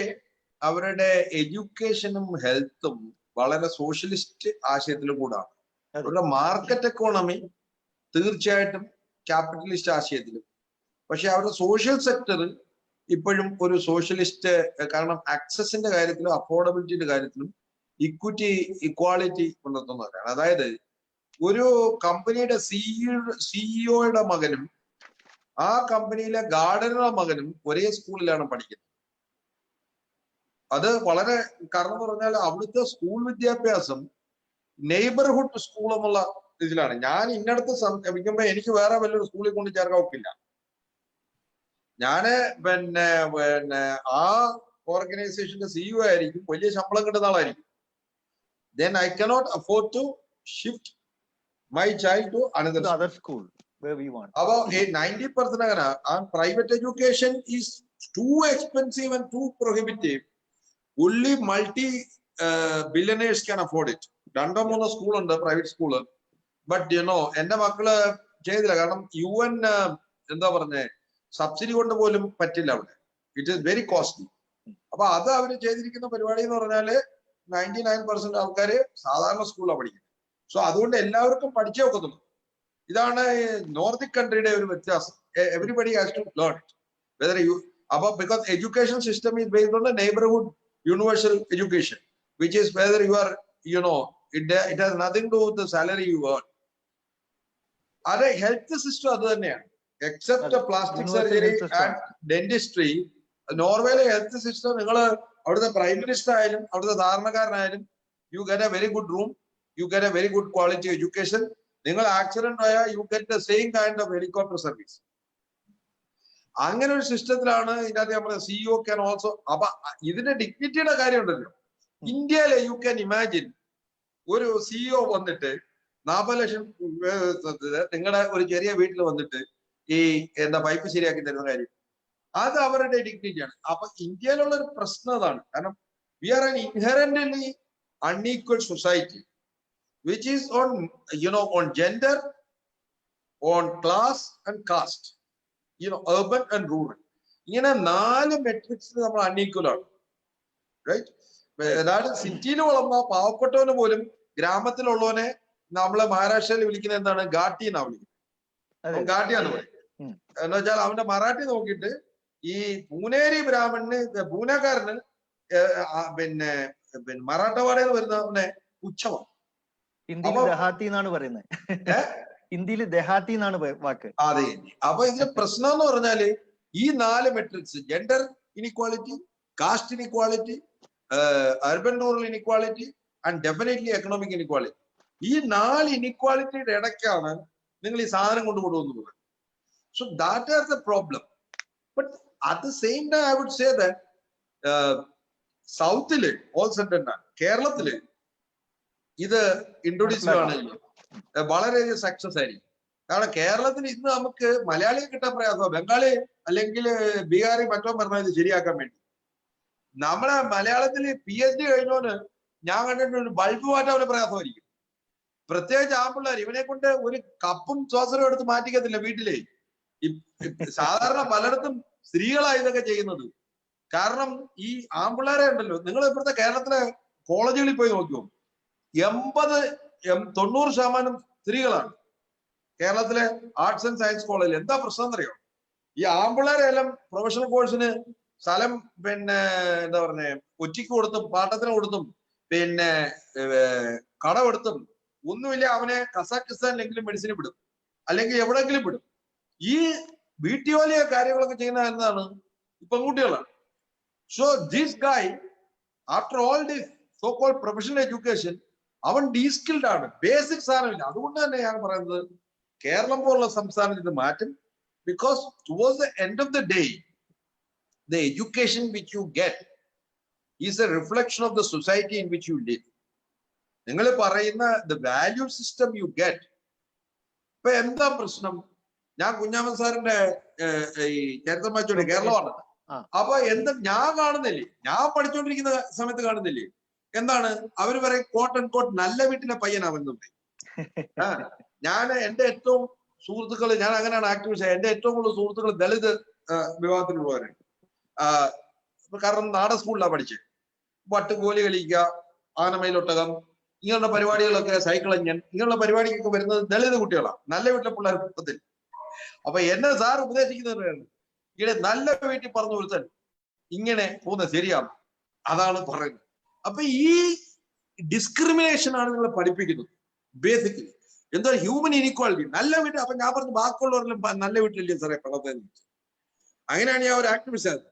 അവരുടെ എഡ്യൂക്കേഷനും ഹെൽത്തും വളരെ സോഷ്യലിസ്റ്റ് ആശയത്തിലും കൂടാണ്. അവരുടെ മാർക്കറ്റ് എക്കോണമി തീർച്ചയായിട്ടും ക്യാപിറ്റലിസ്റ്റ് ആശയത്തിലും, പക്ഷെ അവരുടെ സോഷ്യൽ സെക്ടർ ഇപ്പോഴും ഒരു സോഷ്യലിസ്റ്റ്, കാരണം ആക്സസിന്റെ കാര്യത്തിലും അഫോർഡബിലിറ്റിയുടെ കാര്യത്തിലും ഇക്വിറ്റി ഇക്വാളിറ്റി കൊണ്ടെത്തുന്നവരാണ്. അതായത് ഒരു കമ്പനിയുടെ സിഇഒയുടെ മകനും ആ കമ്പനിയിലെ ഗാർഡനറുടെ മകനും ഒരേ സ്കൂളിലാണ് പഠിക്കുന്നത്. അത് വളരെ, കാരണം എന്ന് പറഞ്ഞാൽ അവിടുത്തെ സ്കൂൾ വിദ്യാഭ്യാസം നെയ്ബർഹുഡ് സ്കൂൾ എന്നുള്ള ഇതിലാണ്. ഞാൻ ഇന്നടത്ത് ശ്രമിക്കുമ്പോ എനിക്ക് വേറെ വല്ലൊരു സ്കൂളിൽ കൊണ്ട് ചേർക്കാൻ ഒക്കില്ല. ഞാന് പിന്നെ ആ ഓർഗനൈസേഷന്റെ സിഇഒ ആയിരിക്കും, വലിയ ശമ്പളം കിട്ടുന്ന ആളായിരിക്കും. then I cannot afford to shift my child to another school where we want. About 90% agana, and private education is too expensive and too prohibitive. Only billionaires can afford it. രണ്ടോ മൂന്നോ school ഉണ്ട്, private school. But എന്റെ മക്കള് ചെയ്തില്ല, കാരണം UN എന്താ പറഞ്ഞേ, subsidy കൊണ്ട് പോലും പറ്റില്ല അവിടെ. It is very costly. അപ്പൊ അത് അവര് ചെയ്തിരിക്കുന്ന പരിപാടി എന്ന് പറഞ്ഞാല് 99% ആൾക്കാര് സാധാരണ സ്കൂളിലാണ് പഠിക്കുന്നത്. സോ അതുകൊണ്ട് എല്ലാവർക്കും പഠിച്ചേ ഒക്കത്തുള്ളൂ. ഇതാണ് നോർദിക് കൺട്രിയുടെ ഒരു വ്യത്യാസം. Everybody has to learn it, whether you അപ്പൊ because education system is based on the neighbourhood universal education, which is whether you are it has nothing to do with the salary you earn. അത് health system അത് തന്നെയാണ്, except plastic surgery and dentistry. നോർവേയിലെ health system, നിങ്ങൾ അവിടുത്തെ prime minister ആയാലും അവിടുത്തെ ധാരണക്കാരനായാലും, you get a very good room, you get a very good quality education. നിങ്ങൾ ആക്സിഡന്റ് ആയാൽ you get the same kind of helicopter service. അങ്ങനെ ഒരു സിസ്റ്റത്തിലാണ് ഇതിനകത്ത് നമ്മുടെ സിഇഒ ക്യാൻ ഓൾസോ. അപ്പൊ ഇതിന്റെ ഡിഗ്നിറ്റിയുടെ കാര്യം ഉണ്ടല്ലോ. ഇന്ത്യയിലെ യു ക്യാൻ ഇമാജിൻ ഒരു സിഇഒ വന്നിട്ട് 40 ലക്ഷം നിങ്ങളുടെ ഒരു ചെറിയ വീട്ടിൽ വന്നിട്ട് ഈ പൈപ്പ് ശരിയാക്കി തരുന്ന കാര്യം, അത് അവരുടെ ഡിഗ്നിറ്റിയാണ്. അപ്പൊ ഇന്ത്യയിലുള്ള ഒരു പ്രശ്നം അതാണ്. കാരണം we are an inherently unequal society which is on gender, on class and caste, urban and rural. ഇങ്ങനെ 4 മെട്രിക്സ് നമ്മൾ അൺഈക്വൽ ആണ്, റൈറ്റ്? അതായത് സിറ്റിയിൽ വളർന്ന പാവപ്പെട്ടവന് പോലും ഗ്രാമത്തിലുള്ളവനെ നമ്മളെ മഹാരാഷ്ട്രയിൽ വിളിക്കുന്നത് എന്താണ്? ഘാട്ടി എന്നാ വിളിക്കുന്നത്. ഘാട്ടിയാന്ന് പറയും. എന്ന് വെച്ചാൽ അവന്റെ മറാഠി നോക്കിയിട്ട് ഈ പൂനേരി ബ്രാഹ്മണന്, പൂനെക്കാരന് പിന്നെ മറാഠവാടയിൽ വരുന്നവനെ പുച്ഛമാണ്. ഹിന്ദിയിൽ ദഹാത്തി എന്നാണ് പറയുന്നത്. ഹിന്ദിയിൽ ദഹാത്തി എന്നാണ് വാക്ക്. അതെ. അപ്പൊ ഇതിന്റെ പ്രശ്നം എന്ന് പറഞ്ഞാല് ഈ 4 metrics, gender inequality, caste inequality, urban rural inequality and definitely economic inequality, ഈ 4 ഇനിക്വാളിറ്റിയുടെ ഇടയ്ക്കാണ് നിങ്ങൾ ഈ സാധനം കൊണ്ടുപോകുന്നത്. So that are the problem. But at the same time I would say that സൗത്തില് ഓൾ സെന്റർ, കേരളത്തില് ഇത് ഇൻട്രൊഡ്യൂസ് ചെയ്യുകയാണെങ്കിൽ വളരെയധികം സക്സസ് ആയിരിക്കും. കാരണം കേരളത്തിൽ ഇന്ന് നമുക്ക് മലയാളിയെ കിട്ടാൻ പ്രയാസമാണ്. ബംഗാളി അല്ലെങ്കിൽ ബീഹാറി മറ്റോ പറഞ്ഞാൽ ഇത് ശരിയാക്കാൻ വേണ്ടി. നമ്മളെ മലയാളത്തില് PhD കഴിഞ്ഞോന് ഞാൻ കണ്ടിട്ട് ഒരു ബൾബ് മാറ്റാൻ ഒരു പ്രയാസമായിരിക്കും. പ്രത്യേകിച്ച് ആമ്പിള്ളേർ, ഇവനെ കൊണ്ട് ഒരു കപ്പും ശ്വാസവും എടുത്ത് മാറ്റിക്കത്തില്ല വീട്ടിലെ. സാധാരണ പലയിടത്തും സ്ത്രീകളാണ് ഇതൊക്കെ ചെയ്യുന്നത്. കാരണം ഈ ആമ്പിള്ളേരെ ഉണ്ടല്ലോ, നിങ്ങൾ ഇപ്പോഴത്തെ കേരളത്തിലെ കോളേജുകളിൽ പോയി നോക്കിയോ, 80-90% സ്ത്രീകളാണ് കേരളത്തിലെ ആർട്സ് ആൻഡ് സയൻസ് കോളേജിൽ. എന്താ പ്രശ്നം എന്നറിയോ? ഈ ആമ്പിള്ളേരെ എല്ലാം പ്രൊഫഷണൽ കോഴ്സിന് സ്ഥലം എന്താ പറഞ്ഞേ ഒറ്റയ്ക്ക് കൊടുത്തും പാട്ടത്തിന് കൊടുത്തും കടമെടുത്തും ഒന്നുമില്ല, അവനെ കസാക്കിസ്ഥാനിലെങ്കിലും മെഡിസിന് വിടും, അല്ലെങ്കിൽ എവിടെയെങ്കിലും വിടും. ഈ വീട്ടുജോലിയ കാര്യങ്ങളൊക്കെ ചെയ്യുന്ന എന്താണ്? ഈ പെൺകുട്ടികളാണ്. So this guy after all this so called professional education, അവൻ ഡീസ്കിൽഡ് ആണ്, ബേസിക് സാധനമില്ല. അതുകൊണ്ട് തന്നെ ഞാൻ പറയുന്നത് കേരളം പോലുള്ള സംസ്ഥാനത്തിന് മാറ്റും. Because towards the end of the day the education which you get is a reflection of the society in which you live. നിങ്ങൾ പറയുന്ന the value system you get. ഇപ്പൊ എന്താ പ്രശ്നം? ഞാൻ കുഞ്ഞാമൻ സാറിന്റെ ഈ ചരിത്രം വായിച്ചോണ്ട് കേരളമാണ്. അപ്പൊ എന്താ ഞാൻ കാണുന്നില്ലേ, ഞാൻ പഠിച്ചുകൊണ്ടിരിക്കുന്ന സമയത്ത് കാണുന്നില്ലേ, എന്താണ് അവര് പറയും? കോട്ട് ആൻഡ് കോട്ട് നല്ല വീട്ടിലെ പയ്യനാവുന്നുണ്ട്. ഞാൻ എന്റെ ഏറ്റവും സുഹൃത്തുക്കൾ, ഞാൻ അങ്ങനെയാണ് ആക്ടിവിസ്റ്റ്. എന്റെ ഏറ്റവും കൂടുതൽ സുഹൃത്തുക്കൾ ദളിത് വിഭാഗത്തിലുള്ളവരാണ്. കാരണം നാടൻ സ്കൂളിലാണ് പഠിച്ചത്. വട്ടുകോലി കളിക്കുക, ആനമയിലൊട്ടകം, ഇങ്ങനെയുള്ള പരിപാടികളൊക്കെ, സൈക്കിളഞ്ഞൻ, ഇങ്ങനെയുള്ള പരിപാടിക്കൊക്കെ വരുന്നത് ദളിത് കുട്ടികളാണ്, നല്ല വീട്ടിലെ പിള്ളേർ കൂട്ടത്തിൽ. അപ്പൊ എന്നെ സാർ ഉപദേശിക്കുന്നത് ഇവിടെ നല്ല വീട്ടിൽ പറഞ്ഞു കൊടുത്താൽ ഇങ്ങനെ പോകുന്നത് ശരിയാണ്, അതാണ് പറയുന്നത്. അപ്പൊ ഈ ഡിസ്ക്രിമിനേഷൻ ആണ് നിങ്ങളെ പഠിപ്പിക്കുന്നത് ബേസിക്കലി. എന്താ ഹ്യൂമൻ ഇനീക്വാളിറ്റി. നല്ല വീട്ടിൽ, അപ്പൊ ഞാൻ പറഞ്ഞു ബാക്കിയുള്ളവരെല്ലാം നല്ല വീട്ടിലല്ലേ സാറേ പടത്തെന്ന്. അങ്ങനെയാണ് ഞാൻ ഒരു ആക്ടിവിസ്റ്റ് ആയത്.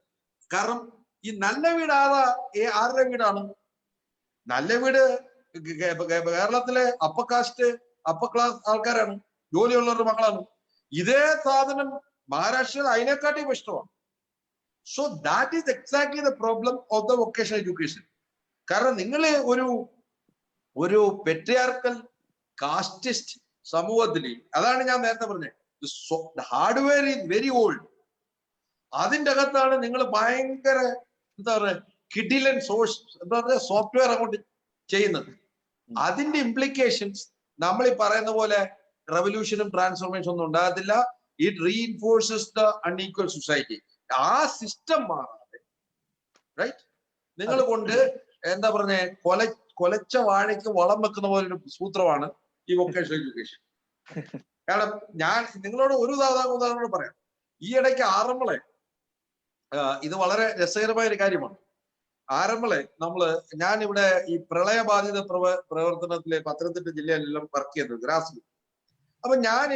കാരണം ഈ നല്ല വീട് ആരുടെ വീടാണ്? നല്ല വീട് കേരളത്തിലെ അപ്പർ കാസ്റ്റ്, അപ്പർ ക്ലാസ് ആൾക്കാരാണ്, ജോലിയുള്ളവരുടെ മക്കളാണ്. ഇതേ സാധനം മഹാരാഷ്ട്രയിൽ അതിനെക്കാട്ടി ഇഷ്ടമാണ്. So that is exactly the problem of the vocational education. കാരണം നിങ്ങൾ ഒരു പെട്രിയാർക്കൽ കാസ്റ്റിസ്റ്റ് സമൂഹത്തിൽ, അതാണ് ഞാൻ നേരത്തെ പറഞ്ഞത്, ഹാർഡ്വെയർ ഈസ് വെരി ഓൾഡ്. അതിൻ്റെ അകത്താണ് നിങ്ങൾ ഭയങ്കര എന്താ പറയുക കിഡിലൻ എന്താ പറയുക സോഫ്റ്റ്വെയർ അങ്ങോട്ട് ചെയ്യുന്നത്. അതിന്റെ ഇംപ്ലിക്കേഷൻസ് നമ്മൾ ഈ പറയുന്ന പോലെ റെവല്യൂഷനും ട്രാൻസ്ഫോർമേഷൻ ഒന്നും ഉണ്ടാകത്തില്ല. It reinforces the unequal society. ആ സിസ്റ്റം മാറാതെ, റൈറ്റ്, നിങ്ങൾ കൊണ്ട് എന്താ പറഞ്ഞേ കൊലച്ച വാഴയ്ക്ക് വളം വെക്കുന്ന പോലെ ഒരു സൂത്രമാണ് ഈ വൊക്കേഷണൽ എഡ്യൂക്കേഷൻ. കാരണം ഞാൻ നിങ്ങളോട് ഒരു ഉദാഹരണം പറയാം. ഈ ഇടയ്ക്ക് ആറന്മുള, ഇത് വളരെ രസകരമായ ഒരു കാര്യമാണ്. ആറന്മുള ഞാൻ ഇവിടെ ഈ പ്രളയബാധിത പ്രവർത്തനത്തിലെ പത്തനംതിട്ട ജില്ലയിലെല്ലാം വർക്ക് ചെയ്തത് ഗ്രാസ് റൂട്ട്. അപ്പൊ ഞാൻ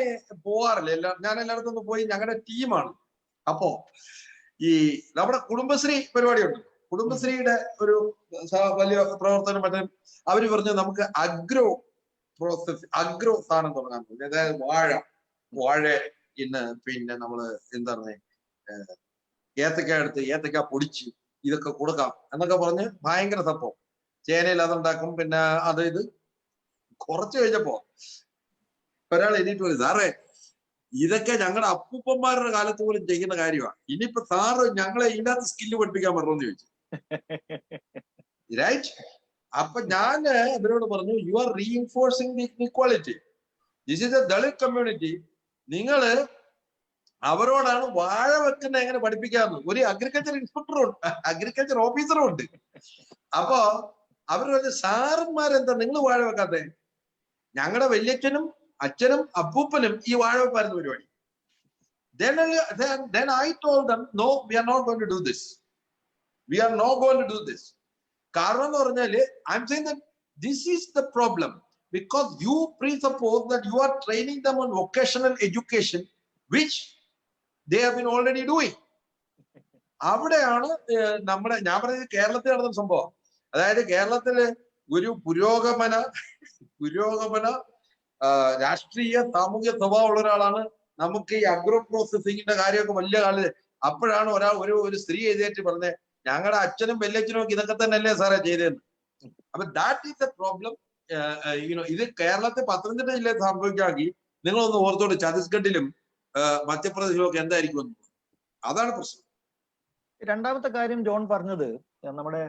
പോവാറില്ല, ഞാൻ എല്ലായിടത്തും പോയി, ഞങ്ങളുടെ ടീമാണ്. അപ്പോ ഈ നമ്മുടെ കുടുംബശ്രീ പരിപാടിയുണ്ട്. കുടുംബശ്രീയുടെ ഒരു വലിയ പ്രവർത്തനം മറ്റേ അവര് പറഞ്ഞു നമുക്ക് അഗ്രോ സാധനം തുടങ്ങാൻ പറ്റും. അതായത് വാഴ പിന്നെ നമ്മള് എന്താ പറയുക ഏത്തക്ക എടുത്ത് ഏത്തക്ക പൊടിച്ച് ഇതൊക്കെ കൊടുക്കാം എന്നൊക്കെ പറഞ്ഞ് ഭയങ്കര സംഭവം. ചേനയിൽ അതുണ്ടാക്കും, പിന്നെ ഇത് കുറച്ച് കഴിഞ്ഞപ്പോ ഒരാൾ എണീറ്റ് പോയി, സാറേ ഇതൊക്കെ ഞങ്ങളുടെ അപ്പൂപ്പന്മാരുടെ കാലത്ത് പോലും ചെയ്യുന്ന കാര്യമാണ്, ഇനിയിപ്പോ സാറ് ഞങ്ങളെ ഇതിനകത്ത് സ്കില്ല് പഠിപ്പിക്കാൻ പറ്റുമെന്ന് ചോദിച്ചു. റൈറ്റ്. അപ്പൊ ഞാൻ ഇവരോട് പറഞ്ഞു, you are reinforcing the equality. This is A Dalit community. നിങ്ങള് അവരോടാണ് വാഴ വെക്കുന്ന എങ്ങനെ പഠിപ്പിക്കാമെന്ന്. ഒരു അഗ്രികൾച്ചർ ഇൻസ്പെക്ടറും ഉണ്ട്, അഗ്രികൾച്ചർ ഓഫീസറും ഉണ്ട്. അപ്പോ അവർ പറഞ്ഞു, സാറന്മാരെന്താ നിങ്ങൾ വാഴ വെക്കാത്തെ? ഞങ്ങളുടെ വല്യച്ഛനും അച്ഛനും അപ്പൂപ്പനും ഈ വാഴ വെപ്പായിരുന്നു പരിപാടി. Then I told them, no, we are not going to do this. We are not going to do this. കാരണം എന്ന് പറഞ്ഞാല് I'm saying that this is the problem, because you presuppose that you are training them on vocational education, which they have been already doing. അവിടെയാണ് ഞാൻ പറയുന്നത് കേരളത്തിൽ നടന്ന സംഭവം. അതായത് കേരളത്തില് ഒരു പുരോഗമന രാഷ്ട്രീയ സാമൂഹ്യ സ്വഭാവമുള്ള ഒരാളാണ് നമുക്ക് ഈ അഗ്രോ പ്രോസസിങ്ങിന്റെ കാര്യമൊക്കെ വലിയ കാലത്ത്. അപ്പോഴാണ് ഒരു സ്ത്രീ എഴുന്നേറ്റ് പറഞ്ഞത്, ഞങ്ങളുടെ അച്ഛനും വല്യച്ഛനും ഒക്കെ ഇതൊക്കെ തന്നെയല്ലേ സാറേ ചെയ്തതെന്ന്. അപ്പൊ ദാറ്റ് ഈസ് എ പ്രോബ്ലം. ഇത് കേരളത്തിൽ പത്തനംതിട്ട ജില്ലയിൽ സംഭവിക്കാമെങ്കിൽ നിങ്ങളൊന്ന് ഓർത്തോട് ഛത്തീസ്ഗഡിലും മധ്യപ്രദേശിലും ഒക്കെ എന്തായിരിക്കും. അതാണ് പ്രശ്നം. രണ്ടാമത്തെ കാര്യം ജോൺ പറഞ്ഞത്, നമ്മുടെ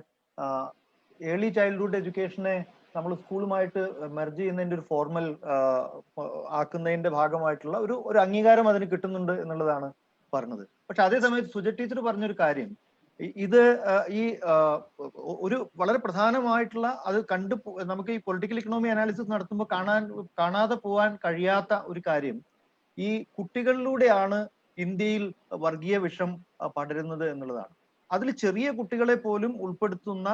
ഏർലി ചൈൽഡ്ഹുഡ് എഡ്യൂക്കേഷനെ നമ്മൾ സ്കൂളുമായിട്ട് മെർജ് ചെയ്യുന്നതിന്റെ ഒരു ഫോർമൽ ആക്കുന്നതിന്റെ ഭാഗമായിട്ടുള്ള ഒരു അംഗീകാരം അതിന് കിട്ടുന്നുണ്ട് എന്നുള്ളതാണ് പറഞ്ഞത്. പക്ഷെ അതേ സമയത്ത് സുജ ടീച്ചർ പറഞ്ഞൊരു കാര്യം, ഇത് ഈ ഒരു വളരെ പ്രധാനമായിട്ടുള്ള അത് നമുക്ക് ഈ പൊളിറ്റിക്കൽ ഇക്കണോമി അനാലിസിസ് നടത്തുമ്പോൾ കാണാതെ പോകാൻ കഴിയാത്ത ഒരു കാര്യം, ഈ കുട്ടികളിലൂടെയാണ് ഇന്ത്യയിൽ വർഗീയ വിഷം പടരുന്നത് എന്നുള്ളതാണ്. അതിൽ ചെറിയ കുട്ടികളെ പോലും ഉൾപ്പെടുത്തുന്ന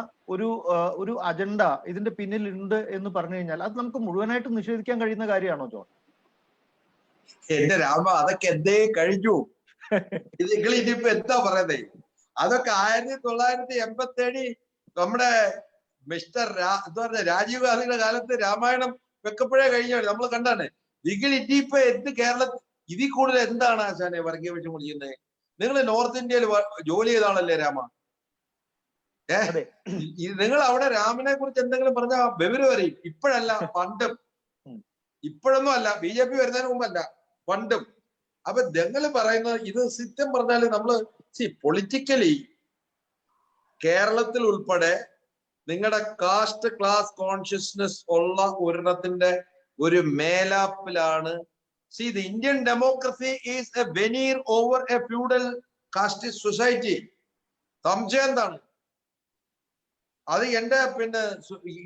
ഒരു അജണ്ട ഇതിന്റെ പിന്നിൽ ഉണ്ട് എന്ന് പറഞ്ഞു കഴിഞ്ഞാൽ അത് നമുക്ക് മുഴുവനായിട്ടും നിഷേധിക്കാൻ കഴിയുന്ന കാര്യമാണോ ജോൺ? എന്റെ രാമ, അതൊക്കെ എന്തേ കഴിഞ്ഞു. ഇത് ഇനിയിപ്പോ എന്താ പറയുന്നേ? അതൊക്കെ 1987 നമ്മുടെ രാജീവ് ഗാന്ധിയുടെ കാലത്ത് രാമായണം വെക്കപ്പോഴേ കഴിഞ്ഞാണ്, നമ്മൾ കണ്ടാണ്. ഇനിയിപ്പോ എന്ത് കേരളത്തിൽ ഇതിൽ കൂടുതൽ എന്താണ് ആശാനെ വർഗീയ വിഷം ചെയ്യുന്നത്? നിങ്ങൾ നോർത്ത് ഇന്ത്യയിൽ ജോലി ചെയ്ത ആളല്ലേ രാമ? നിങ്ങൾ അവിടെ രാമനെ കുറിച്ച് എന്തെങ്കിലും പറഞ്ഞാൽ വിവരം അറിയും. ഇപ്പോഴല്ല, പണ്ടും. ഇപ്പോഴൊന്നും അല്ല, BJP വരുന്നതിന് മുമ്പല്ല, പണ്ടും. അപ്പൊ നിങ്ങൾ പറയുന്നത് ഇത് സിസ്റ്റം പറഞ്ഞാല് നമ്മള് പൊളിറ്റിക്കലി കേരളത്തിൽ ഉൾപ്പെടെ നിങ്ങളുടെ കാസ്റ്റ് ക്ലാസ് കോൺഷ്യസ്നെസ് ഉള്ള ഒരെണ്ണത്തിന്റെ ഒരു മേലാപ്പിലാണ്. See, the Indian democracy is a veneer over a feudal caste society. സംശയം എന്താണ്? അത് എന്റെ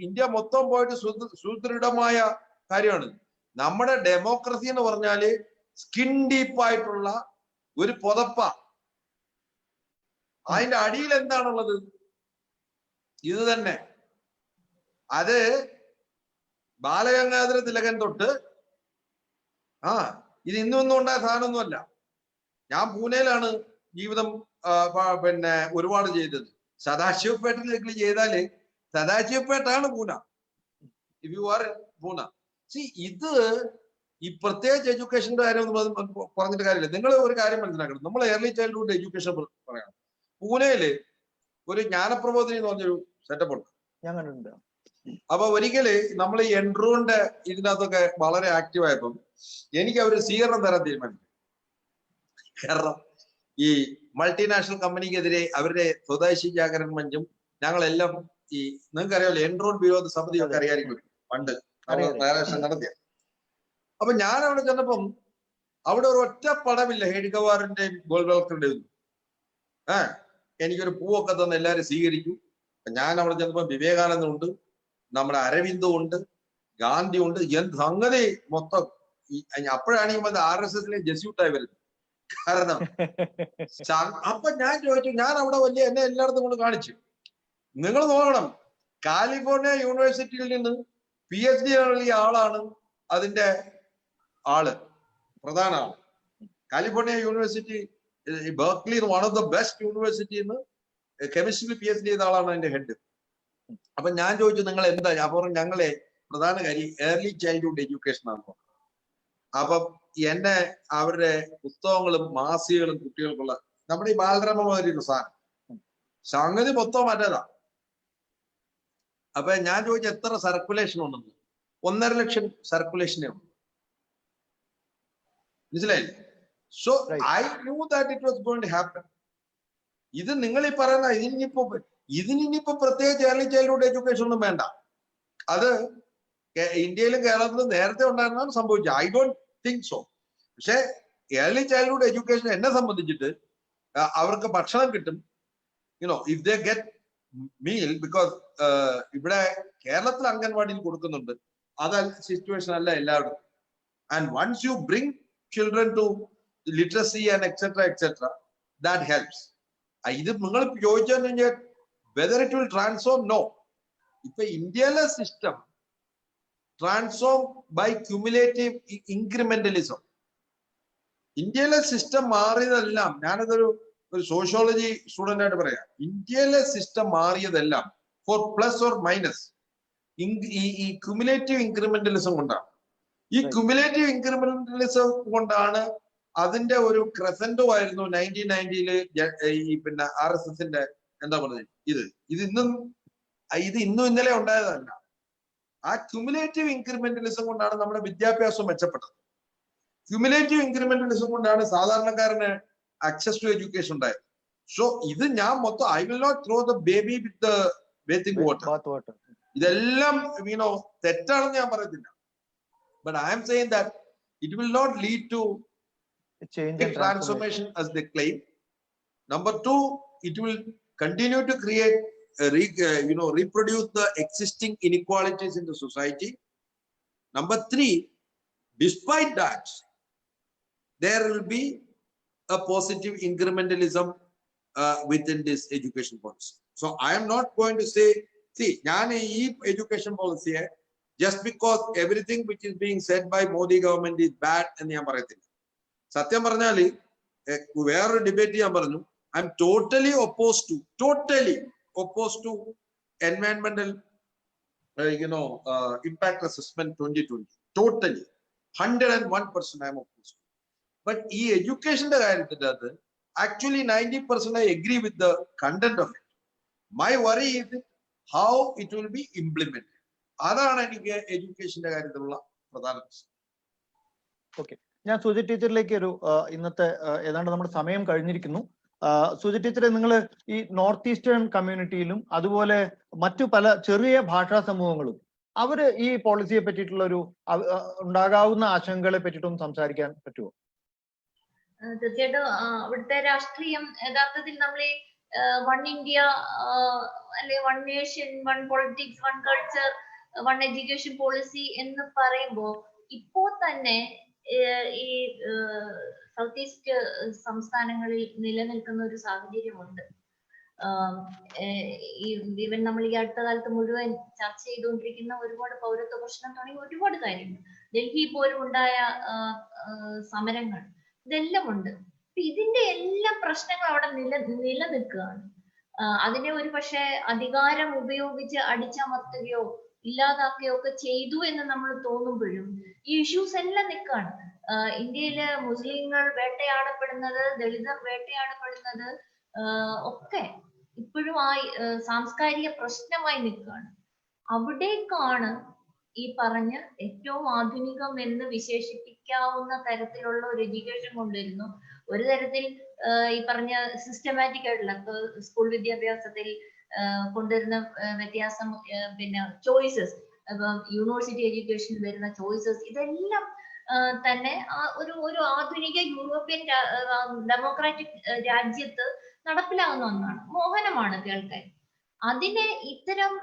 ഇന്ത്യ മൊത്തം പോയിട്ട് സുദൃഢമായ കാര്യമാണ്. നമ്മുടെ ഡെമോക്രസി എന്ന് പറഞ്ഞാല് സ്കിൻ ഡീപ്പായിട്ടുള്ള ഒരു പുതപ്പ. അതിന്റെ അടിയിൽ എന്താണുള്ളത്? ഇത് തന്നെ. അത് ബാലഗംഗാധര തിലകൻ തൊട്ട് ഇത് ഇന്നൊന്നും ഉണ്ടായ സാധനമൊന്നുമല്ല. ഞാൻ പൂനെയിലാണ് ജീവിതം ഒരുപാട് ചെയ്തത്. സദാശിവപേട്ടിലേക്ക് ചെയ്താല് സദാശിവപേട്ടാണ് Pune. If you are Pune. ഇത് ഈ പ്രത്യേകിച്ച് എഡ്യൂക്കേഷന്റെ കാര്യം പറഞ്ഞിട്ട് കാര്യമില്ല. നിങ്ങൾ ഒരു കാര്യം മനസ്സിലാക്കണം. നമ്മൾ ഏർലി ചൈൽഡ്ഹുഡ് എഡ്യൂക്കേഷൻ പറയണം. പൂനെയില് ഒരു ജ്ഞാനപ്രബോധിനി എന്ന് പറഞ്ഞൊരു സെറ്റപ്പ് ഉണ്ട്. ഞാൻ കണ്ടിട്ടുണ്ട്. അപ്പൊ ഒരിക്കല് നമ്മൾ ഈ എൻട്രോന്റെ ഇതിനകത്തൊക്കെ വളരെ ആക്റ്റീവ് ആയപ്പം എനിക്ക് അവർ സ്വീകരണം തരാൻ തീരുമാനിച്ചു. കാരണം ഈ മൾട്ടിനാഷണൽ കമ്പനിക്കെതിരെ അവരുടെ സ്വദേശി ജാഗരൺ മഞ്ചും ഞങ്ങളെല്ലാം ഈ നിങ്ങൾക്കറിയാമല്ലോ എൻട്രോൺ വിരോധ സമിതി ഒക്കെ അറിയാമായിരിക്കും പണ്ട് നടത്തിയ. അപ്പൊ ഞാൻ അവിടെ ചെന്നപ്പം അവിടെ ഒരു ഒറ്റ പടമില്ല ഹേഡിഗവാറിന്റെയും ഗോൾവൽക്കറിന്റെയും. എനിക്കൊരു പൂവൊക്കെ തന്ന് എല്ലാവരും സ്വീകരിക്കും. ഞാൻ അവിടെ ചെന്നപ്പോ വിവേകാനന്ദ ഉണ്ട്, നമ്മുടെ അരവിന്ദും ഉണ്ട്, ഗാന്ധി ഉണ്ട്. സംഗതി മൊത്തം അപ്പോഴാണ് ഈ RSSലെ ജസ്യൂട്ടായി വരുന്നത്. കാരണം അപ്പൊ ഞാൻ ചോദിച്ചു, ഞാൻ അവിടെ വലിയ എന്നെ എല്ലായിടത്തും കൊണ്ട് കാണിച്ചു. നിങ്ങൾ നോക്കണം, കാലിഫോർണിയ യൂണിവേഴ്സിറ്റിയിൽ നിന്ന് PhD നേടിയ ആളാണ് അതിന്റെ പ്രധാന ആള്. California university Berklee, one of the best university എന്ന് കെമിസ്ട്രിയിൽ PhD ചെയ്ത ആളാണ് അതിന്റെ ഹെഡ്. അപ്പൊ ഞാൻ ചോദിച്ചു, നിങ്ങൾ എന്താ? അപ്പൊ ഞങ്ങളെ പ്രധാന കാര്യം ഏർലി ചൈൽഡ്ഹുഡ് എഡ്യൂക്കേഷൻ ആണ്. അപ്പൊ എന്നെ അവരുടെ പുസ്തകങ്ങളും മാസികകളും കുട്ടികൾക്കുള്ള നമ്മുടെ ഈ ബാലരമ മാതിരി സാധനം സംഗതി മൊത്തം മറ്റേതാ. അപ്പൊ ഞാൻ ചോദിച്ചു എത്ര സർക്കുലേഷൻ ഉണ്ടെന്ന്. 1.5 ലക്ഷം സർക്കുലേഷനേ ഉള്ളൂ. മനസ്സിലായില്ലേ? So I knew that it was going to happen. ഇത് നിങ്ങൾ ഈ പറയുന്ന ഇതിനിപ്പോ പ്രത്യേകിച്ച് ഏർലി ചൈൽഡ്ഹുഡ് എഡ്യൂക്കേഷൻ ഒന്നും വേണ്ട. അത് ഇന്ത്യയിലും കേരളത്തിലും നേരത്തെ ഉണ്ടായിരുന്നാണ് സംഭവിച്ചത്. I don't think so. പക്ഷെ ഏർലി ചൈൽഡ്ഹുഡ് എഡ്യൂക്കേഷൻ എന്നെ സംബന്ധിച്ചിട്ട് അവർക്ക് ഭക്ഷണം കിട്ടും. If they get meal, because ഇവിടെ കേരളത്തിൽ അംഗൻവാടിയിൽ കൊടുക്കുന്നുണ്ട്. അത് സിറ്റുവേഷൻ അല്ല എല്ലാവരും. And once you bring children to literacy and etcetera that helps. ഇത് നിങ്ങൾ ചോദിച്ചു കഴിഞ്ഞാൽ whether it will transform, no. ഇപ്പൊ ഇന്ത്യയിലെ system transform by cumulative incrementalism. ഇന്ത്യയിലെ സിസ്റ്റം മാറിയതെല്ലാം, ഞാനതൊരു സോഷ്യോളജി സ്റ്റുഡന്റ് ആയിട്ട് പറയാം, ഇന്ത്യയിലെ സിസ്റ്റം മാറിയതെല്ലാം ഫോർ പ്ലസ് ഓർ മൈനസ് ഈ ക്യുമുലേറ്റീവ് ഇൻക്രിമെന്റലിസം കൊണ്ടാണ്. ഈ ക്യുമുലേറ്റീവ് ഇൻക്രിമെന്റലിസം കൊണ്ടാണ് അതിന്റെ ഒരു ക്രെസന്റോ ആയിരുന്നു 1990-ല് ഈ RSSന്റെ എന്താ പറയുന്നത്. ഇത് ഇന്നും ഇന്നലെ ഉണ്ടായതല്ല. ആ ക്യുമുലേറ്റീവ് ഇൻക്രിമെന്റലിസം കൊണ്ടാണ് നമ്മുടെ വിദ്യാഭ്യാസം മെച്ചപ്പെട്ടത്. ക്യുമുലേറ്റീവ് ഇൻക്രിമെന്റലിസം കൊണ്ടാണ് സാധാരണക്കാരന് ആക്സസ് ടു എഡ്യൂക്കേഷൻ ഉണ്ടായത്. സോ ഇത് ഞാൻ മൊത്തം I will not throw the baby with the bathing water. ഇതെല്ലാം തെറ്റാണെന്ന് ഞാൻ പറയത്തില്ല. But I am saying that it will not lead to transformation as they claim. Number 2, it will continue to create reproduce the existing inequalities in the society. Number 3, despite that, there will be a positive incrementalism within this education policy. So I am not going to say, ഞാൻ ഈ education policy just because everything which is being said by Modi government is bad എന്ന് ഞാൻ പറയത്തില്ല. സത്യം പറഞ്ഞാല് വേറൊരു debate ഞാൻ പറഞ്ഞു, I am totally opposed to environmental impact assessment 2020. Totally 101% I am opposed. But ഈ എഡ്യൂക്കേഷന്റെ കാര്യത്തിന്റെ അത് actually 90% I agree with the content of it. My worry is how it will be implemented. അതാണ് എനിക്ക് എഡ്യൂക്കേഷന്റെ കാര്യത്തിലുള്ള പ്രധാന പ്രശ്നം. ഓക്കെ, ഞാൻ സുജി ടീച്ചറിലേക്ക് ഇന്നത്തെ ഏതാണ്ട് നമ്മുടെ സമയം കഴിഞ്ഞിരിക്കുന്നു. സുജി ടീച്ചറെ, നിങ്ങൾ ഈ നോർത്ത് ഈസ്റ്റേൺ കമ്മ്യൂണിറ്റിയിലും അതുപോലെ മറ്റു പല ചെറിയ ഭാഷാ സമൂഹങ്ങളും അവര് ഈ പോളിസിയെ പറ്റിയിട്ടുള്ള ഒരു ഉണ്ടാകാവുന്ന ആശങ്കകളെ പറ്റിയിട്ടൊന്ന് സംസാരിക്കാൻ പറ്റുമോ? തീർച്ചയായിട്ടും അവിടുത്തെ രാഷ്ട്രീയം യഥാർത്ഥത്തിൽ നമ്മൾ വൺ ഇന്ത്യ അല്ലെ one nation, one politics, one culture, one education policy എന്ന് പറയുമ്പോൾ ഇപ്പോ തന്നെ ഈ സൗത്ത് ഈസ്റ്റ് സംസ്ഥാനങ്ങളിൽ നിലനിൽക്കുന്ന ഒരു സാഹചര്യമുണ്ട്. ഈവൻ നമ്മൾ ഈ അടുത്ത കാലത്ത് മുഴുവൻ ചർച്ച ചെയ്തുകൊണ്ടിരിക്കുന്ന ഒരുപാട് പൗരത്വ പ്രശ്നം തുടങ്ങി ഒരുപാട് കാര്യങ്ങൾ, ഡൽഹി പോലും ഉണ്ടായ സമരങ്ങൾ, ഇതെല്ലാം ഉണ്ട്. ഇതിന്റെ എല്ലാ പ്രശ്നങ്ങളും അവിടെ നിലനിൽക്കുകയാണ്. അതിനെ ഒരു പക്ഷെ അധികാരം ഉപയോഗിച്ച് അടിച്ചമർത്തുകയോ ഇല്ലാതാക്കുകയോ ഒക്കെ ചെയ്തു എന്ന് നമ്മൾ തോന്നുമ്പോഴും ഈ ഇഷ്യൂസ് എല്ലാം നിൽക്കുകയാണ്. ഇന്ത്യയിലെ മുസ്ലിങ്ങൾ വേട്ടയാടപ്പെടുന്നത്, ദളിതർ വേട്ടയാടപ്പെടുന്നത് ഒക്കെ ഇപ്പോഴും ആ സാംസ്കാരിക പ്രശ്നമായി നിൽക്കുകയാണ്. അവിടേക്കാണ് ഈ പറഞ്ഞ ഏറ്റവും ആധുനികം എന്ന് വിശേഷിപ്പിക്കാവുന്ന തരത്തിലുള്ള ഒരു എഡ്യൂക്കേഷൻ കൊണ്ടുവരുന്നു. ഒരു തരത്തിൽ ഈ പറഞ്ഞ സിസ്റ്റമാറ്റിക് ആയിട്ടുള്ള സ്കൂൾ വിദ്യാഭ്യാസത്തിൽ കൊണ്ടുവരുന്ന വ്യത്യാസം, പിന്നെ ചോയ്സസ്, യൂണിവേഴ്സിറ്റി എഡ്യൂക്കേഷനിൽ വരുന്ന ചോയ്സസ്, ഇതെല്ലാം തന്നെ ഒരു ആധുനിക യൂറോപ്യൻ ഡെമോക്രാറ്റിക് രാജ്യത്ത് നടപ്പിലാകുന്ന ഒന്നാണ്. മോഹനമാണ് കേൾക്കാൻ. അതിനെ ഇത്തരം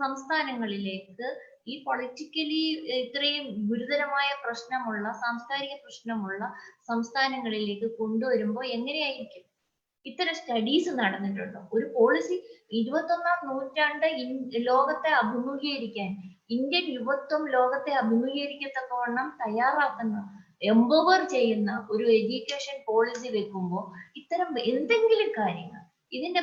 സംസ്ഥാനങ്ങളിലേക്ക് ഈ പൊളിറ്റിക്കലി ഇത്രയും ഗുരുതരമായ പ്രശ്നമുള്ള, സാംസ്കാരിക പ്രശ്നമുള്ള സംസ്ഥാനങ്ങളിലേക്ക് കൊണ്ടുവരുമ്പോൾ എങ്ങനെയായിരിക്കും? ഇത്തരം സ്റ്റഡീസ് നടന്നിട്ടുണ്ടോ? ഒരു പോളിസി 21ാം നൂറ്റാണ്ട് ലോകത്തെ അഭിമുഖീകരിക്കാൻ, ഇന്ത്യൻ യുവത്വം ലോകത്തെ അഭിമുഖീകരിക്കത്തക്കവണ്ണം തയ്യാറാക്കുന്ന, എംപവർ ചെയ്യുന്ന ഒരു എഡ്യൂക്കേഷൻ പോളിസി വെക്കുമ്പോൾ ഇത്തരം എന്തെങ്കിലും കാര്യങ്ങൾ, ഇതിന്റെ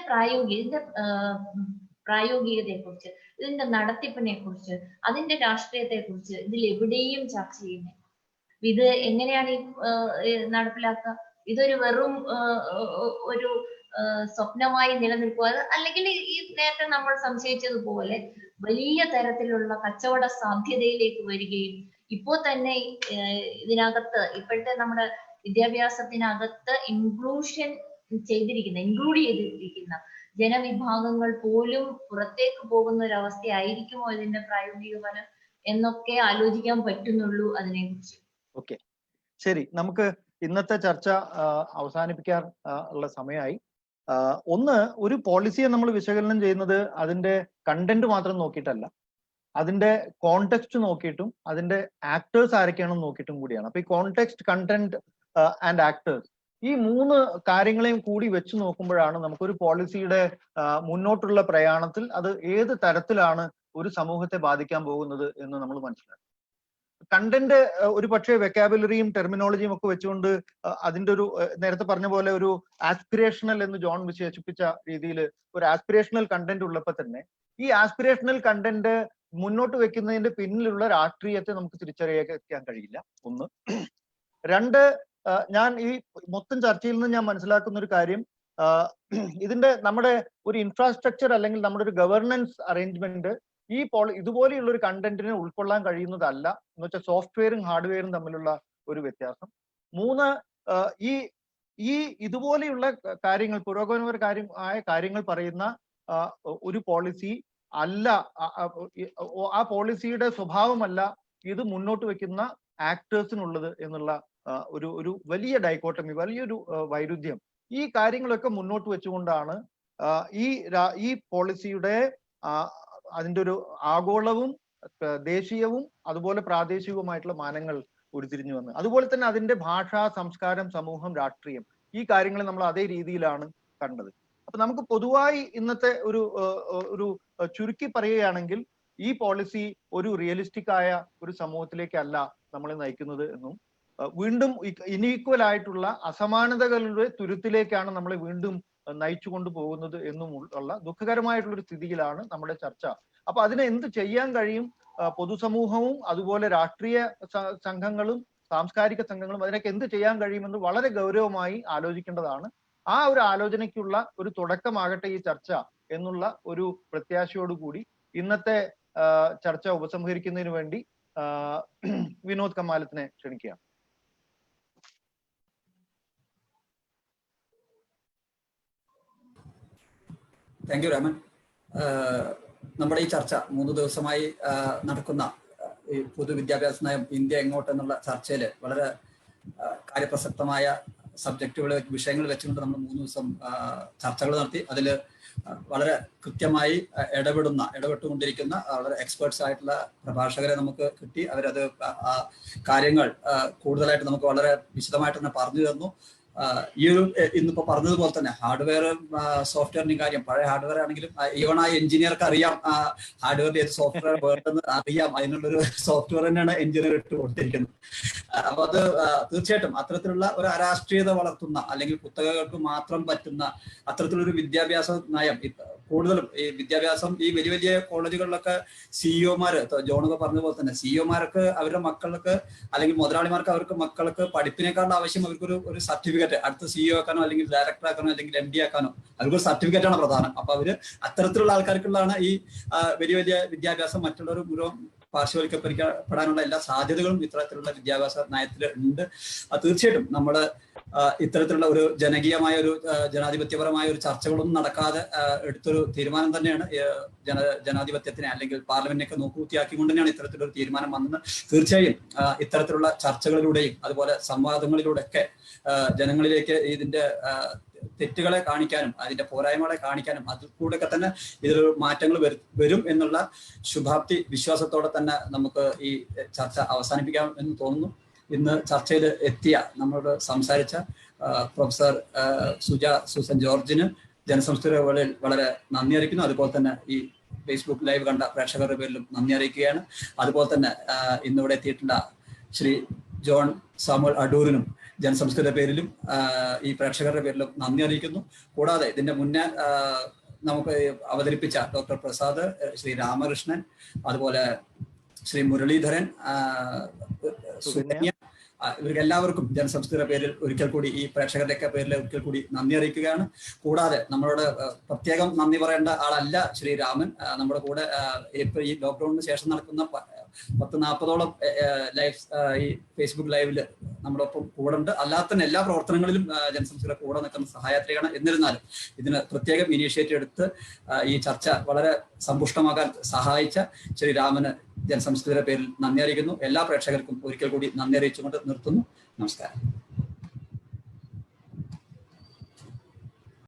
പ്രായോഗികതയെക്കുറിച്ച്, ഇതിന്റെ നടത്തിപ്പിനെ കുറിച്ച്, അതിന്റെ രാഷ്ട്രീയത്തെ കുറിച്ച് ഇതിൽ എവിടെയും ചർച്ച ചെയ്യുന്നത്? ഇത് എങ്ങനെയാണ് ഈ നടപ്പിലാക്കുക? ഇതൊരു വെറും ഒരു സ്വപ്നമായി നിലനിൽക്കുക, അല്ലെങ്കിൽ ഈ നേരത്തെ നമ്മൾ സംശയിച്ചതുപോലെ വലിയ തരത്തിലുള്ള കച്ചവട സാധ്യതയിലേക്ക് വരികയും ഇപ്പോൾ തന്നെ ഇതിനകത്ത് ഇപ്പോഴത്തെ നമ്മുടെ വിദ്യാഭ്യാസത്തിനകത്ത് ഇൻക്ലൂഡ് ചെയ്തിരിക്കുന്ന ജനവിഭാഗങ്ങൾ പോലും പുറത്തേക്ക് പോകുന്ന ഒരു അവസ്ഥയായിരിക്കുമോ ഇതിന്റെ പ്രായോഗിക ഫലം എന്നൊക്കെ ആലോചിക്കാൻ പറ്റുന്നുള്ളൂ അതിനെക്കുറിച്ച്. ഓക്കെ, ശരി, നമുക്ക് ഇന്നത്തെ ചർച്ച അവസാനിപ്പിക്കാൻ ഉള്ള സമയമായി. ഒന്ന്, ഒരു പോളിസിയെ നമ്മൾ വിശകലനം ചെയ്യുന്നത് അതിന്റെ കണ്ടന്റ് മാത്രം നോക്കിയിട്ടല്ല, അതിന്റെ കോണ്ടെക്സ്റ്റ് നോക്കിയിട്ടും അതിന്റെ ആക്ടേഴ്സ് ആരൊക്കെയാണെന്ന് നോക്കിയിട്ടും കൂടിയാണ്. അപ്പൊ ഈ കോണ്ടെക്സ്റ്റ്, കണ്ടന്റ് ആൻഡ് ആക്ടേഴ്സ്, ഈ 3 കാര്യങ്ങളെയും കൂടി വെച്ച് നോക്കുമ്പോഴാണ് നമുക്കൊരു പോളിസിയുടെ മുന്നോട്ടുള്ള പ്രയാണത്തിൽ അത് ഏത് തരത്തിലാണ് ഒരു സമൂഹത്തെ ബാധിക്കാൻ പോകുന്നത് എന്ന് നമ്മൾ മനസ്സിലാക്കും. കണ്ടന്റ് ഒരു പക്ഷേ വെക്കാബുലറിയും ടെർമിനോളജിയും ഒക്കെ വെച്ചുകൊണ്ട് അതിന്റെ ഒരു നേരത്തെ പറഞ്ഞ പോലെ ഒരു ആസ്പിറേഷണൽ എന്ന് ജോൺ വിശേഷിപ്പിച്ച രീതിയിൽ ഒരു ആസ്പിറേഷണൽ കണ്ടന്റ് ഉള്ളപ്പോൾ തന്നെ ഈ ആസ്പിറേഷണൽ കണ്ടന്റ് മുന്നോട്ട് വെക്കുന്നതിന്റെ പിന്നിലുള്ള രാഷ്ട്രീയത്തെ നമുക്ക് തിരിച്ചറിയാൻ കഴിയില്ല. ഒന്ന്. രണ്ട്, ഞാൻ ഈ മൊത്തം ചർച്ചയിൽ നിന്ന് ഞാൻ മനസ്സിലാക്കുന്ന ഒരു കാര്യം, ഇതിന്റെ നമ്മുടെ ഒരു ഇൻഫ്രാസ്ട്രക്ചർ അല്ലെങ്കിൽ നമ്മുടെ ഒരു ഗവർണൻസ് അറേഞ്ച്മെന്റ് ഈ ഇതുപോലെയുള്ള ഒരു കണ്ടന്റിനെ ഉൾക്കൊള്ളാൻ കഴിയുന്നതല്ല എന്ന് വെച്ചാൽ സോഫ്റ്റ്വെയറും ഹാർഡ്വെയറും തമ്മിലുള്ള ഒരു വ്യത്യാസം. 3, ഈ ഇതുപോലെയുള്ള കാര്യങ്ങൾ, പുരോഗമനപരമായ കാര്യങ്ങൾ പറയുന്ന ഒരു പോളിസി അല്ല, ആ പോളിസിയുടെ സ്വഭാവമല്ല ഇത് മുന്നോട്ട് വെക്കുന്ന ആക്ടേഴ്സിനുള്ളത് എന്നുള്ള ഒരു വലിയ ഡൈക്കോട്ടമി, വലിയൊരു വൈരുദ്ധ്യം. ഈ കാര്യങ്ങളൊക്കെ മുന്നോട്ട് വെച്ചുകൊണ്ടാണ് ഈ പോളിസിയുടെ അതിൻ്റെ ഒരു ആഗോളവും ദേശീയവും അതുപോലെ പ്രാദേശികവുമായിട്ടുള്ള മാനങ്ങൾ ഉരുത്തിരിഞ്ഞു വന്നത്. അതുപോലെ തന്നെ അതിന്റെ ഭാഷ, സംസ്കാരം, സമൂഹം, രാഷ്ട്രീയം, ഈ കാര്യങ്ങളെ നമ്മൾ അതേ രീതിയിലാണ് കണ്ടത്. അപ്പൊ നമുക്ക് പൊതുവായി ഇന്നത്തെ ഒരു ചുരുക്കി പറയുകയാണെങ്കിൽ ഈ പോളിസി ഒരു റിയലിസ്റ്റിക് ആയ ഒരു സമൂഹത്തിലേക്കല്ല നമ്മളെ നയിക്കുന്നത് എന്നും വീണ്ടും ഇനീക്വൽ ആയിട്ടുള്ള അസമാനതകളുടെ തുരുത്തിലേക്കാണ് നമ്മളെ വീണ്ടും നയിച്ചു കൊണ്ടുപോകുന്നത് എന്നും ഉള്ള ദുഃഖകരമായിട്ടുള്ള ഒരു സ്ഥിതിയിലാണ് നമ്മുടെ ചർച്ച. അപ്പൊ അതിനെ എന്ത് ചെയ്യാൻ കഴിയും? പൊതുസമൂഹവും അതുപോലെ രാഷ്ട്രീയ സംഘങ്ങളും സാംസ്കാരിക സംഘങ്ങളും അതിനൊക്കെ എന്ത് ചെയ്യാൻ കഴിയുമെന്ന് വളരെ ഗൗരവമായി ആലോചിക്കേണ്ടതാണ്. ആ ഒരു ആലോചനയ്ക്കുള്ള ഒരു തുടക്കമാകട്ടെ ഈ ചർച്ച എന്നുള്ള ഒരു പ്രത്യാശയോടുകൂടി ഇന്നത്തെ ചർച്ച ഉപസംഹരിക്കുന്നതിന് വേണ്ടി വിനോദ് കമാലത്തിനെ ക്ഷണിക്കുകയാണ്. Thank you Raman. നമ്മുടെ ഈ ചർച്ച 3 ദിവസമായി നടക്കുന്ന ഈ പൊതുവിദ്യാഭ്യാസ നയം ഇന്ത്യ എങ്ങോട്ട് എന്നുള്ള ചർച്ചയിൽ വളരെ കാര്യപ്രസക്തമായ വിഷയങ്ങൾ വെച്ചുകൊണ്ട് നമ്മൾ 3 ദിവസം ചർച്ചകൾ നടത്തി. അതിൽ വളരെ കൃത്യമായി ഇടപെട്ടുകൊണ്ടിരിക്കുന്ന വളരെ എക്സ്പേർട്സ് ആയിട്ടുള്ള പ്രഭാഷകരെ നമുക്ക് കിട്ടി. അവരത് ആ കാര്യങ്ങൾ കൂടുതലായിട്ട് നമുക്ക് വളരെ വിശദമായിട്ട് തന്നെ പറഞ്ഞു തന്നു. ഈ ഒരു ഇന്നിപ്പോ പറഞ്ഞതുപോലെ തന്നെ ഹാർഡ്വെയറും സോഫ്റ്റ്വെയറിന്റെയും കാര്യം, പഴയ ഹാർഡ്വെയർ ആണെങ്കിലും ഈവൺ ആ എഞ്ചിനീയർക്ക് അറിയാം ഹാർഡ്വെയറിന്റെ ഏത് സോഫ്റ്റ്വെയർ വേണ്ടെന്ന് അറിയാം. അതിനുള്ളൊരു സോഫ്റ്റ്വെയർ തന്നെയാണ് എഞ്ചിനീയർ ഇട്ട് കൊടുത്തിരിക്കുന്നത്. അപ്പൊ അത് തീർച്ചയായിട്ടും അത്തരത്തിലുള്ള ഒരു അരാഷ്ട്രീയത വളർത്തുന്ന അല്ലെങ്കിൽ കുത്തകകൾക്ക് മാത്രം പറ്റുന്ന അത്തരത്തിലൊരു വിദ്യാഭ്യാസ നയം കൂടുതലും ഈ വിദ്യാഭ്യാസം ഈ വലിയ വലിയ കോളേജുകളിലൊക്കെ സിഇഒമാര് ജോണൊക്കെ പറഞ്ഞതുപോലെ തന്നെ സിഇഒമാർക്ക് അവരുടെ മക്കൾക്ക് അല്ലെങ്കിൽ മുതലാളിമാർക്ക് അവർക്ക് മക്കൾക്ക് പഠിപ്പിനേക്കാളുടെ ആവശ്യം അവർക്കൊരു സർട്ടിഫിക്കറ്റ്, അടുത്ത സിഇഒ ആക്കാനോ അല്ലെങ്കിൽ ഡയറക്ടർ ആക്കാനോ അല്ലെങ്കിൽ MD ആക്കാനോ അവർക്കൊരു സർട്ടിഫിക്കറ്റ് ആണ് പ്രധാനം. അപ്പൊ അവര് അത്തരത്തിലുള്ള ആൾക്കാർക്കുള്ളതാണ് ഈ വലിയ വലിയ വിദ്യാഭ്യാസം മറ്റുള്ളവർ മുഴുവൻ പാർശ്വവൽക്കരിക്കപ്പെടാനുള്ള എല്ലാ സാധ്യതകളും ഇത്തരത്തിലുള്ള വിദ്യാഭ്യാസ നയത്തിൽ ഉണ്ട്. തീർച്ചയായിട്ടും നമ്മൾ ഇത്തരത്തിലുള്ള ഒരു ജനകീയമായ ഒരു ജനാധിപത്യപരമായ ഒരു ചർച്ചകളൊന്നും നടക്കാതെ എടുത്തൊരു തീരുമാനം തന്നെയാണ് ജനാധിപത്യത്തിനെ അല്ലെങ്കിൽ പാർലമെന്റിനൊക്കെ നോക്കുകുത്തിയാക്കിക്കൊണ്ട് തന്നെയാണ് ഇത്തരത്തിലൊരു തീരുമാനം വന്നത്. തീർച്ചയായും ഇത്തരത്തിലുള്ള ചർച്ചകളിലൂടെയും അതുപോലെ സംവാദങ്ങളിലൂടെയൊക്കെ ജനങ്ങളിലേക്ക് ഇതിന്റെ തെറ്റുകളെ കാണിക്കാനും അതിന്റെ പോരായ്മകളെ കാണിക്കാനും അതിൽ കൂടെയൊക്കെ തന്നെ ഇതിലൊരു മാറ്റങ്ങൾ വരും എന്നുള്ള ശുഭാപ്തി വിശ്വാസത്തോടെ തന്നെ നമുക്ക് ഈ ചർച്ച അവസാനിപ്പിക്കാം എന്ന് തോന്നുന്നു. ഇന്ന് ചർച്ചയിൽ എത്തിയ നമ്മളോട് സംസാരിച്ച പ്രൊഫസർ സൂസൻ ജോർജിന് ജനസംസ്കൃത വേളയിൽ വളരെ നന്ദി അറിയിക്കുന്നു. അതുപോലെ തന്നെ ഈ ഫേസ്ബുക്ക് ലൈവ് കണ്ട പ്രേക്ഷകരുടെ പേരിലും നന്ദി അറിയിക്കുകയാണ്. അതുപോലെ തന്നെ ഇന്നിവിടെ എത്തിയിട്ടുള്ള ശ്രീ ജോൺ സാമുവൽ അടൂരിനും ജനസംസ്കൃത പേരിലും ഈ പ്രേക്ഷകരുടെ പേരിലും നന്ദി അറിയിക്കുന്നു. കൂടാതെ ഇതിന്റെ മുന്നേ നമുക്ക് അവതരിപ്പിച്ച ഡോക്ടർ പ്രസാദ്, ശ്രീ രാമകൃഷ്ണൻ, അതുപോലെ ശ്രീ മുരളീധരൻ, സുകന്യ, ഇവർക്ക് എല്ലാവർക്കും ജനസംസ്കൃത പേരിൽ ഒരിക്കൽ കൂടി ഈ പ്രേക്ഷകരുടെയൊക്കെ പേരിൽ ഒരിക്കൽ കൂടി നന്ദി അറിയിക്കുകയാണ്. കൂടാതെ നമ്മളോട് പ്രത്യേകം നന്ദി പറയേണ്ട ആളല്ല ശ്രീ രാമൻ. നമ്മുടെ കൂടെ ഇപ്പൊ ഈ ലോക്ക്ഡൌണിന് ശേഷം നടക്കുന്ന 40-40ഓളം ലൈവ് ഈ ഫേസ്ബുക്ക് ലൈവില് നമ്മുടെ ഒപ്പം കൂടെ ഉണ്ട്. അല്ലാതെ തന്നെ എല്ലാ പ്രവർത്തനങ്ങളിലും ജനസംസ്കൃത കൂടെ നിൽക്കുന്ന സഹായാത്രികയാണ്. എന്നിരുന്നാലും ഇതിന് പ്രത്യേകം ഇനീഷ്യേറ്റീവ് എടുത്ത് ഈ ചർച്ച വളരെ സമ്പുഷ്ടമാക്കാൻ സഹായിച്ച ശ്രീ രാമന് ജനസംസ്കൃതിയുടെ പേരിൽ നന്ദി അറിയിക്കുന്നു. എല്ലാ പ്രേക്ഷകർക്കും ഒരിക്കൽ കൂടി നന്ദി അറിയിച്ചുകൊണ്ട് നിർത്തുന്നു. നമസ്കാരം.